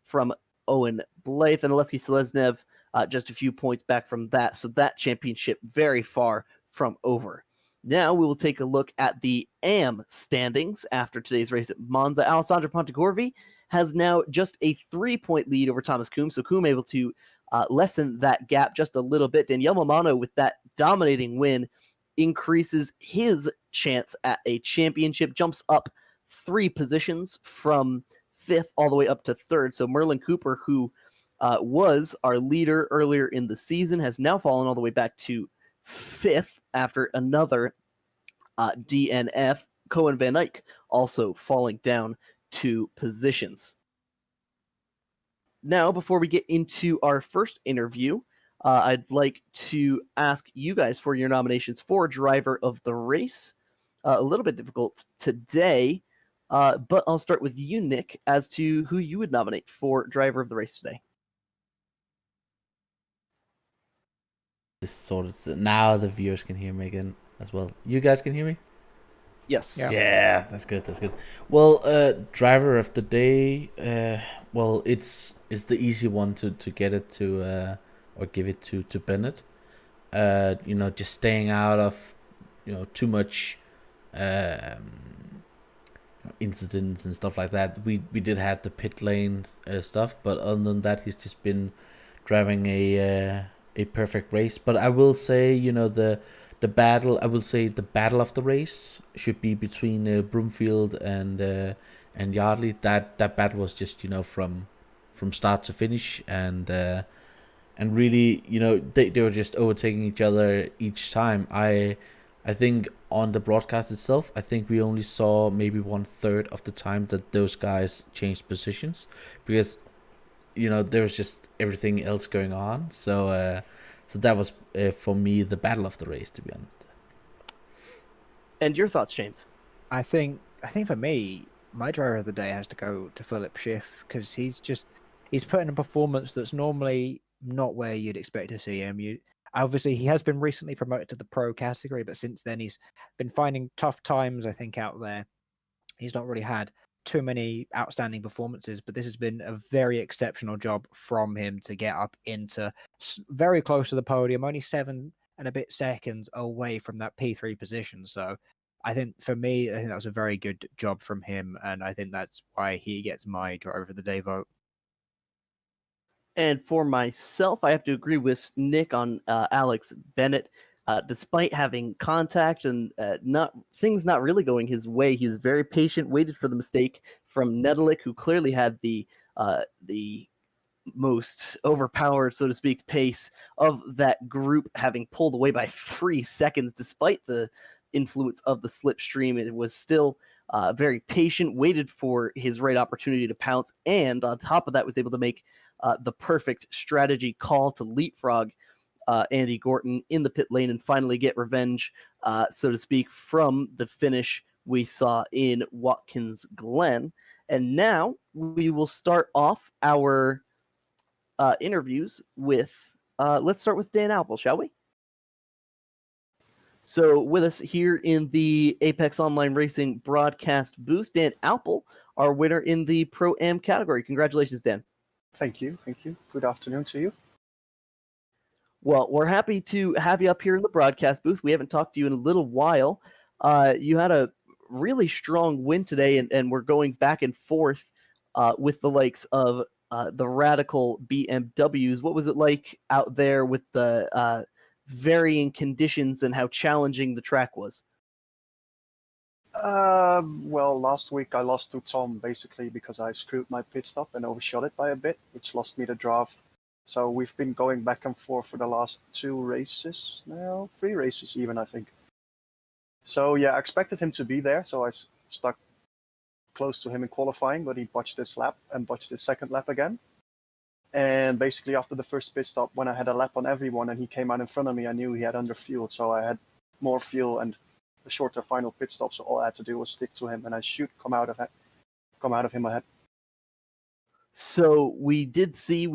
from Owen Blythe, and Oleski Seleznev just a few points back from that. So that championship very far from over. Now we will take a look at the AM standings after today's race at Monza. Alessandro Pontecorvi has now just a 3-point lead over Thomas Kuhn, so Kuhn able to lessen that gap just a little bit. Danielle Mamano, with that dominating win, increases his chance at a championship, jumps up 3 positions from 5th all the way up to 3rd. So Merlin Cooper, who was our leader earlier in the season, has now fallen all the way back to 5th after another DNF. Cohen Van Eyck also falling down 2 positions. Now, before we get into our first interview, I'd like to ask you guys for your nominations for Driver of the Race. A little bit difficult today, but I'll start with you, Nick, as to who you would nominate for Driver of the Race today. This sort of now the viewers can hear me again as well. You guys can hear me? Yes. Yeah, that's good. That's good. Well, driver of the day. Well, it's the easy one to get it to or give it to Bennett. Just staying out of too much incidents and stuff like that. We did have the pit lane stuff, but other than that, he's just been driving a perfect race. But I will say, the battle. I will say the battle of the race should be between Broomfield and Yardley. That battle was just from start to finish, and really they were just overtaking each other each time. I think on the broadcast itself, I think we only saw maybe 1/3 of the time that those guys changed positions, because there was just everything else going on. So that was for me the battle of the race, to be honest. And your thoughts, James? I think for me, my driver of the day has to go to Philip Schiff, because he's put in a performance that's normally not where you'd expect to see him. Obviously, he has been recently promoted to the pro category, but since then he's been finding tough times, I think, out there. He's not really had too many outstanding performances, but this has been a very exceptional job from him to get up into very close to the podium, only 7 and a bit seconds away from that P3 position. So I think for me, I think that was a very good job from him, and I think that's why he gets my driver of the day vote. And for myself, I have to agree with Nick on Alex Bennett. Despite having contact and things not really going his way, he was very patient, waited for the mistake from Nedelik, who clearly had the most overpowered, so to speak, pace of that group, having pulled away by 3 seconds despite the influence of the slipstream. It was still very patient, waited for his right opportunity to pounce, and on top of that was able to make the perfect strategy call to leapfrog Andy Gorton in the pit lane and finally get revenge, so to speak, from the finish we saw in Watkins Glen. And now we will start off our interviews with, let's start with Dan Alpel, shall we? So with us here in the Apex Online Racing broadcast booth, Dan Alpel, our winner in the Pro-Am category. Congratulations, Dan. Thank you. Good afternoon to you. Well, we're happy to have you up here in the broadcast booth. We haven't talked to you in a little while. You had a really strong win today, and we're going back and forth with the likes of the Radical BMWs. What was it like out there with the varying conditions and how challenging the track was? Well, last week I lost to Tom basically because I screwed my pit stop and overshot it by a bit, which lost me the draft. So we've been going back and forth for the last 2 races now, 3 races even, I think. So yeah, I expected him to be there, so I stuck close to him in qualifying, but he botched this lap and botched his second lap again. And basically after the first pit stop, when I had a lap on everyone and he came out in front of me, I knew he had under fuel, so I had more fuel and a shorter final pit stop, so all I had to do was stick to him and I should come out of him ahead. So we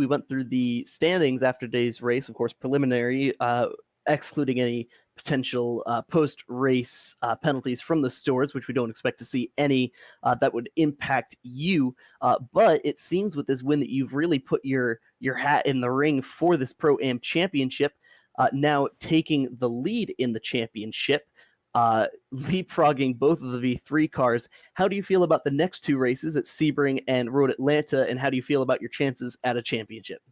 went through the standings after today's race, of course, preliminary, excluding any potential post-race penalties from the stewards, which we don't expect to see any that would impact you. But it seems with this win that you've really put your hat in the ring for this Pro-Am championship, now taking the lead in the championship. Leapfrogging both of the V3 cars. How do you feel about the next 2 races at Sebring and Road Atlanta, and how do you feel about your chances at a championship?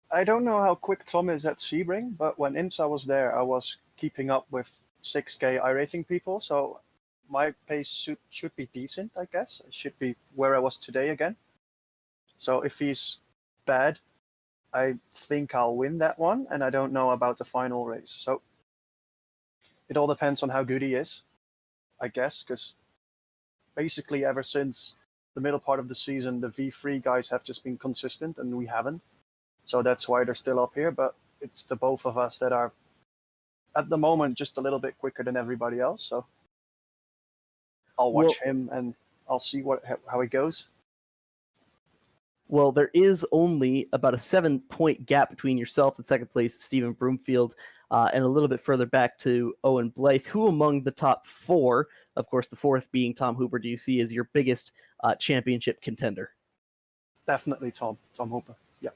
I don't know how quick Tom is at Sebring, but when IMSA was there, I was keeping up with 6K iRacing people, so my pace should be decent, I guess. I should be where I was today again. So if he's bad, I think I'll win that one, and I don't know about the final race. So it all depends on how good he is, I guess, because basically ever since the middle part of the season, the V3 guys have just been consistent and we haven't. So that's why they're still up here, but it's the both of us that are, at the moment, just a little bit quicker than everybody else. So I'll watch him and I'll see how it goes. Well, there is only about a 7-point gap between yourself and second place, Stephen Broomfield, and a little bit further back to Owen Blythe. Who among the top 4, of course, the 4th being Tom Hooper, do you see as your biggest championship contender? Definitely Tom Hooper. Yeah.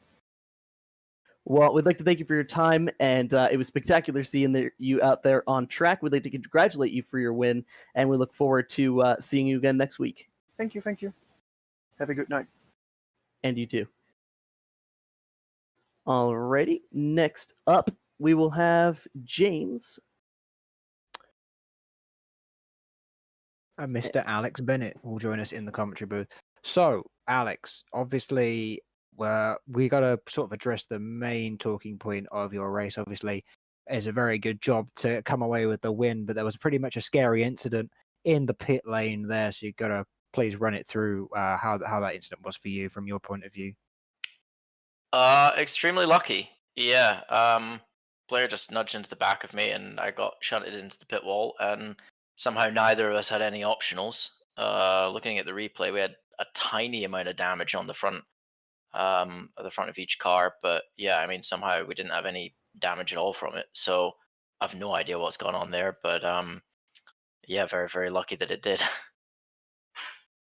Well, we'd like to thank you for your time, and it was spectacular seeing you out there on track. We'd like to congratulate you for your win, and we look forward to seeing you again next week. Thank you. Have a good night. And you too. Alrighty, next up we will have James. And Mr. Alex Bennett will join us in the commentary booth. So, Alex, obviously, we got to sort of address the main talking point of your race. Obviously, it's a very good job to come away with the win, but there was pretty much a scary incident in the pit lane there, so you've got to please run it through how that incident was for you from your point of view. Extremely lucky. Yeah. Blair just nudged into the back of me and I got shunted into the pit wall and somehow neither of us had any optionals. Looking at the replay, we had a tiny amount of damage on the front at the front of each car. But yeah, I mean, somehow we didn't have any damage at all from it. So I've no idea what's gone on there. But yeah, very, very lucky that it did.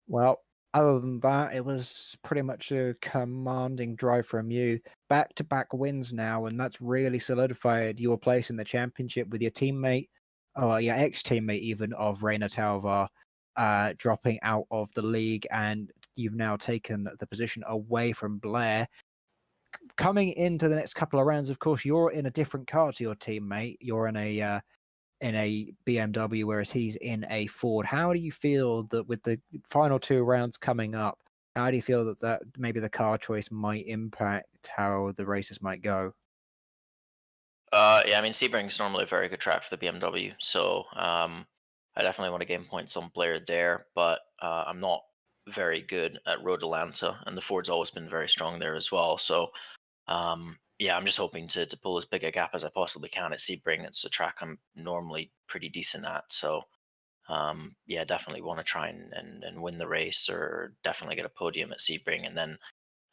Well, other than that, it was pretty much a commanding drive from you. Back-to-back wins now, and that's really solidified your place in the championship with your teammate, or your ex-teammate even, of Reina Talvar, dropping out of the league, and you've now taken the position away from Blair. Coming into the next couple of rounds, of course, you're in a different car to your teammate. You're in a BMW, whereas he's in a Ford. How do you feel that with the final 2 rounds coming up, how do you feel that maybe the car choice might impact how the races might go? Yeah, I mean, Sebring's normally a very good track for the BMW, so I definitely want to gain points on Blair there, but I'm not very good at Road Atlanta, and the Ford's always been very strong there as well. So yeah, I'm just hoping to pull as big a gap as I possibly can at Sebring. It's a track I'm normally pretty decent at, so yeah, definitely want to try and win the race, or definitely get a podium at Sebring, and then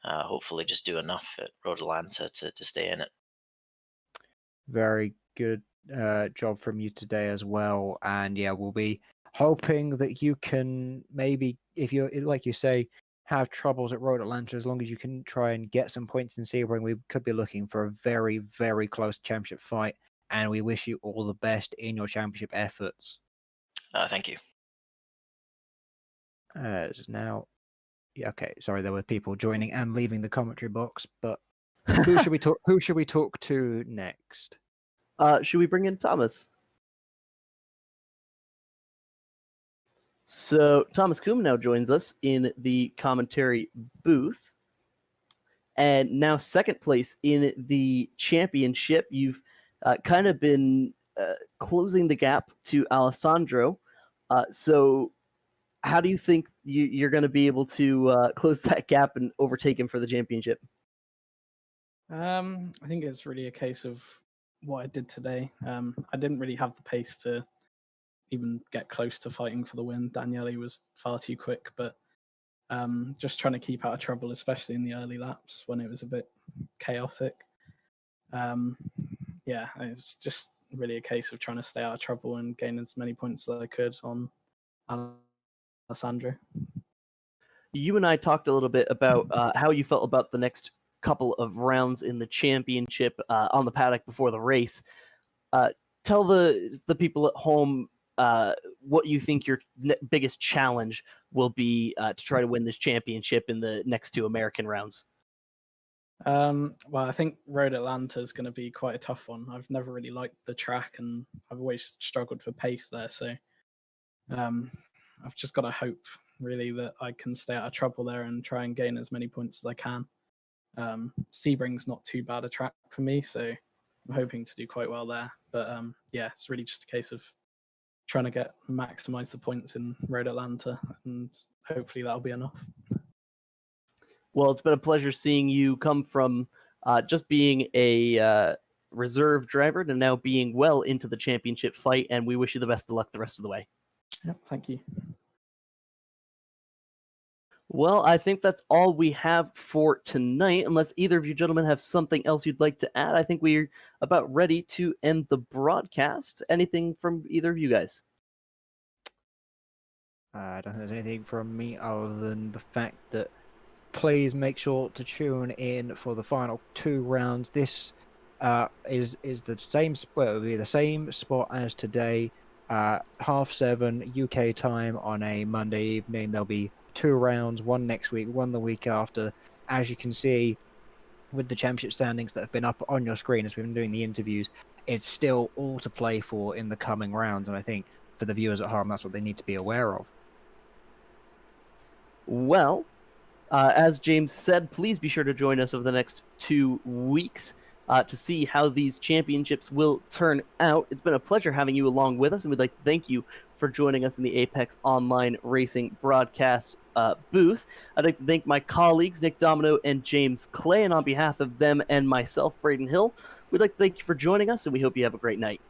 hopefully just do enough at Road Atlanta to stay in it. Very good job from you today as well. And yeah, we'll be hoping that you can maybe, if you're, like you say, have troubles at Road Atlanta, as long as you can try and get some points in Sebring, we could be looking for a very, very close championship fight. And we wish you all the best in your championship efforts. Thank you. Now, yeah, okay, sorry, there were people joining and leaving the commentary box, but who should we talk? Who should we talk to next? Should we bring in Thomas? So Thomas Kuhn now joins us in the commentary booth, and now second place in the championship. You've kind of been closing the gap to Alessandro. So how do you think you're going to be able to close that gap and overtake him for the championship? I think it's really a case of what I did today. I didn't really have the pace to even get close to fighting for the win. Daniele was far too quick, but just trying to keep out of trouble, especially in the early laps when it was a bit chaotic. Yeah, it's just really a case of trying to stay out of trouble and gain as many points as I could on Alessandro. You and I talked a little bit about how you felt about the next couple of rounds in the championship on the paddock before the race. Tell the people at home what you think your biggest challenge will be to try to win this championship in the next 2 American rounds. Well, I think Road Atlanta is going to be quite a tough one. I've never really liked the track, and I've always struggled for pace there. So I've just got to hope, really, that I can stay out of trouble there and try and gain as many points as I can. Sebring's not too bad a track for me, so I'm hoping to do quite well there. But yeah, it's really just a case of trying to maximize the points in Road Atlanta, and hopefully that'll be enough. Well, it's been a pleasure seeing you come from just being a reserve driver to now being well into the championship fight, and we wish you the best of luck the rest of the way. Yep, thank you. Well, I think that's all we have for tonight. Unless either of you gentlemen have something else you'd like to add, I think we're about ready to end the broadcast. Anything from either of you guys? I don't think there's anything from me other than the fact that please make sure to tune in for the final 2 rounds. This is the same spot. It will be the same spot as today, 7:30 UK time on a Monday evening. There'll be 2 rounds, one next week, one the week after. As you can see with the championship standings that have been up on your screen as we've been doing the interviews, it's still all to play for in the coming rounds, and I think for the viewers at home, that's what they need to be aware of. Well, as James said, please be sure to join us over the next 2 weeks to see how these championships will turn out. It's been a pleasure having you along with us, and we'd like to thank you for joining us in the Apex Online Racing broadcast booth. I'd like to thank my colleagues, Nick Domino and James Clay, and on behalf of them and myself, Brayden Hill, we'd like to thank you for joining us, and we hope you have a great night.